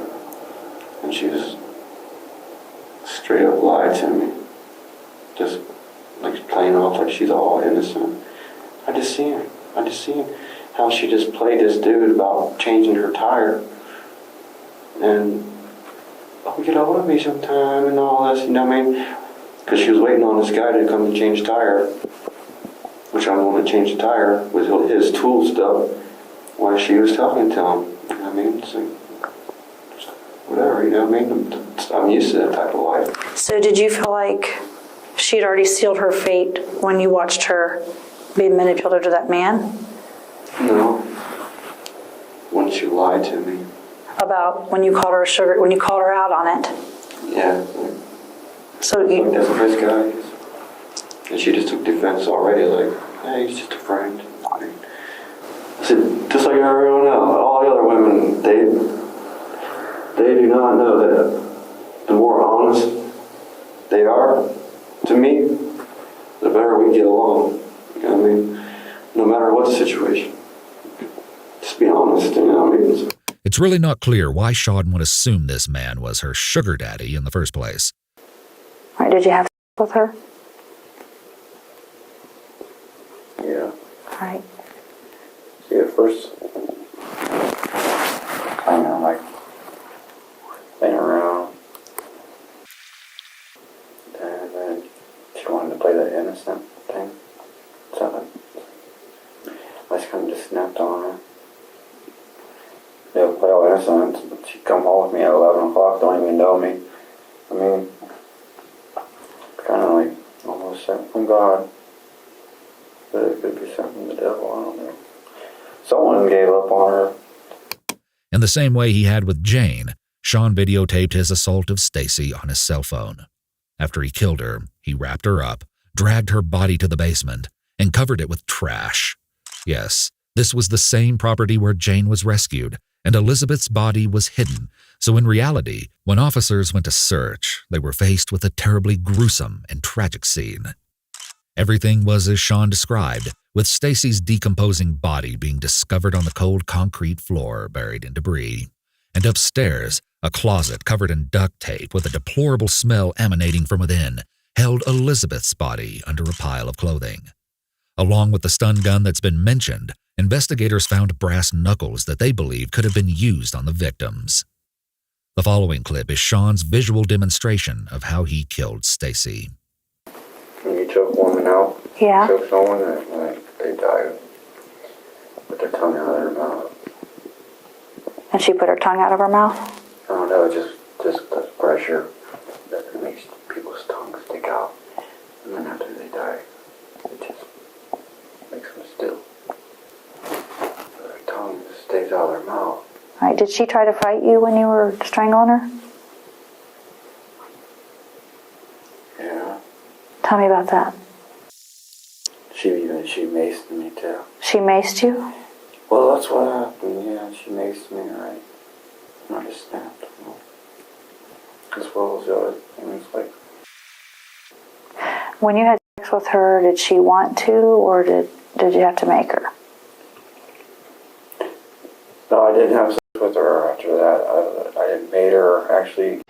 and she was straight up lied to me. Just like playing off like she's all innocent. I just seen how she just played this dude about changing her tire. And get a hold of me sometime and all this, you know what I mean? Because she was waiting on this guy to come and change the tire, which I'm going to change the tire with his tool stuff while she was talking to him. You know what I mean? It's like, whatever, you know what I mean? I'm used to that type of life. So did you feel like she'd already sealed her fate when you watched her be manipulated to that man? No. When she lied to me. About when you called her sugar, when you called her out on it? Yeah. So you... Like, that's a nice guy. And she just took defense already, like, hey, he's just a friend. I said, just like everyone else, all the other women, they do not know that the more honest they are to me, the better we get along. You know what I mean? No matter what the situation. Just be honest, you know what I mean? It's really not clear why Sean would assume this man was her sugar daddy in the first place. All right, did you have sex with her? Yeah. All right. See, at first, kind of like playing around. And then she wanted to play that innocent thing. So I just kind of just snapped on her. They'll play all innocent. She'd come home with me at 11 o'clock, don't even know me. I mean, kind of like almost sent from God. But it could be sent from the devil, I don't know. Someone gave up on her. In the same way he had with Jane, Sean videotaped his assault of Stacy on his cell phone. After he killed her, he wrapped her up, dragged her body to the basement, and covered it with trash. Yes, this was the same property where Jane was rescued, and Elizabeth's body was hidden, so in reality, when officers went to search, they were faced with a terribly gruesome and tragic scene. Everything was as Sean described, with Stacy's decomposing body being discovered on the cold concrete floor buried in debris, and upstairs, a closet covered in duct tape with a deplorable smell emanating from within held Elizabeth's body under a pile of clothing. Along with the stun gun that's been mentioned, investigators found brass knuckles that they believe could have been used on the victims. The following clip is Sean's visual demonstration of how he killed Stacy. When you choke a woman out, Yeah. choke someone, they die with their tongue out of their mouth. And she put her tongue out of her mouth? I don't know, just the pressure that makes people's tongues stick out. And then after they die, it just makes them still. Their tongue just stays out of their mouth. All right, did she try to fight you when you were strangling her? Yeah. Tell me about that. She maced me too. She maced you? Well, that's what happened, yeah, she maced me, right? And I just snapped. As well as the other things, like... When you had sex with her, did she want to, or did you have to make her? No, I didn't have sex with her after that. I made her actually...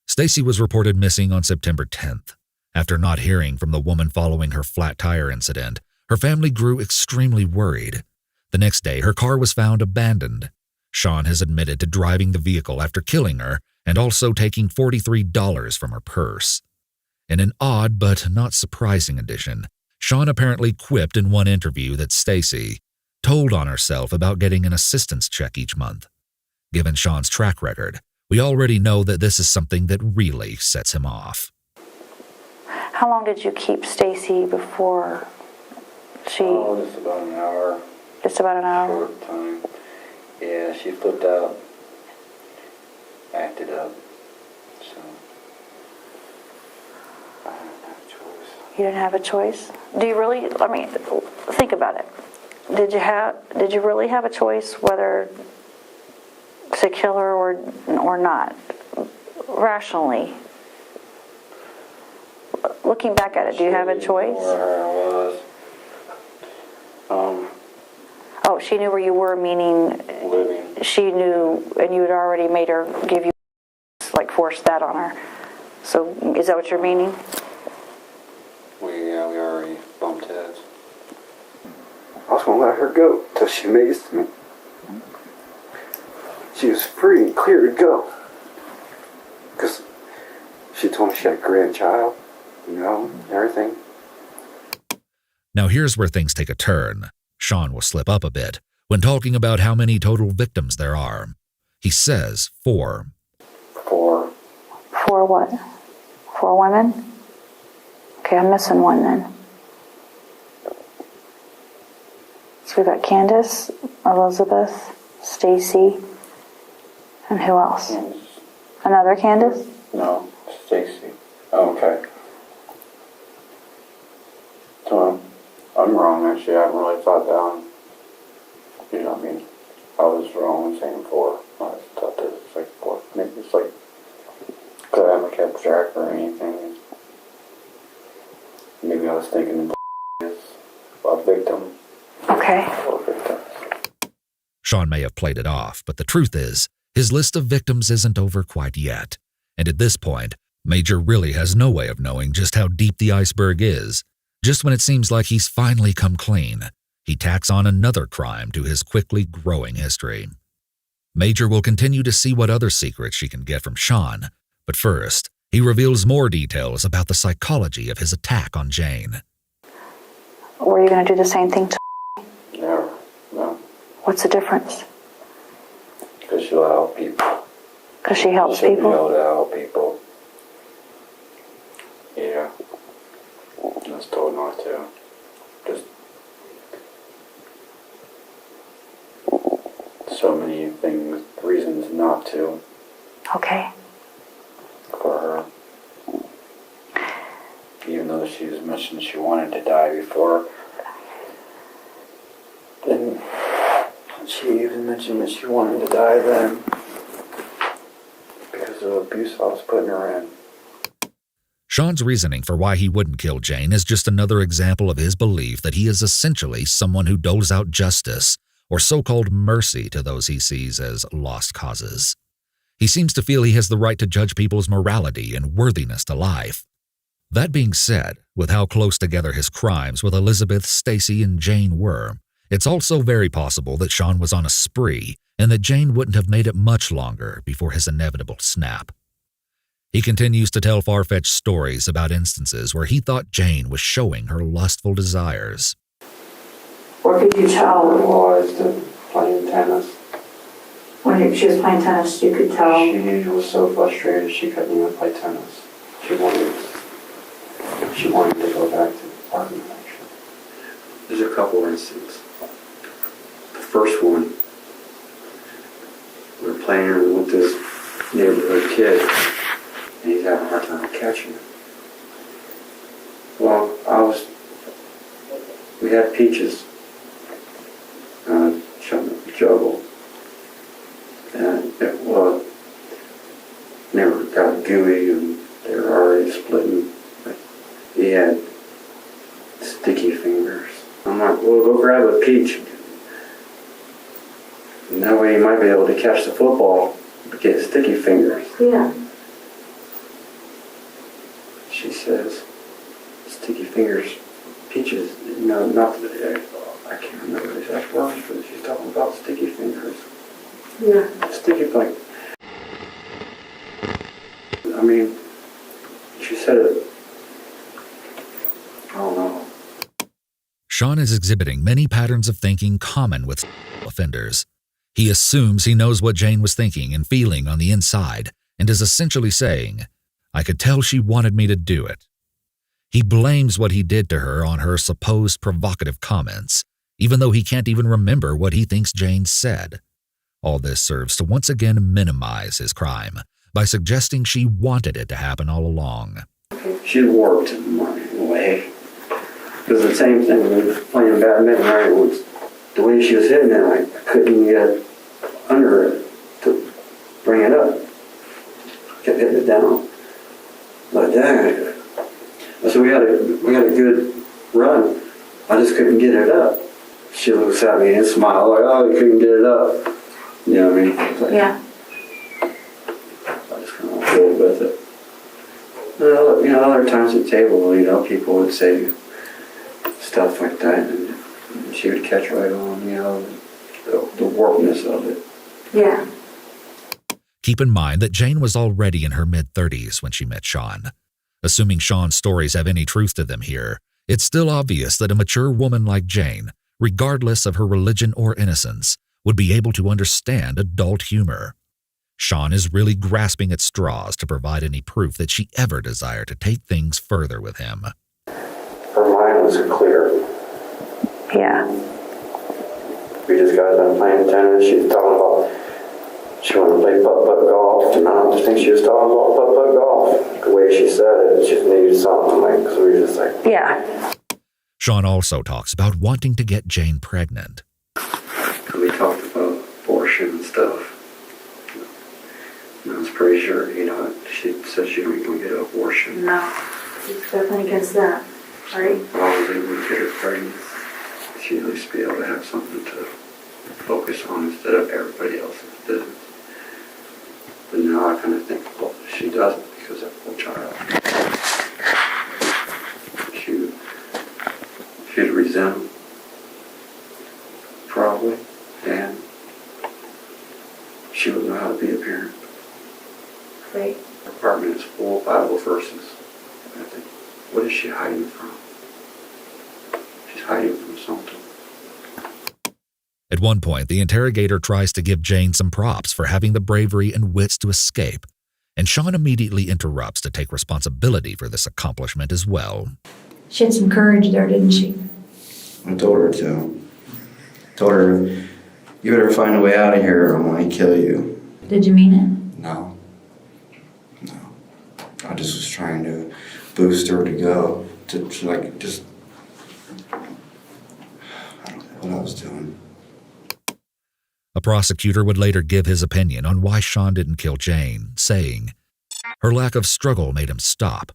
Stacy was reported missing on September 10th. After not hearing from the woman following her flat tire incident, her family grew extremely worried. The next day, her car was found abandoned. Sean has admitted to driving the vehicle after killing her and also taking $43 from her purse. In an odd but not surprising addition, Sean apparently quipped in one interview that Stacy told on herself about getting an assistance check each month. Given Sean's track record, we already know that this is something that really sets him off. How long did you keep Stacy before she... Oh, just about an hour. Just about an hour? Short time. Yeah, she flipped out. Acted up. So, I didn't have a choice. You didn't have a choice? Do you really, think about it. Did you really have a choice whether to kill her or not? Rationally. Looking back at it, do you have a choice? Where I was. Oh, she knew where you were, meaning Living. she knew, and you had already made her give you, forced that on her. So, is that what you're meaning? We already bumped heads. I was going to let her go till she mazed me. She was free and clear to go. Because she told me she had a grandchild, everything. Now here's where things take a turn. Sean will slip up a bit when talking about how many total victims there are. He says 4. 4. 4 what? 4 women? Okay, I'm missing one then. So we got Candace, Elizabeth, Stacy, and who else? Another Candace? No, Stacy. Okay. So I'm wrong, actually. I haven't really thought down. I was wrong in saying 4. I thought that it was 4. Maybe it's because I haven't kept track or anything. Maybe I was thinking is a victim. Okay. Or victims. Sean may have played it off, but the truth is, his list of victims isn't over quite yet. And at this point, Major really has no way of knowing just how deep the iceberg is. Just when it seems like he's finally come clean, he tacks on another crime to his quickly growing history. Major will continue to see what other secrets she can get from Sean, but first, he reveals more details about the psychology of his attack on Jane. Were you going to do the same thing to... Never. No. What's the difference? Because she'll help people. Because she helps She'll be people? able to help people. Yeah. I was told not to. Just so many things, reasons not to. Okay. For her. Even though she was mentioned she wanted to die before. Then she even mentioned that she wanted to die then. Because of the abuse I was putting her in. Sean's reasoning for why he wouldn't kill Jane is just another example of his belief that he is essentially someone who doles out justice or so-called mercy to those he sees as lost causes. He seems to feel he has the right to judge people's morality and worthiness to life. That being said, with how close together his crimes with Elizabeth, Stacy, and Jane were, it's also very possible that Sean was on a spree and that Jane wouldn't have made it much longer before his inevitable snap. He continues to tell far-fetched stories about instances where he thought Jane was showing her lustful desires. What could you tell? While I was playing tennis. When she was playing tennis, you could tell. She was so frustrated she couldn't even play tennis. She wanted to go back to the apartment, actually. There's a couple instances. The first one, we were playing with this neighborhood kid, and he's having a hard time catching it. Well, we had peaches, juggle, and they got gooey and they were already splitting. He had sticky fingers. I'm like, well, go grab a peach. And that way you might be able to catch the football, but get sticky fingers. Yeah. She says, sticky fingers, peaches. No, not the, I can't remember the exact words, but she's talking about sticky fingers. Yeah. Sticky, like, I mean, she said it. I don't know. Sean is exhibiting many patterns of thinking common with offenders. He assumes he knows what Jane was thinking and feeling on the inside and is essentially saying, "I could tell she wanted me to do it." He blames what he did to her on her supposed provocative comments, even though he can't even remember what he thinks Jane said. All this serves to once again minimize his crime by suggesting she wanted it to happen all along. She worked in a way. It was the same thing when we were playing badminton, right? It was the way she was hitting it, I couldn't get under it to bring it up. Kept hitting it down. Like that. So we had a good run. I just couldn't get it up. She looks at me and smiles like, "Oh, you couldn't get it up." You know what I mean? Like, Yeah. I just kind of rolled with it. You know, other times at the table, you know, people would say stuff like that, and she would catch right on, you know, the warpness of it. Yeah. Keep in mind that Jane was already in her mid-30s when she met Sean. Assuming Sean's stories have any truth to them here, it's still obvious that a mature woman like Jane, regardless of her religion or innocence, would be able to understand adult humor. Sean is really grasping at straws to provide any proof that she ever desired to take things further with him. Her mind was clear. Yeah. We just got done playing tennis. She was talking about she wanted to play putt-putt golf, and I don't think she was talking about putt-putt golf. The way she said it, she needed something like, so we were just like... Yeah. Sean also talks about wanting to get Jane pregnant. We talked about abortion and stuff. And I was pretty sure, you know, she said she wasn't going to get an abortion. No. He's definitely against that, right? As long as they would get her pregnant, she'd at least be able to have something to focus on instead of everybody else's business. But now I kind of think, well, she doesn't because that poor child. She'd resent him, probably, and she wouldn't know how to be a parent. Right. Her apartment is full of Bible verses. I think, what is she hiding from? She's hiding from something. At one point, the interrogator tries to give Jane some props for having the bravery and wits to escape, and Sean immediately interrupts to take responsibility for this accomplishment as well. She had some courage there, didn't she? I told her to. Told her, "You better find a way out of here or I'm going to kill you." Did you mean it? No. I just was trying to boost her to go. To like, just... I don't know what I was doing. A prosecutor would later give his opinion on why Sean didn't kill Jane, saying, "Her lack of struggle made him stop.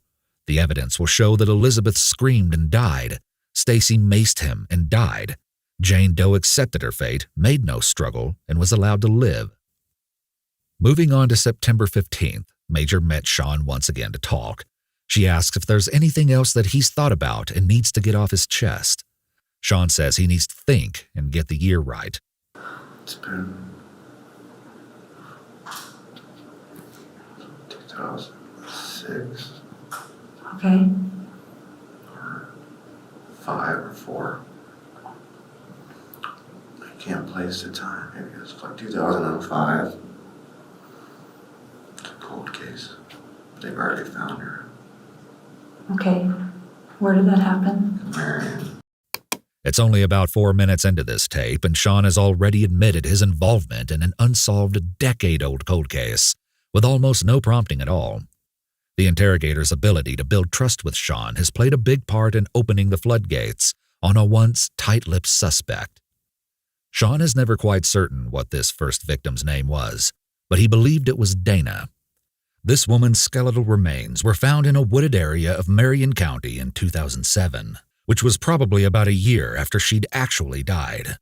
The evidence will show that Elizabeth screamed and died. Stacy maced him and died. Jane Doe accepted her fate, made no struggle, and was allowed to live." Moving on to September 15th, Major met Sean once again to talk. She asks if there's anything else that he's thought about and needs to get off his chest. Sean says he needs to think and get the year right. It's been 2006. Okay. Or 5 or 4. I can't place the time. Maybe it was like 2005. It's a cold case. They've already found her. Okay. Where did that happen? Marion. It's only about 4 minutes into this tape, and Sean has already admitted his involvement in an unsolved decade-old cold case, with almost no prompting at all. The interrogator's ability to build trust with Sean has played a big part in opening the floodgates on a once tight-lipped suspect. Sean is never quite certain what this first victim's name was, but he believed it was Dana. This woman's skeletal remains were found in a wooded area of Marion County in 2007, which was probably about a year after she'd actually died.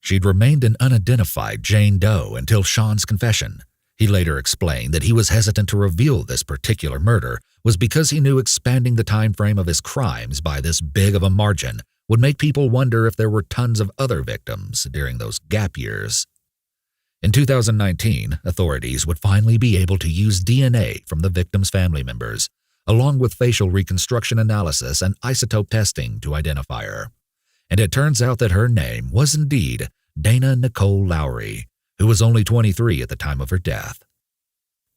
She'd remained an unidentified Jane Doe until Sean's confession, He later explained that he was hesitant to reveal this particular murder was because he knew expanding the time frame of his crimes by this big of a margin would make people wonder if there were tons of other victims during those gap years. In 2019, authorities would finally be able to use DNA from the victims' family members, along with facial reconstruction analysis and isotope testing to identify her. And it turns out that her name was indeed Dana Nicole Lowry, who was only 23 at the time of her death.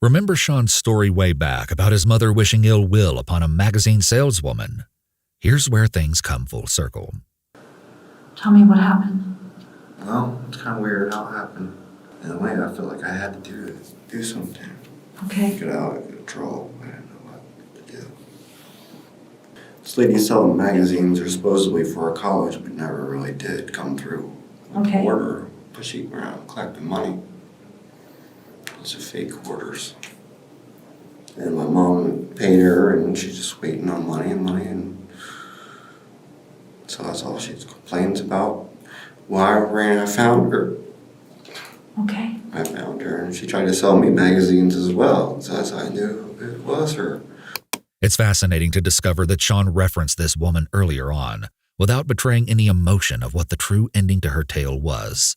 Remember Sean's story way back about his mother wishing ill will upon a magazine saleswoman? Here's where things come full circle. Tell me what happened. Well, it's kind of weird how it happened. In a way, I feel like I had to do something. Okay. Get out of control. I didn't know what to do. This lady selling magazines are supposedly for a college, but never really did come through. Okay. Order, pushing around, collecting money. Those are fake orders. And my mom paid her, and she's just waiting on money, and so that's all she complains about. Well, I found her. Okay. I found her, and she tried to sell me magazines as well, so that's how I knew it was her. It's fascinating to discover that Sean referenced this woman earlier on, without betraying any emotion of what the true ending to her tale was.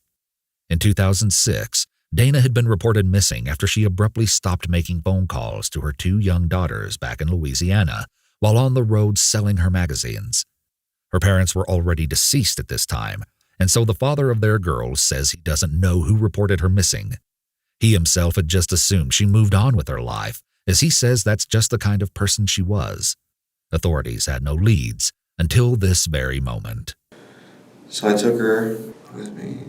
In 2006, Dana had been reported missing after she abruptly stopped making phone calls to her 2 young daughters back in Louisiana while on the road selling her magazines. Her parents were already deceased at this time, and so the father of their girls says he doesn't know who reported her missing. He himself had just assumed she moved on with her life, as he says that's just the kind of person she was. Authorities had no leads until this very moment. So I took her with me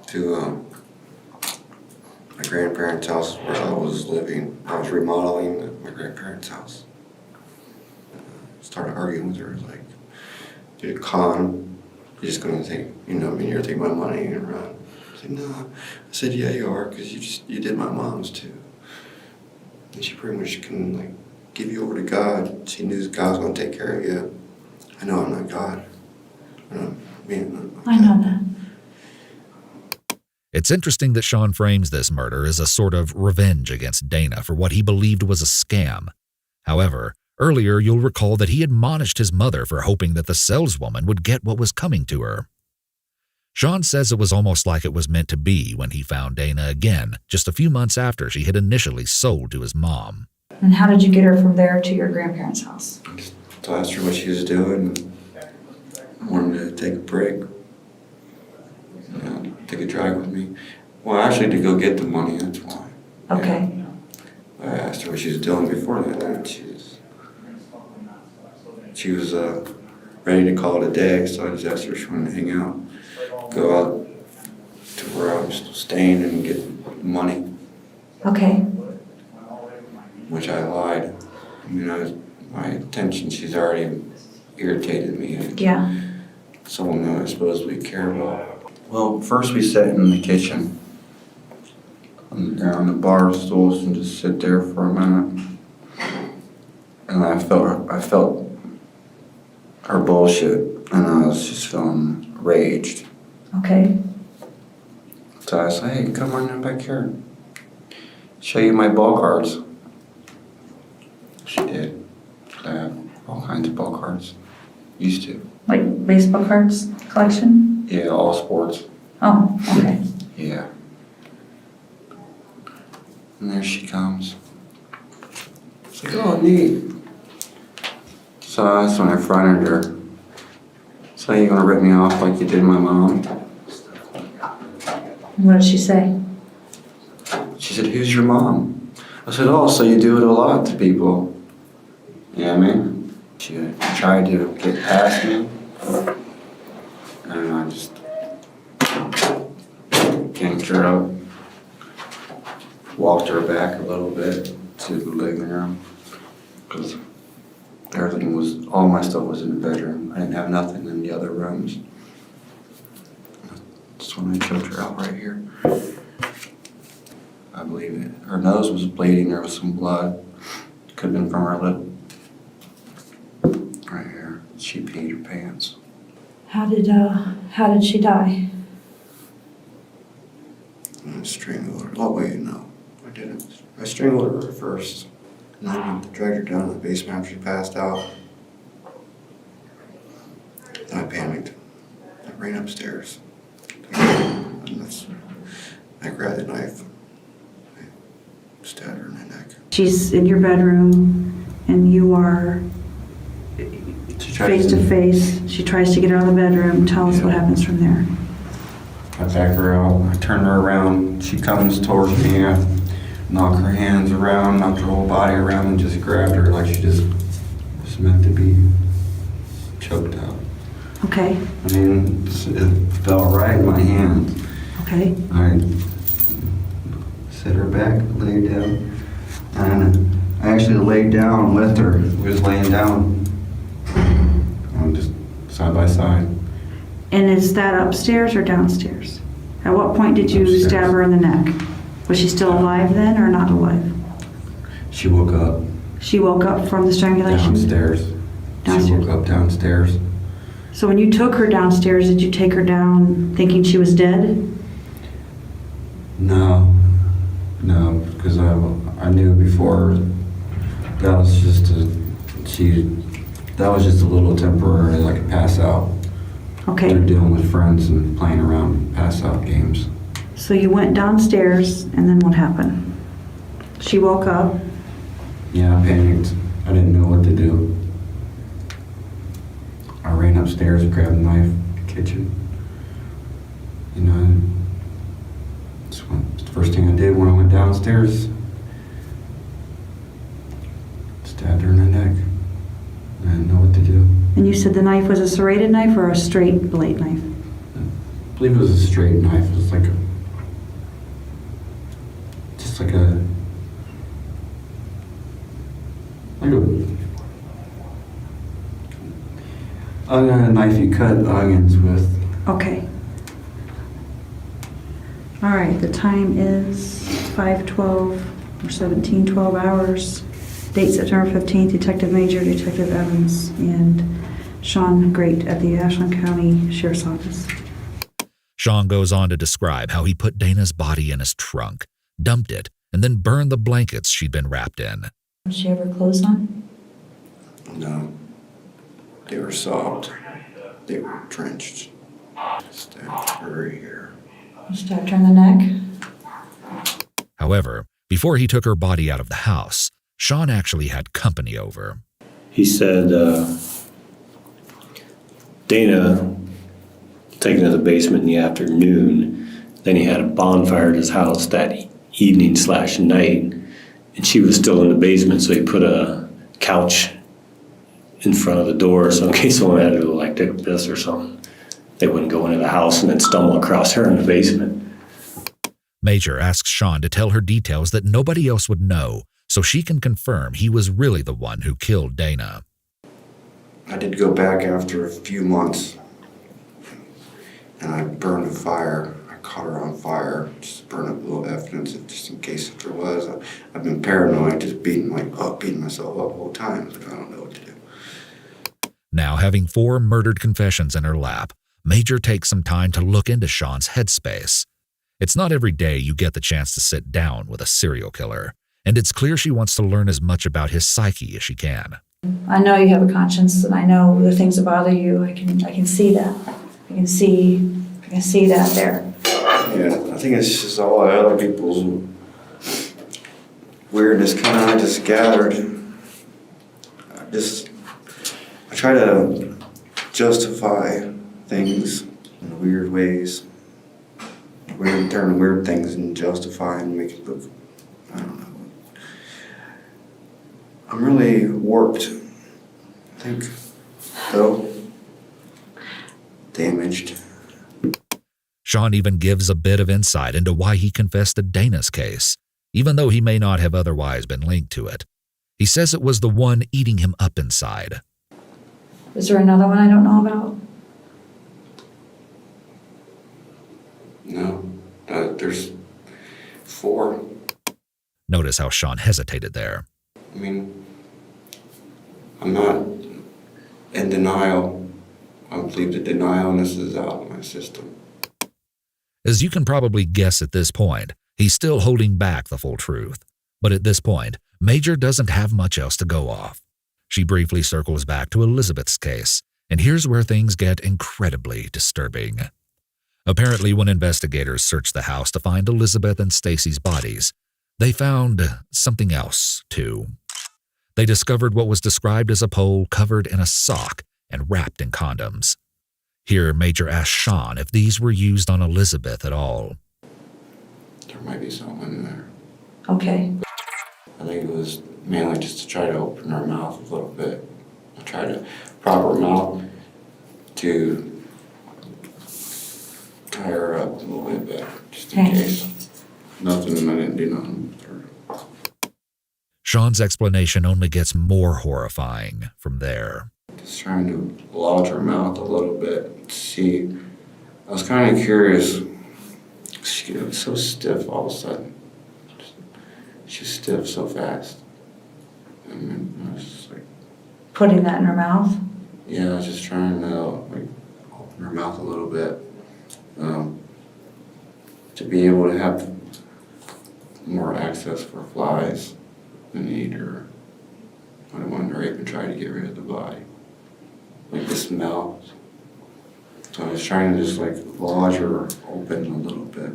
to my grandparents' house where I was living. I was remodeling my grandparents' house. Started arguing with her, like, "You're a con. You're just gonna take, you're gonna take my money and run." I said, "No." I said, "Yeah, you are, because you did my mom's too." And she pretty much can, like, give you over to God. She knew God was gonna take care of you. I know I'm not God. I know that. It's interesting that Sean frames this murder as a sort of revenge against Dana for what he believed was a scam. However, earlier you'll recall that he admonished his mother for hoping that the saleswoman would get what was coming to her. Sean says it was almost like it was meant to be when he found Dana again, just a few months after she had initially sold to his mom. And how did you get her from there to your grandparents' house? I asked her what she was doing. I wanted to take a break. Take a drive with me. Well, actually, to go get the money, that's why. Okay. Yeah. I asked her what she was doing before that, and she was ready to call it a day, so I just asked her if she wanted to hang out, go out to where I was staying and get money. Okay. Which I lied. I mean, my intention, she's already irritated me. Yeah. Someone that I supposedly care about. Well, first we sat in the kitchen, on the bar stools, and just sit there for a minute. And I felt her bullshit, and I was just feeling raged. Okay. So I said, "Hey, come on in back here. Show you my ball cards." She did. I have all kinds of ball cards. Used to. Like baseball cards collection? Yeah, all sports. Oh, okay. Yeah. And there she comes. It's like, "Oh, neat." So that's when I fronted her. "So you gonna rip me off like you did my mom?" What did she say? She said, "Who's your mom?" I said, "Oh, so you do it a lot to people." Yeah, man. She tried to get past me. And I just yanked her up, walked her back a little bit to the living room, because all my stuff was in the bedroom. I didn't have nothing in the other rooms. That's when I choked her out right here. I believe it. Her nose was bleeding. There was some blood. Could have been from her lip. Right here. She peed her pants. How did she die? Strangled her. Oh wait, no. I strangled her first, and then I dragged her down to the basement after she passed out. Then I panicked. I ran upstairs. I grabbed the knife. I stabbed her in the neck. She's in your bedroom, and you are face to face. She tries to get out of the bedroom. Tell us what happens from there. I back her out. I turn her around. She comes towards me. I knock her hands around, knock her whole body around, and just grabbed her like she just was meant to be choked out. Okay. I mean, it fell right in my hands. Okay. I set her back, laid down, and I actually laid down with her. We was laying down, just side by side. And is that upstairs or downstairs? At what point did you Upstairs. stab her in the neck? Was she still alive then or not alive? She woke up She woke up from the strangulation? downstairs. Downstairs. She woke up downstairs. So when you took her downstairs, did you take her down thinking she was dead? No, because I knew before that was just a little temporary, like a pass out. Okay. They're dealing with friends and playing around pass out games. So you went downstairs, and then what happened? She woke up. Yeah, I panicked. I didn't know what to do. I ran upstairs and grabbed a knife in the kitchen. You know, it's the first thing I did when I went downstairs. Stabbed her in the neck. I didn't know what to do. And you said the knife was a serrated knife or a straight blade knife? I believe it was a straight knife. It was like a knife you cut onions with. Okay. All right, the time is 5:12 or 17:12 hours. Date September 15th, Detective Major, Detective Evans, and Sean Great at the Ashland County Sheriff's Office. Sean goes on to describe how he put Dana's body in his trunk, dumped it, and then burned the blankets she'd been wrapped in. Did she have her clothes on? No. They were soft. They were drenched. Stabbed her here. You stabbed her in the neck? However, before he took her body out of the house, Sean actually had company over. He said Dana taken to the basement in the afternoon. Then he had a bonfire at his house that evening/night, and she was still in the basement, so he put a couch in front of the door, so in case someone had to go like take a piss or something, they wouldn't go into the house and then stumble across her in the basement. Major asks Sean to tell her details that nobody else would know, so she can confirm he was really the one who killed Dana. I did go back after a few months, and I burned a fire. I caught her on fire, just to burn up a little evidence, just in case if there was. I've been paranoid, just beating myself up the whole time. Like, I don't know what to do. Now, having 4 murdered confessions in her lap, Major takes some time to look into Sean's headspace. It's not every day you get the chance to sit down with a serial killer, and it's clear she wants to learn as much about his psyche as she can. I know you have a conscience, and I know the things that bother you. I can see that. I can see that there. Yeah, I think it's just all the other people's weirdness kind of just gathered. I try to justify things in weird ways. Turn weird things and justify and make it look, I don't know. I'm really warped, I think, though. Damaged. Sean even gives a bit of insight into why he confessed to Dana's case, even though he may not have otherwise been linked to it. He says it was the one eating him up inside. Is there another one I don't know about? No, there's 4. Notice how Sean hesitated there. I mean, I'm not in denial. I believe the denialness is out of my system. As you can probably guess at this point, he's still holding back the full truth. But at this point, Major doesn't have much else to go off. She briefly circles back to Elizabeth's case, and here's where things get incredibly disturbing. Apparently, when investigators searched the house to find Elizabeth and Stacy's bodies, they found something else, too. They discovered what was described as a pole covered in a sock and wrapped in condoms. Here, Major asked Sean if these were used on Elizabeth at all. There might be something in there. Okay. I think it was mainly just to try to open her mouth a little bit. I tried to prop her mouth to tie her up a little bit better, just in case. Nothing, I didn't do nothing with her. Sean's explanation only gets more horrifying from there. Just trying to lodge her mouth a little bit to see. I was kind of curious. She was so stiff all of a sudden. She's stiff so fast. And I was just like... Putting that in her mouth? Yeah, I was just trying to like open her mouth a little bit. To be able to have more access for flies than eat her. I didn't want to rape and try to get rid of the body. Like the smell. So I was trying to just like lodge her open a little bit.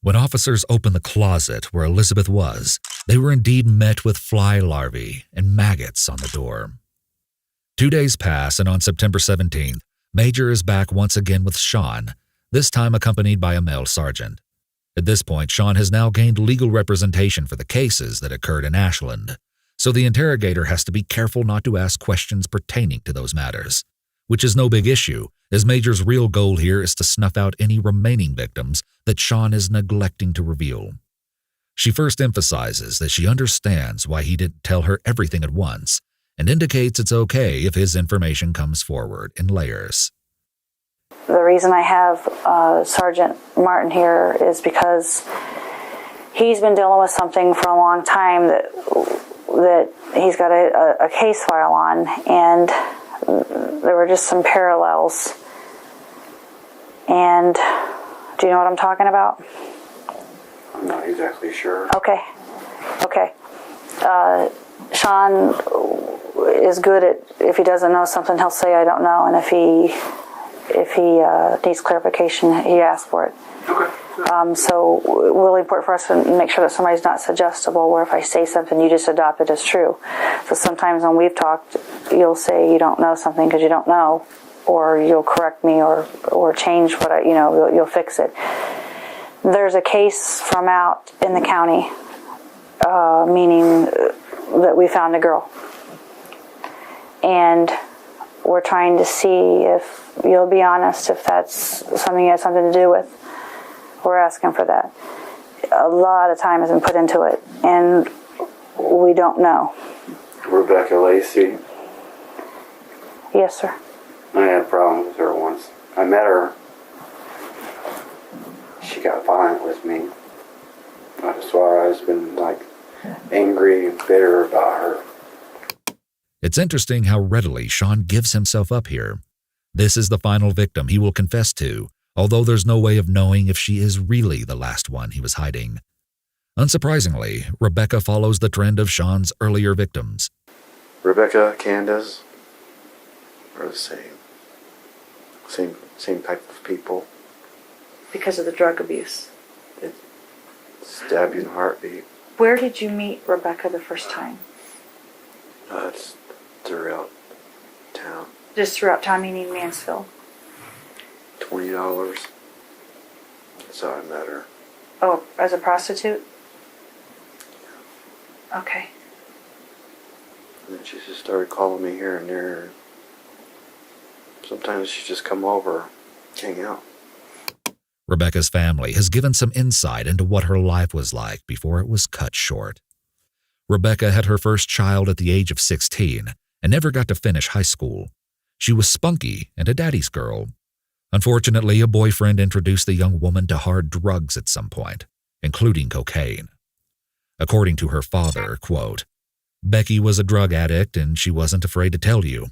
When officers opened the closet where Elizabeth was, they were indeed met with fly larvae and maggots on the door. 2 days pass, and on September 17th, Major is back once again with Sean, this time accompanied by a male sergeant. At this point, Sean has now gained legal representation for the cases that occurred in Ashland, so the interrogator has to be careful not to ask questions pertaining to those matters, which is no big issue, as Major's real goal here is to snuff out any remaining victims that Sean is neglecting to reveal. She first emphasizes that she understands why he didn't tell her everything at once, and indicates it's okay if his information comes forward in layers. The reason I have Sergeant Martin here is because he's been dealing with something for a long time that he's got a case file on, and there were just some parallels. And do you know what I'm talking about? I'm not exactly sure. Okay. Sean is good at, if he doesn't know something, he'll say I don't know, and if he needs clarification, he asks for it. Okay. So really important for us to make sure that somebody's not suggestible, where if I say something, you just adopt it as true. So sometimes when we've talked, you'll say you don't know something because you don't know, or you'll correct me or change what you'll fix it. There's a case from out in the county, meaning that we found a girl. And we're trying to see if you'll be honest, if that's something you had something to do with. We're asking for that. A lot of time has been put into it, and we don't know. Rebecca Lacey. Yes, sir. I had a problem with her once. I met her. She got violent with me. That's why I've been angry and bitter about her. It's interesting how readily Sean gives himself up here. This is the final victim he will confess to, although there's no way of knowing if she is really the last one he was hiding. Unsurprisingly, Rebecca follows the trend of Sean's earlier victims. Rebecca, Candace are the same. Same type of people. Because of the drug abuse. Stab you in the heartbeat. Where did you meet Rebecca the first time? It's throughout town. Just throughout town, meaning Mansfield? $20. That's how I met her. Oh, as a prostitute? Okay. And then she just started calling me here and there. Sometimes she'd just come over, hang out. Rebecca's family has given some insight into what her life was like before it was cut short. Rebecca had her first child at the age of 16 and never got to finish high school. She was spunky and a daddy's girl. Unfortunately, a boyfriend introduced the young woman to hard drugs at some point, including cocaine. According to her father, quote, "Becky was a drug addict and she wasn't afraid to tell you.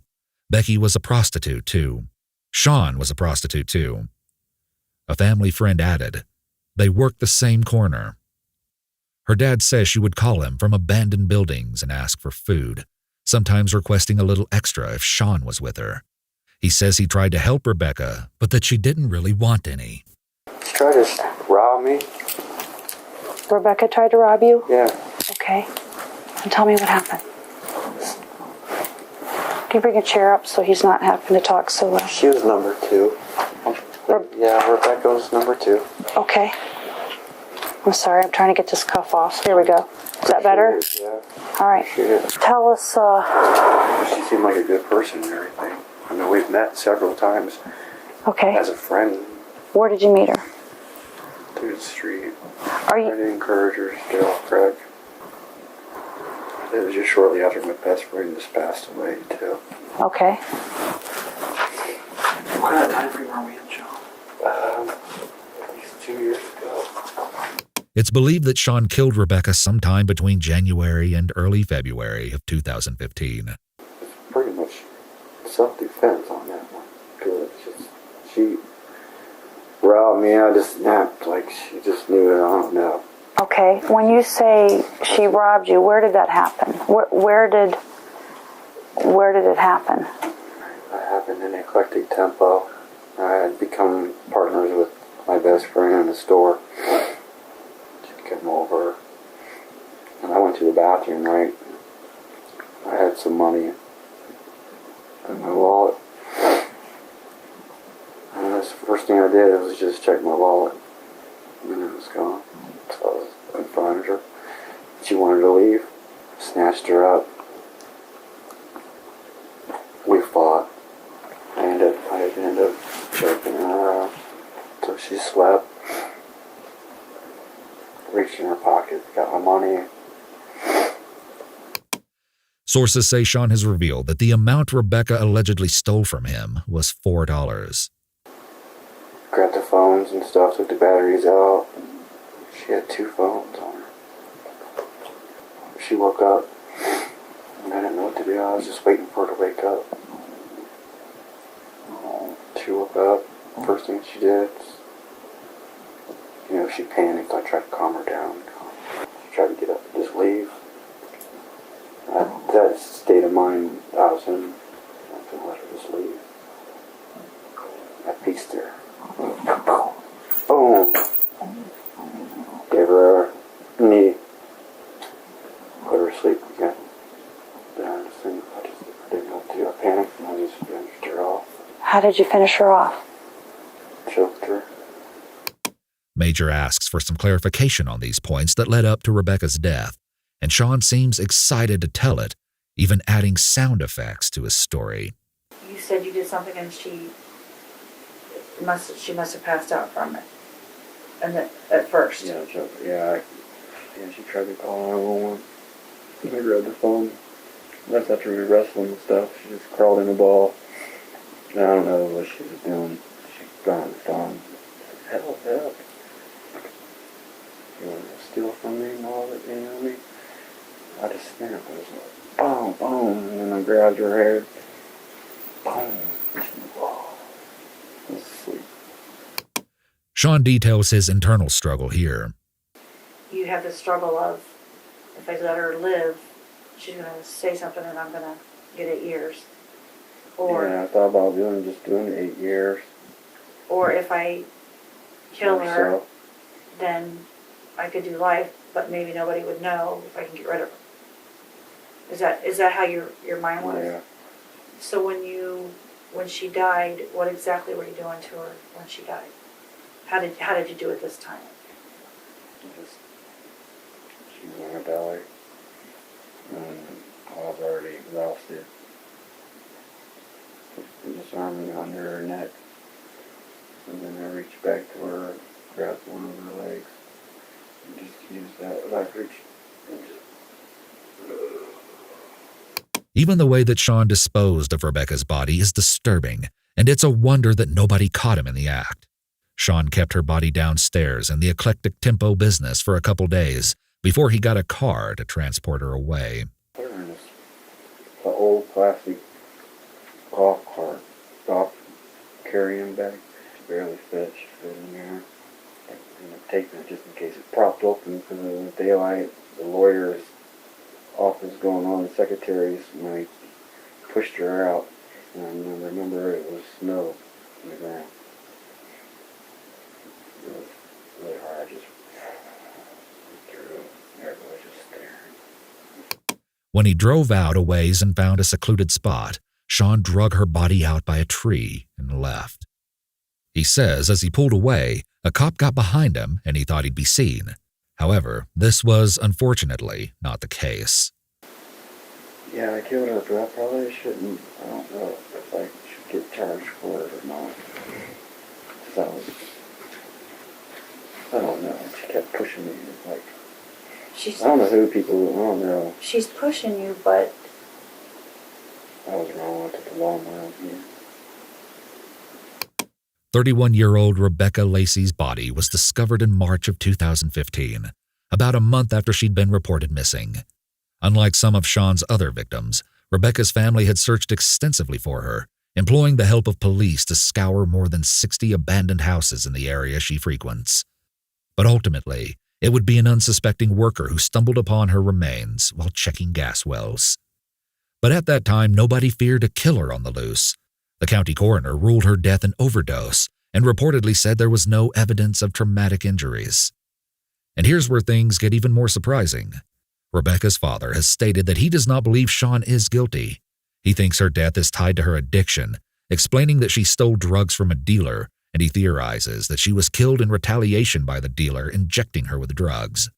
Becky was a prostitute too. Sean was a prostitute too." A family friend added, "They worked the same corner." Her dad says she would call him from abandoned buildings and ask for food, sometimes requesting a little extra if Sean was with her. He says he tried to help Rebecca, but that she didn't really want any. She tried to rob me. Rebecca tried to rob you? Yeah. Okay. And tell me what happened. Can you bring a chair up so he's not having to talk so loud? She was number 2. Yeah, Rebecca was number 2. Okay. I'm sorry, I'm trying to get this cuff off. Here we go. Is that better? Yeah. All right. She did. Tell us, She seemed like a good person and everything. I mean, we've met several times okay. as a friend Where did you meet her? through the street. Are I you, did encourage her to get off crack. It was just shortly after my best friend just passed away, too. okay. What kind of time frame are we in, Sean? At least 2 years ago. It's believed that Sean killed Rebecca sometime between January and early February of 2015. Pretty much self-defense on that one. Because she robbed me, I just snapped like she just knew it, I don't know. Okay. When you say she robbed you, where did that happen? Where did it happen? That happened in Eclectic Tempo. I had become partners with my best friend in the store. She came over, and I went to the bathroom, right? I had some money in my wallet. And that's the first thing I did was just check my wallet. And it was gone. So I was in front of her. She wanted to leave. Snatched her up. We fought. I ended up choking her out. So she slept. Reached in her pocket, got my money. Sources say Sean has revealed that the amount Rebecca allegedly stole from him was $4. Grabbed the phones and stuff, took the batteries out. She had 2 phones on her. She woke up, and I didn't know what to do. I was just waiting for her to wake up. She woke up. First thing she did, she panicked. I tried to calm her down. She tried to get up and just leave. That state of mind I was in, I couldn't let her just leave. I pieced her. Boom. Gave her a knee. Put her to sleep again. Then I didn't know what to do. I panicked and I just finished her off. How did you finish her off? Choked her. Major asks for some clarification on these points that led up to Rebecca's death, and Sean seems excited to tell it, even adding sound effects to his story. You said you did something and she must have passed out from it. And at first. Yeah, she tried to call 911. I grabbed the phone. That's after we wrestled and stuff. She just crawled in the ball. I don't know what she was doing. She got on the phone. Help, help. You want to steal from me and all that, you know what I mean? I just snapped. I was like, boom, boom. And then I grabbed her hair. Boom. I was asleep. Sean details his internal struggle here. You have the struggle of, if I let her live, she's going to say something and I'm going to get 8 years. Or, yeah, I thought about just doing 8 years. Or if I kill her, then I could do life, but maybe nobody would know if I can get rid of her. Is that how your mind was? Yeah. So when she died, what exactly were you doing to her when she died? How did you do it this time? She was on her belly, and I was already exhausted. Just arm under her neck, and then I reached back to her, grabbed one of her legs, and just used that leverage. And Even the way that Sean disposed of Rebecca's body is disturbing, and it's a wonder that nobody caught him in the act. Sean kept her body downstairs in the Eclectic Tempo business for a couple days before he got a car to transport her away. put her in this old plastic golf carrying bag. She barely fit. She fit in there. in the tape it just in case it propped open because of the daylight. The lawyer's office going on, the secretary's, when I pushed her out. And I remember it was snow on the ground. It was really hard. I just through. Everybody was just staring. When he drove out a ways and found a secluded spot, Sean drug her body out by a tree and left. He says as he pulled away, a cop got behind him and he thought he'd be seen. However, this was unfortunately not the case. Yeah, I killed her, but I probably shouldn't. I don't know if I should get charged for it or not. I don't know. She kept pushing me. Like, I don't know who people. I don't know. She's pushing you, but I was wrong. I took the long way out here. 31-year-old Rebecca Lacey's body was discovered in March of 2015, about a month after she'd been reported missing. Unlike some of Sean's other victims, Rebecca's family had searched extensively for her, employing the help of police to scour more than 60 abandoned houses in the area she frequents. But ultimately, it would be an unsuspecting worker who stumbled upon her remains while checking gas wells. But at that time, nobody feared a killer on the loose. The county coroner ruled her death an overdose and reportedly said there was no evidence of traumatic injuries. And here's where things get even more surprising. Rebecca's father has stated that he does not believe Sean is guilty. He thinks her death is tied to her addiction, explaining that she stole drugs from a dealer, and he theorizes that she was killed in retaliation by the dealer injecting her with drugs.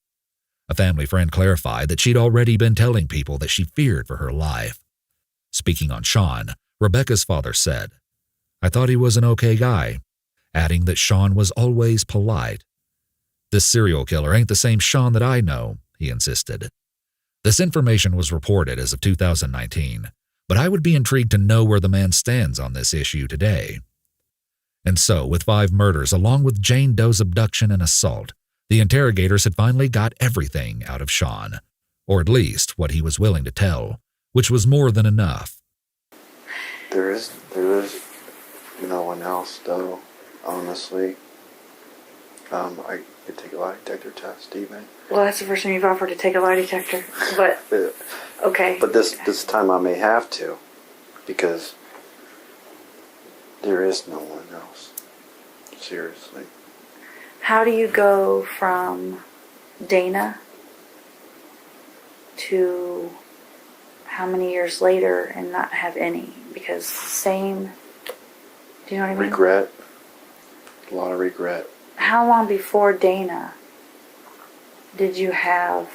A family friend clarified that she'd already been telling people that she feared for her life. Speaking on Sean, Rebecca's father said, "I thought he was an okay guy," adding that Sean was always polite. "This serial killer ain't the same Sean that I know," he insisted. This information was reported as of 2019, but I would be intrigued to know where the man stands on this issue today. And so, with 5 murders along with Jane Doe's abduction and assault, the interrogators had finally got everything out of Sean, or at least what he was willing to tell, which was more than enough. There is no one else, though, honestly. I could take a lie detector test, even. well, that's the first time you've offered to take a lie detector. But okay. But this time I may have to, because there is no one else. Seriously. How do you go from Dana to how many years later and not have any? Because same, do you know what I mean? Regret. A lot of regret. How long before Dana did you have,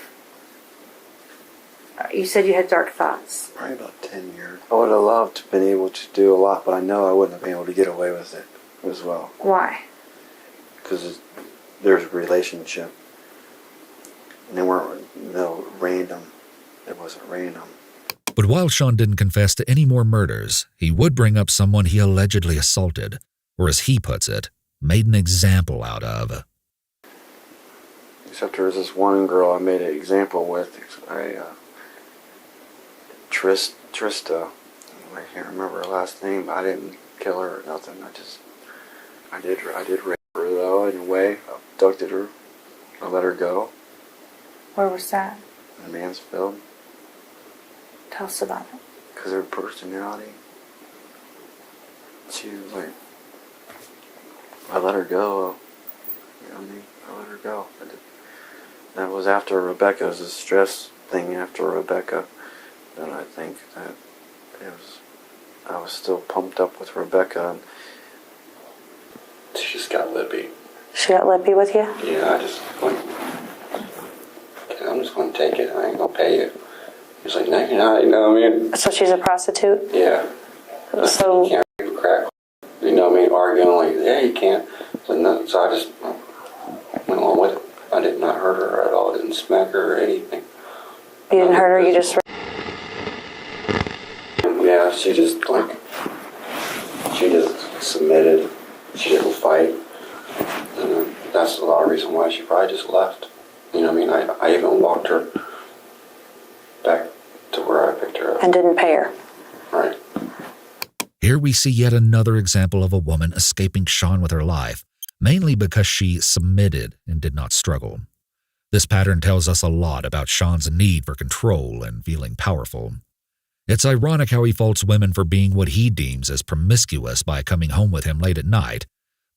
you said you had dark thoughts? Probably about 10 years. I would have loved to have been able to do a lot, but I know I wouldn't have been able to get away with it as well. Why? Because there's a relationship. And they weren't random. It wasn't random. But while Sean didn't confess to any more murders, he would bring up someone he allegedly assaulted, or as he puts it, made an example out of. Except there was this one girl I made an example with. Trista. I can't remember her last name, but I didn't kill her or nothing. I did rape her though, in a way. I abducted her. I let her go. Where was that? In Mansfield. Tell us about it. Because of her personality. She was like, I let her go. You know what I mean? I let her go. That was after Rebecca. It was a stress thing after Rebecca. Then I think that I was still pumped up with Rebecca. And she just got lippy. She got lippy with you? Yeah, I'm just going to take it. I ain't going to pay you. He's like, no, you're not. You know what I mean? So she's a prostitute? Yeah. So you can't rape a crack. You know what I mean? Arguing like, yeah, you can't. So, no, so I just went along with it. I did not hurt her at all. I didn't smack her or anything. You didn't hurt her, you just... Yeah, she just submitted. She didn't fight. And that's a lot of reason why she probably just left. You know what I mean? I even walked her back to where I picked her up. And didn't pay her. Right. Here we see yet another example of a woman escaping Sean with her life, mainly because she submitted and did not struggle. This pattern tells us a lot about Sean's need for control and feeling powerful. It's ironic how he faults women for being what he deems as promiscuous by coming home with him late at night,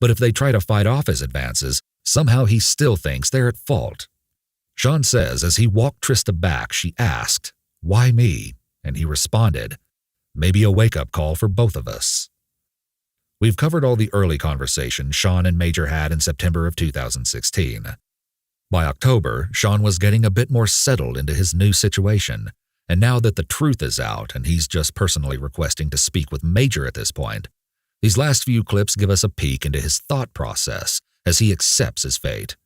but if they try to fight off his advances, somehow he still thinks they're at fault. Sean says as he walked Trista back, she asked, "Why me?" And he responded, "Maybe a wake-up call for both of us." We've covered all the early conversations Sean and Major had in September of 2016. By October, Sean was getting a bit more settled into his new situation, and now that the truth is out and he's just personally requesting to speak with Major at this point, these last few clips give us a peek into his thought process as he accepts his fate.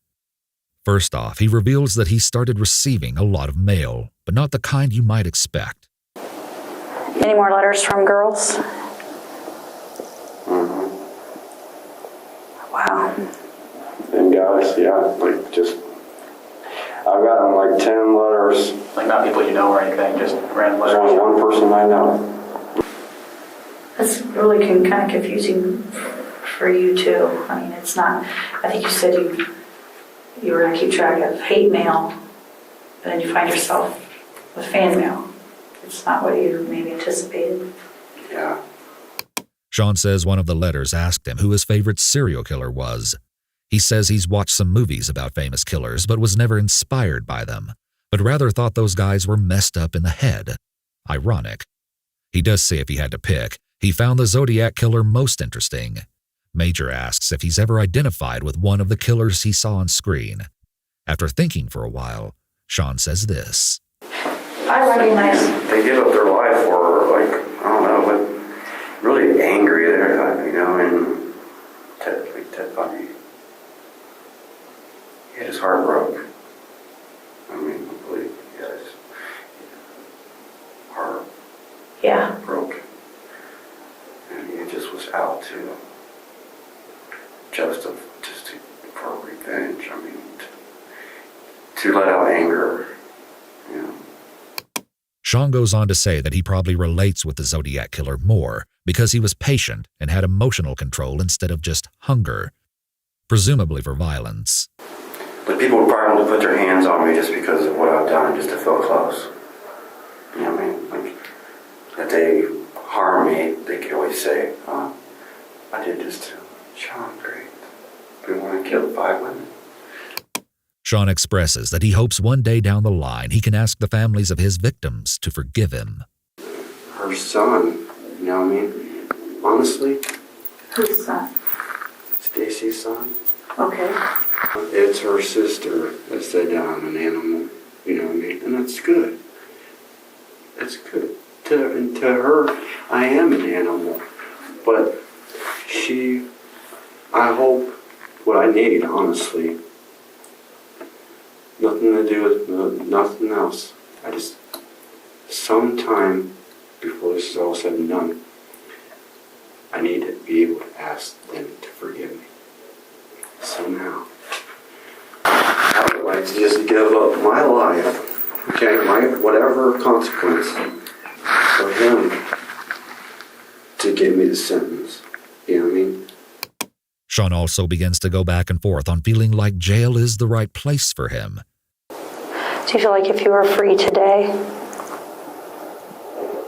First off, he reveals that he started receiving a lot of mail, but not the kind you might expect. Any more letters from girls? Wow. And guys, yeah, like just, I've gotten like 10 letters. Like not people you know or anything, just random There's letters. only one person I know. That's really kind of confusing for you too. I mean, it's not, I think you said you were going to keep track of hate mail, but then you find yourself with fan mail. It's not what you maybe anticipated. Yeah. Sean says one of the letters asked him who his favorite serial killer was. He says he's watched some movies about famous killers but was never inspired by them, but rather thought those guys were messed up in the head. Ironic. He does say if he had to pick, he found the Zodiac killer most interesting. Major asks if he's ever identified with one of the killers he saw on screen. After thinking for a while, Sean says this. I recognize. They give up their life for, like, I don't know, but really angry, you know, and Ted Bundy. He had his heart broke. I mean, I believe he had his heart broke. And he just was out to for revenge. I mean, to let out anger, you know. Sean goes on to say that he probably relates with the Zodiac killer more because he was patient and had emotional control instead of just hunger, presumably for violence. But people would probably put their hands on me just because of what I've done, just to feel close. You know what I mean? Like, if they harm me, they could always say, "Oh, I did this to Sean, great. We want to kill 5 women." Sean expresses that he hopes one day down the line he can ask the families of his victims to forgive him. Her son, you know what I mean? Honestly, Whose son? Stacy's son. Okay. It's her sister that said I'm an animal, you know what I mean? And that's good. That's good. To her, I am an animal. But I hope what I need, honestly, nothing to do with nothing else. I just, sometime before this is all said and done, I need to be able to ask them to forgive me. Somehow. I would like to just give up my life, okay, whatever consequence, for him to give me the sentence. You know what I mean? Sean also begins to go back and forth on feeling like jail is the right place for him. Do you feel like if you were free today,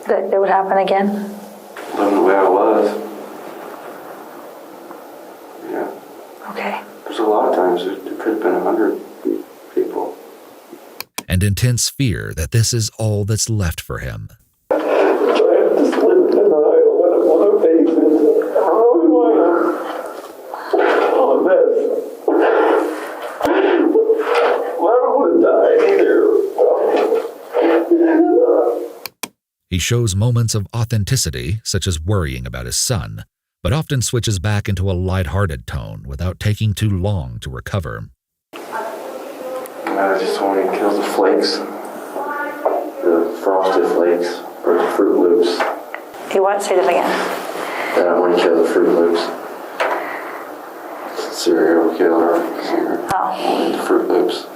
that it would happen again? Living the way I was. Yeah. Okay. There's a lot of times it could have been 100 people. And intense fear that this is all that's left for him. I have to sleep tonight. What I want to face is how do I on this? Whoever would die either. He shows moments of authenticity, such as worrying about his son, but often switches back into a lighthearted tone without taking too long to recover. I just want to kill the flakes, the frosted flakes, or the Fruit Loops. You what? Say that again. That I want to kill the Fruit Loops. Serial killer. Oh. The Fruit Loops.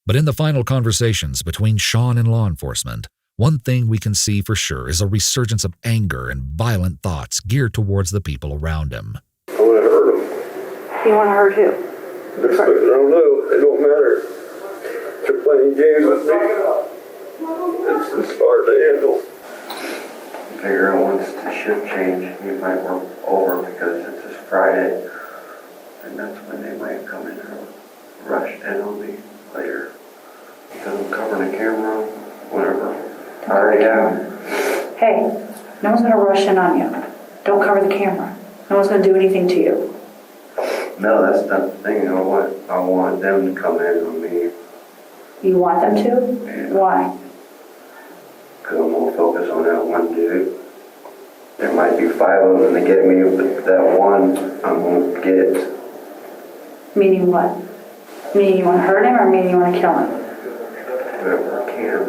But in the final conversations between Sean and law enforcement, one thing we can see for sure is a resurgence of anger and violent thoughts geared towards the people around him. I want to hurt him. You want to hurt who? I don't know. It don't matter. They're playing games with me. It's hard to handle. Figure out once the shift change, we might work over because it's this Friday. And that's when they might come in and rush in on me later. Because I'm covering the camera, whatever. I already have. Hey, no one's going to rush in on you. Don't cover the camera. No one's going to do anything to you. No, that's not the thing. I want them to come in on me. You want them to? Yeah. Why? Because I'm going to focus on that one dude. There might be 5 of them to get me, but that one I'm going to get. Meaning what? Meaning you want to hurt him or meaning you want to kill him? Whatever I can.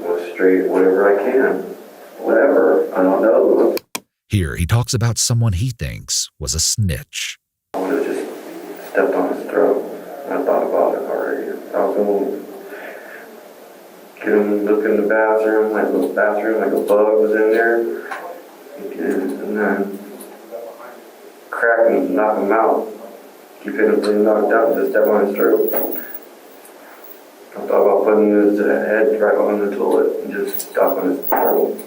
Go straight, whatever I can. Whatever. I don't know. Here he talks about someone he thinks was a snitch. I would have just stepped on his throat. I thought about it already. I was going to get him to look in the bathroom, like a bug was in there. And then crack him and knock him out. Keep hitting him till he knocked out, just step on his throat. I thought about putting his head right on the toilet and just stop on his throat.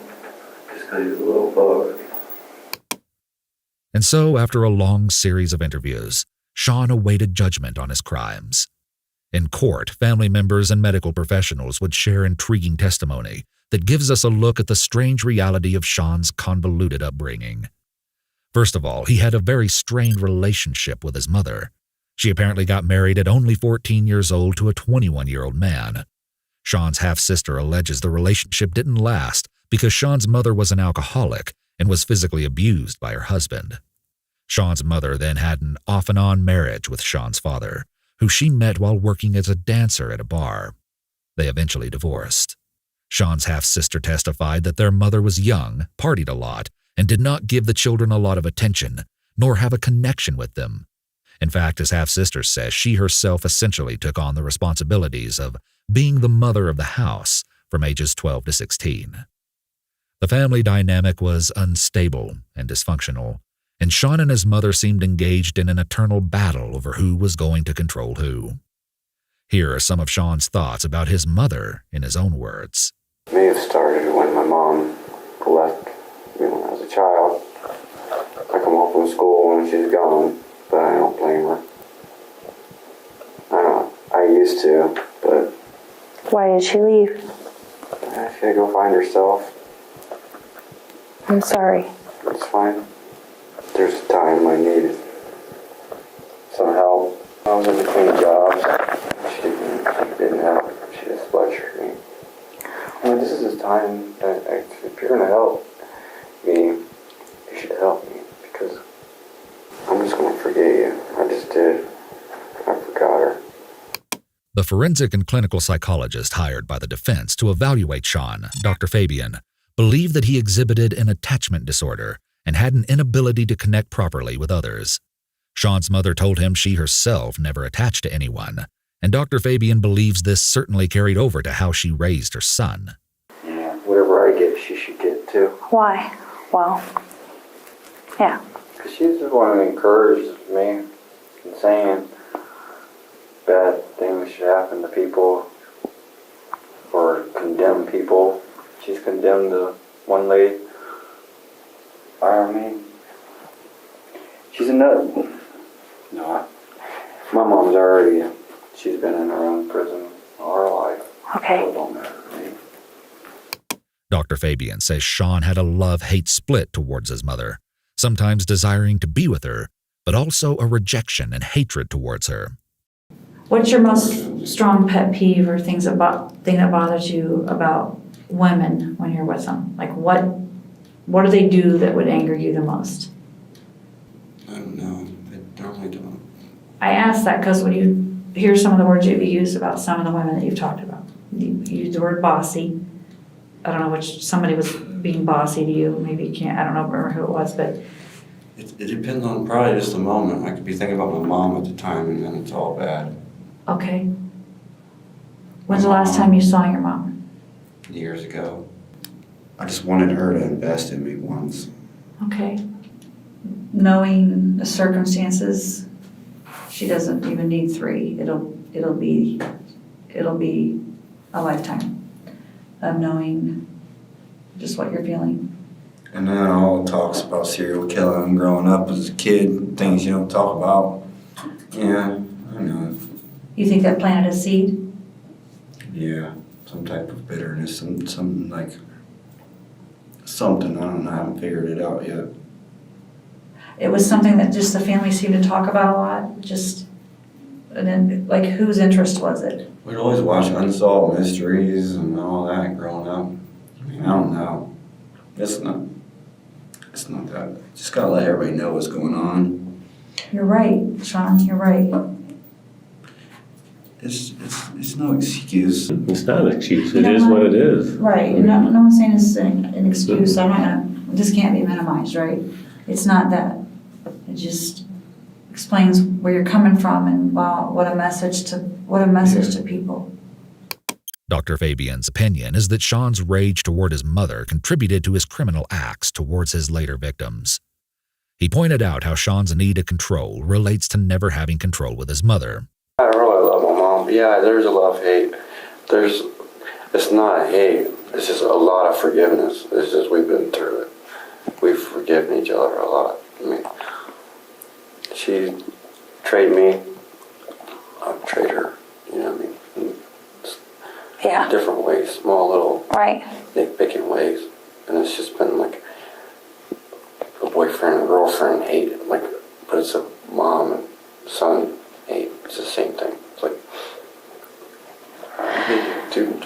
Just because he's a little bug. And so, after a long series of interviews, Sean awaited judgment on his crimes. In court, family members and medical professionals would share intriguing testimony that gives us a look at the strange reality of Sean's convoluted upbringing. First of all, he had a very strained relationship with his mother. She apparently got married at only 14 years old to a 21-year-old man. Sean's half-sister alleges the relationship didn't last because Sean's mother was an alcoholic and was physically abused by her husband. Sean's mother then had an off-and-on marriage with Sean's father, who she met while working as a dancer at a bar. They eventually divorced. Sean's half-sister testified that their mother was young, partied a lot, and did not give the children a lot of attention, nor have a connection with them. In fact, his half-sister says she herself essentially took on the responsibilities of being the mother of the house from ages 12 to 16. The family dynamic was unstable and dysfunctional, and Sean and his mother seemed engaged in an eternal battle over who was going to control who. Here are some of Sean's thoughts about his mother in his own words. It may have started when my mom left me when I was a child. I come home from school and she's gone, but I don't blame her. I used to, but... Why did she leave? She had to go find herself. I'm sorry. It's fine. There's a time I needed some help. I was in between jobs. She didn't help. She just lectured me. This is the time that if you're going to help me, you should help me because I'm just going to forget you. I just did. I forgot her. The forensic and clinical psychologist hired by the defense to evaluate Sean, Dr. Fabian, believed that he exhibited an attachment disorder and had an inability to connect properly with others. Sean's mother told him she herself never attached to anyone, and Dr. Fabian believes this certainly carried over to how she raised her son. Yeah, whatever I get, she should get too. Why? Well, yeah. Because she's the one who encouraged me in saying bad things should happen to people or condemn people. She's condemned the one lady. I mean, she's a nut. No, my mom's already, she's been in her own prison all her life. Okay. So it don't matter to me. Dr. Fabian says Sean had a love-hate split towards his mother, sometimes desiring to be with her, but also a rejection and hatred towards her. What's your most strong pet peeve or thing that bothers you about women when you're with them? Like what do they do that would anger you the most? I don't know. I normally don't. I ask that because when you hear some of the words you've used about some of the women that you've talked about, you used the word bossy. I don't know which, somebody was being bossy to you. Maybe you can't, I don't know, remember who it was, but. It depends on probably just the moment. I could be thinking about my mom at the time and then it's all bad. Okay. When's the last time you saw your mom? Years ago. I just wanted her to invest in me once. Okay. knowing the circumstances, she doesn't even need 3. It'll be a lifetime of knowing just what you're feeling. And then all talks about serial killing growing up as a kid, things you don't talk about. Yeah, I know. You think that planted a seed? Yeah, some type of bitterness, something like something. I don't know. I haven't figured it out yet. It was something that just the family seemed to talk about a lot. And then, like, whose interest was it? We'd always watch Unsolved Mysteries and all that growing up. I mean, I don't know. It's not that. Just gotta let everybody know what's going on. You're right, Sean. You're right. It's no excuse. It's not an excuse. You It know is what? what it is. Right. No one's saying it's an excuse. I'm not gonna. This can't be minimized, right? It's not that. It just explains where you're coming from and what a message to people. Dr. Fabian's opinion is that Sean's rage toward his mother contributed to his criminal acts towards his later victims. He pointed out how Sean's need of control relates to never having control with his mother. I really love my mom. Yeah, there's a love-hate. It's not hate. It's just a lot of forgiveness. It's just we've been through it. We've forgiven each other a lot. I mean, she betrayed me. I betrayed her. You know what I mean? Yeah. Different ways, small little Right. nitpicking ways. And it's just been like a boyfriend and girlfriend hate. Like, but it's a mom and son hate. It's the same thing. It's like too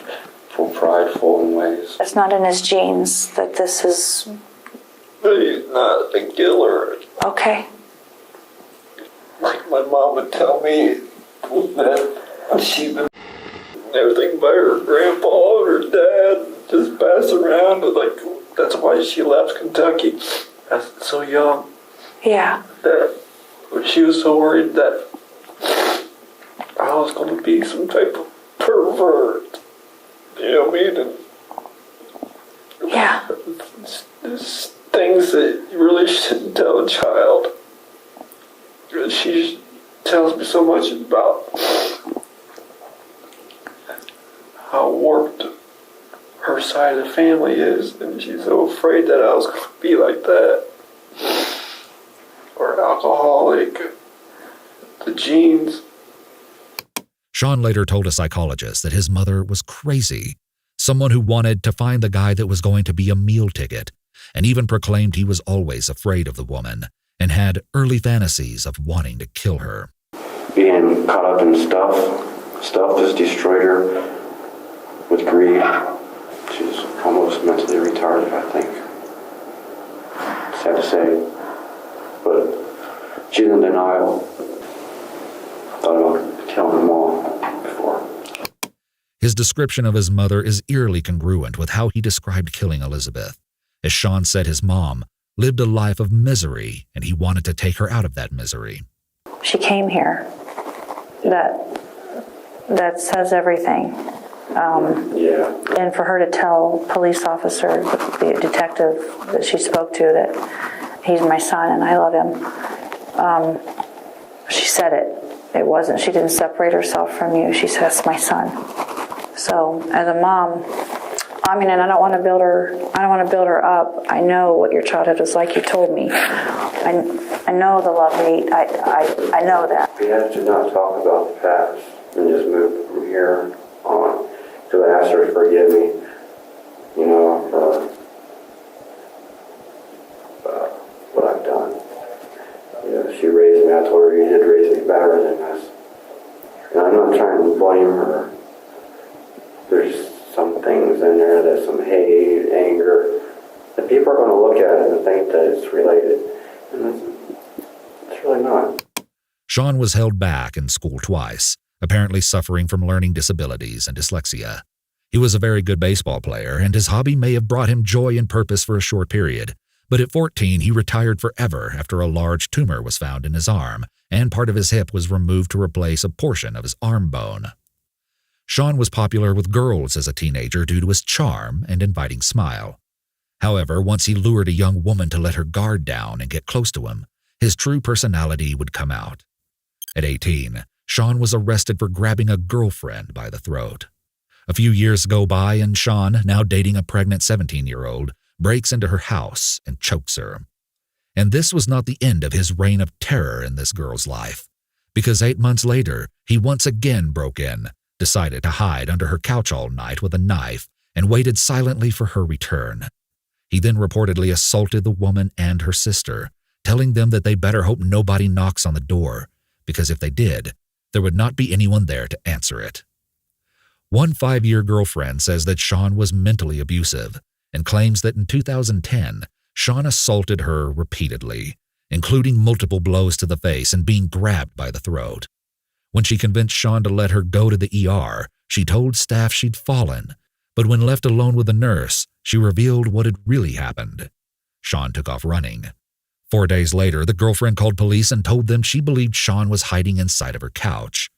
prideful in ways. It's not in his genes that this is. But he's not a killer. Okay. Like my mom would tell me that she been everything by her grandpa and her dad, just pass around. Like, that's why she left Kentucky so young. Yeah. That she was so worried that I was going to be some type of pervert. You know what I mean? And yeah. There's things that you really shouldn't tell a child. She tells me so much about how warped her side of the family is, and she's so afraid that I was going to be like that. Or an alcoholic. The genes. Sean later told a psychologist that his mother was crazy, someone who wanted to find the guy that was going to be a meal ticket, and even proclaimed he was always afraid of the woman and had early fantasies of wanting to kill her. Being caught up in stuff just destroyed her with grief. She's almost mentally retarded, I think. Sad to say, but she's in denial. Thought about killing them all before. His description of his mother is eerily congruent with how he described killing Elizabeth. As Sean said, his mom lived a life of misery, and he wanted to take her out of that misery. She came here. That says everything. And for her to tell police officer, the detective that she spoke to, that he's my son and I love him, she said it. It wasn't. She didn't separate herself from you. She says, my son. So as a mom, I mean, and I don't want to build her up. I know what your childhood was like. You told me. I know the love-hate. I know that. We have to not talk about the past and just move from here on. So I asked her to forgive me, you know, for what I've done. You know, she raised me. I told her you did raise me better than this. And I'm not trying to blame her. There's some things in there, there's some hate, anger, that people are going to look at it and think that it's related. And it's really not. Sean was held back in school twice, apparently suffering from learning disabilities and dyslexia. He was a very good baseball player, and his hobby may have brought him joy and purpose for a short period. But at 14, he retired forever after a large tumor was found in his arm, and part of his hip was removed to replace a portion of his arm bone. Sean was popular with girls as a teenager due to his charm and inviting smile. However, once he lured a young woman to let her guard down and get close to him, his true personality would come out. At 18, Sean was arrested for grabbing a girlfriend by the throat. A few years go by and Sean, now dating a pregnant 17-year-old, breaks into her house and chokes her. And this was not the end of his reign of terror in this girl's life, because 8 months later, he once again broke in, decided to hide under her couch all night with a knife, and waited silently for her return. He then reportedly assaulted the woman and her sister, telling them that they better hope nobody knocks on the door, because if they did, there would not be anyone there to answer it. One 5-year girlfriend says that Sean was mentally abusive and claims that in 2010, Sean assaulted her repeatedly, including multiple blows to the face and being grabbed by the throat. When she convinced Sean to let her go to the ER, she told staff she'd fallen, but when left alone with the nurse, she revealed what had really happened. Sean took off running. 4 days later, the girlfriend called police and told them she believed Sean was hiding inside of her couch.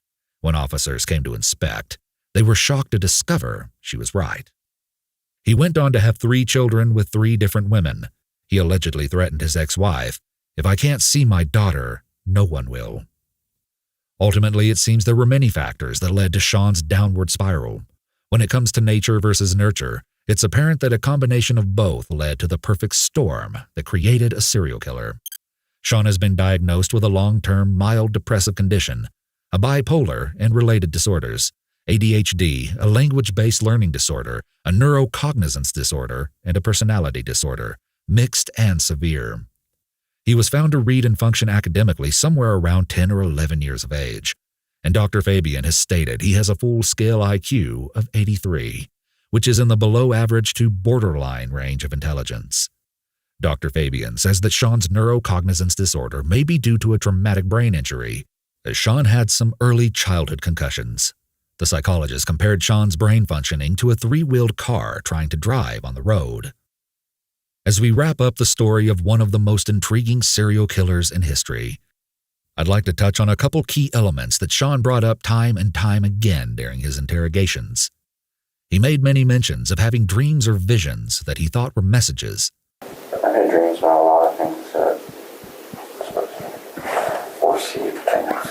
When officers came to inspect, they were shocked to discover she was right. He went on to have 3 children with 3 different women. He allegedly threatened his ex-wife, "If I can't see my daughter, no one will." Ultimately, it seems there were many factors that led to Sean's downward spiral. When it comes to nature versus nurture, it's apparent that a combination of both led to the perfect storm that created a serial killer. Sean has been diagnosed with a long-term mild depressive condition, a bipolar and related disorders, ADHD, a language-based learning disorder, a neurocognizance disorder, and a personality disorder, mixed and severe. He was found to read and function academically somewhere around 10 or 11 years of age, and Dr. Fabian has stated he has a full-scale IQ of 83, which is in the below-average to borderline range of intelligence. Dr. Fabian says that Sean's neurocognizance disorder may be due to a traumatic brain injury, as Sean had some early childhood concussions. The psychologist compared Sean's brain functioning to a 3-wheeled car trying to drive on the road. As we wrap up the story of one of the most intriguing serial killers in history, I'd like to touch on a couple key elements that Sean brought up time and time again during his interrogations. He made many mentions of having dreams or visions that he thought were messages. I've had dreams about a lot of things that I'm supposed to foresee things.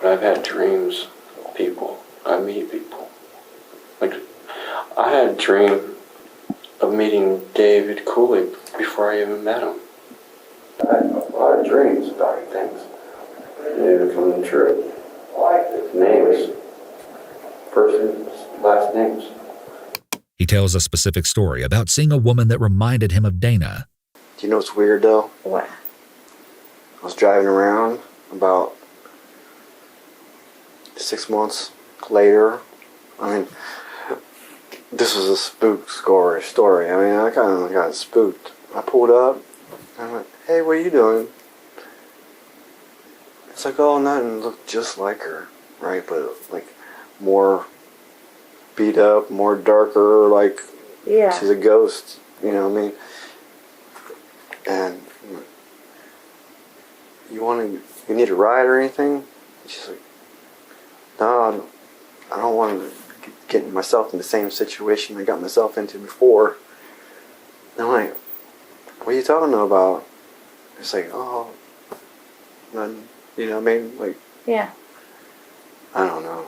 But I've had dreams of people. I meet people. Like, I had a dream of meeting David Cooley before I even met him. I had a lot of dreams about things. They even come true. Names. First and last names. He tells a specific story about seeing a woman that reminded him of Dana. Do you know what's weird though? What? I was driving around about 6 months later. I mean, this was a spook story. I mean, I kind of got spooked. I pulled up, and I went, "Hey, what are you doing?" It's like, oh, nothing. Looked just like her, right? But like more beat up, more darker, like she's a ghost, you know what I mean? And you need a ride or anything? She's like, no, I don't want to get myself in the same situation I got myself into before. And I'm like, what are you talking about? It's like, oh, nothing, you know what I mean? Like, Yeah. I don't know.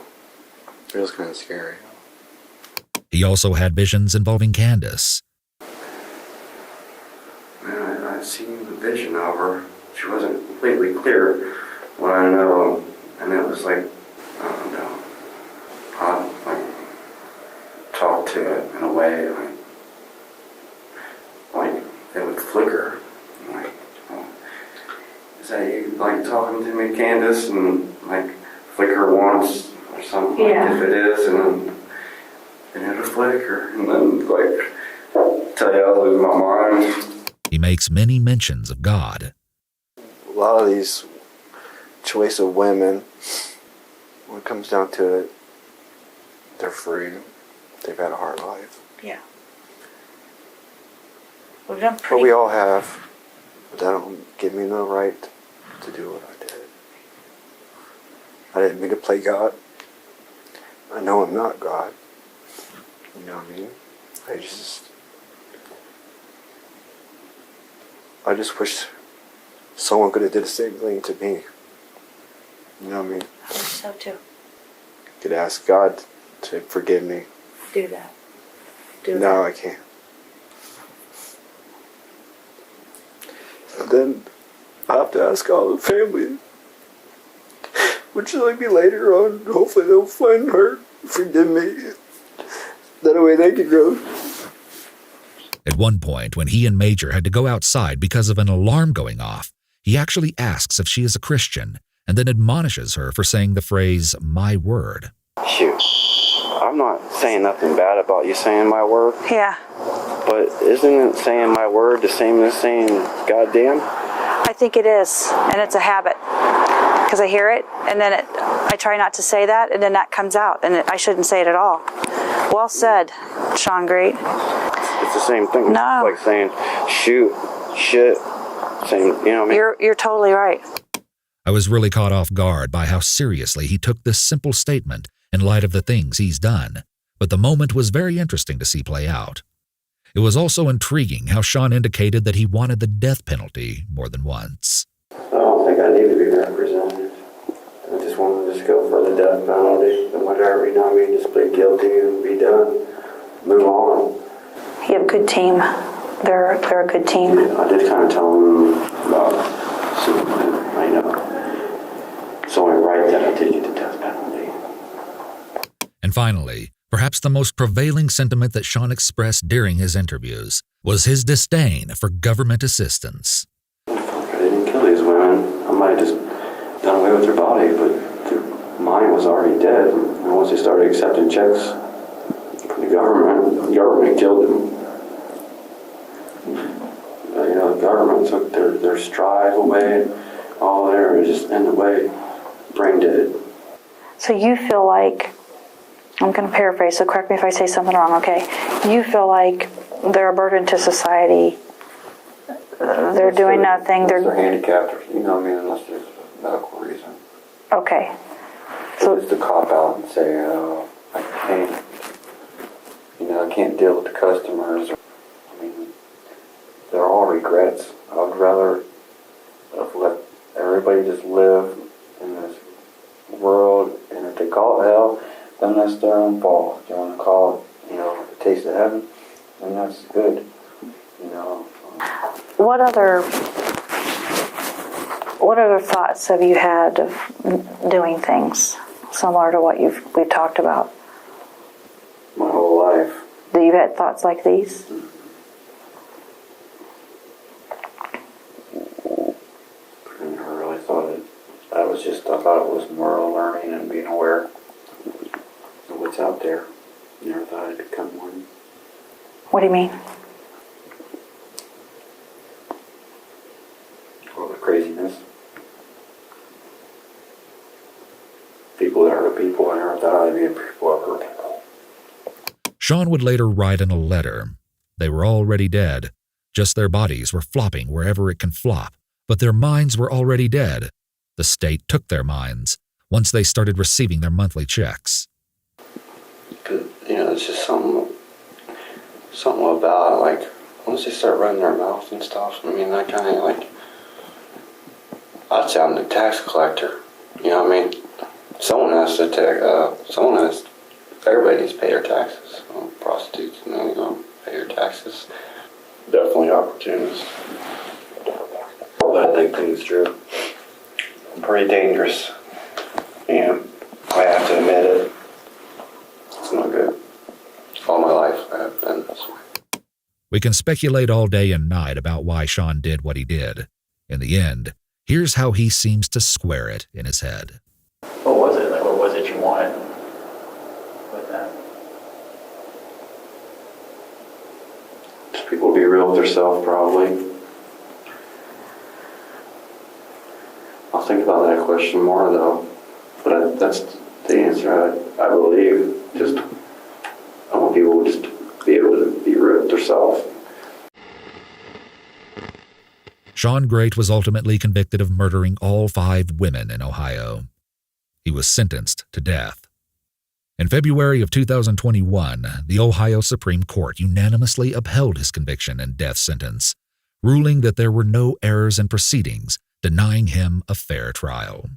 It was kind of scary. He also had visions involving Candace. I seen the vision of her. She wasn't completely clear, but I know, and it was like, I don't know, I like talk to it in a way, like it would flicker. Like, is that you like talking to me, Candace, and like flicker once or something? Yeah. Like if it is, and it'll flicker, and then like tell you I'll lose my mind. He makes many mentions of God. A lot of these choice of women, when it comes down to it, they're free. They've had a hard life. Yeah. We've done But pretty. we all have. But that don't give me no right to do what I did. I didn't mean to play God. I know I'm not God. You know what I mean? I just wish someone could have did the same thing to me. You know what I mean? I wish so too. Could ask God to forgive me. Do that. No, I can't. And then I have to ask all the family. Would you like me later on? Hopefully they'll find her, forgive me. That way they can go. At one point, when he and Major had to go outside because of an alarm going off, he actually asks if she is a Christian and then admonishes her for saying the phrase, "my word." Shoot. I'm not saying nothing bad about you saying my word, Yeah. but isn't it saying my word the same as saying goddamn? I think it is, and it's a habit. Because I hear it, and then I try not to say that, and then that comes out, and I shouldn't say it at all. Well said, Sean Great. It's the same thing. No. It's like saying shoot, shit, saying, you know what I mean? You're totally right. I was really caught off guard by how seriously he took this simple statement in light of the things he's done, but the moment was very interesting to see play out. It was also intriguing how Sean indicated that he wanted the death penalty more than once. I don't think I need to be represented. I just want to just go for the death penalty and whatever, you know what I mean? Just plead guilty and be done. Move on. You have a good team. They're a good team. I did kind of tell them about something, I know. It's only right that I did get the death penalty. And finally, perhaps the most prevailing sentiment that Sean expressed during his interviews was his disdain for government assistance. I didn't kill these women. I might have just done away with their body, but their mind was already dead. And once they started accepting checks from the government killed them. You know, the government took their strive away, and all there was just in the way, brain dead. So you feel like, I'm going to paraphrase, so correct me if I say something wrong, okay? You feel like they're a burden to society. They're doing nothing. They're handicapped, you know what I mean, unless there's a medical reason. Okay. So just to cop out and say, I can't, I can't deal with the customers. I mean, they're all regrets. I would rather have let everybody just live in this world, and if they call it hell, then that's their own fault. If you want to call it, a taste of heaven, then that's good, What other thoughts have you had of doing things similar to what we've talked about? My whole life. Do you had thoughts like these? I never really thought it. I thought it was moral learning and being aware of what's out there. Never thought I'd become one. What do you mean? All the craziness. People that hurt people, I never thought I'd be a people that hurt people. Sean would later write in a letter, "They were already dead. Just their bodies were flopping wherever it can flop, but their minds were already dead. The state took their minds once they started receiving their monthly checks." It's just something about it, like, once they start running their mouths and stuff, I mean, that kind of, like, I'd say I'm the tax collector, you know what I mean? Everybody needs to pay their taxes. Prostitutes, pay your taxes. Definitely opportunists. But I think things through. I'm pretty dangerous. And I have to admit it. It's not good. All my life I have been this way. We can speculate all day and night about why Sean did what he did. In the end, here's how he seems to square it in his head. What was it? Like, what was it you wanted with that? Just people be real with themselves, probably. I'll think about that question more, though. But that's the answer, I believe. Just, I want people to just be able to be real with themselves. Sean Great was ultimately convicted of murdering all 5 women in Ohio. He was sentenced to death. In February of 2021, the Ohio Supreme Court unanimously upheld his conviction and death sentence, ruling that there were no errors in proceedings denying him a fair trial.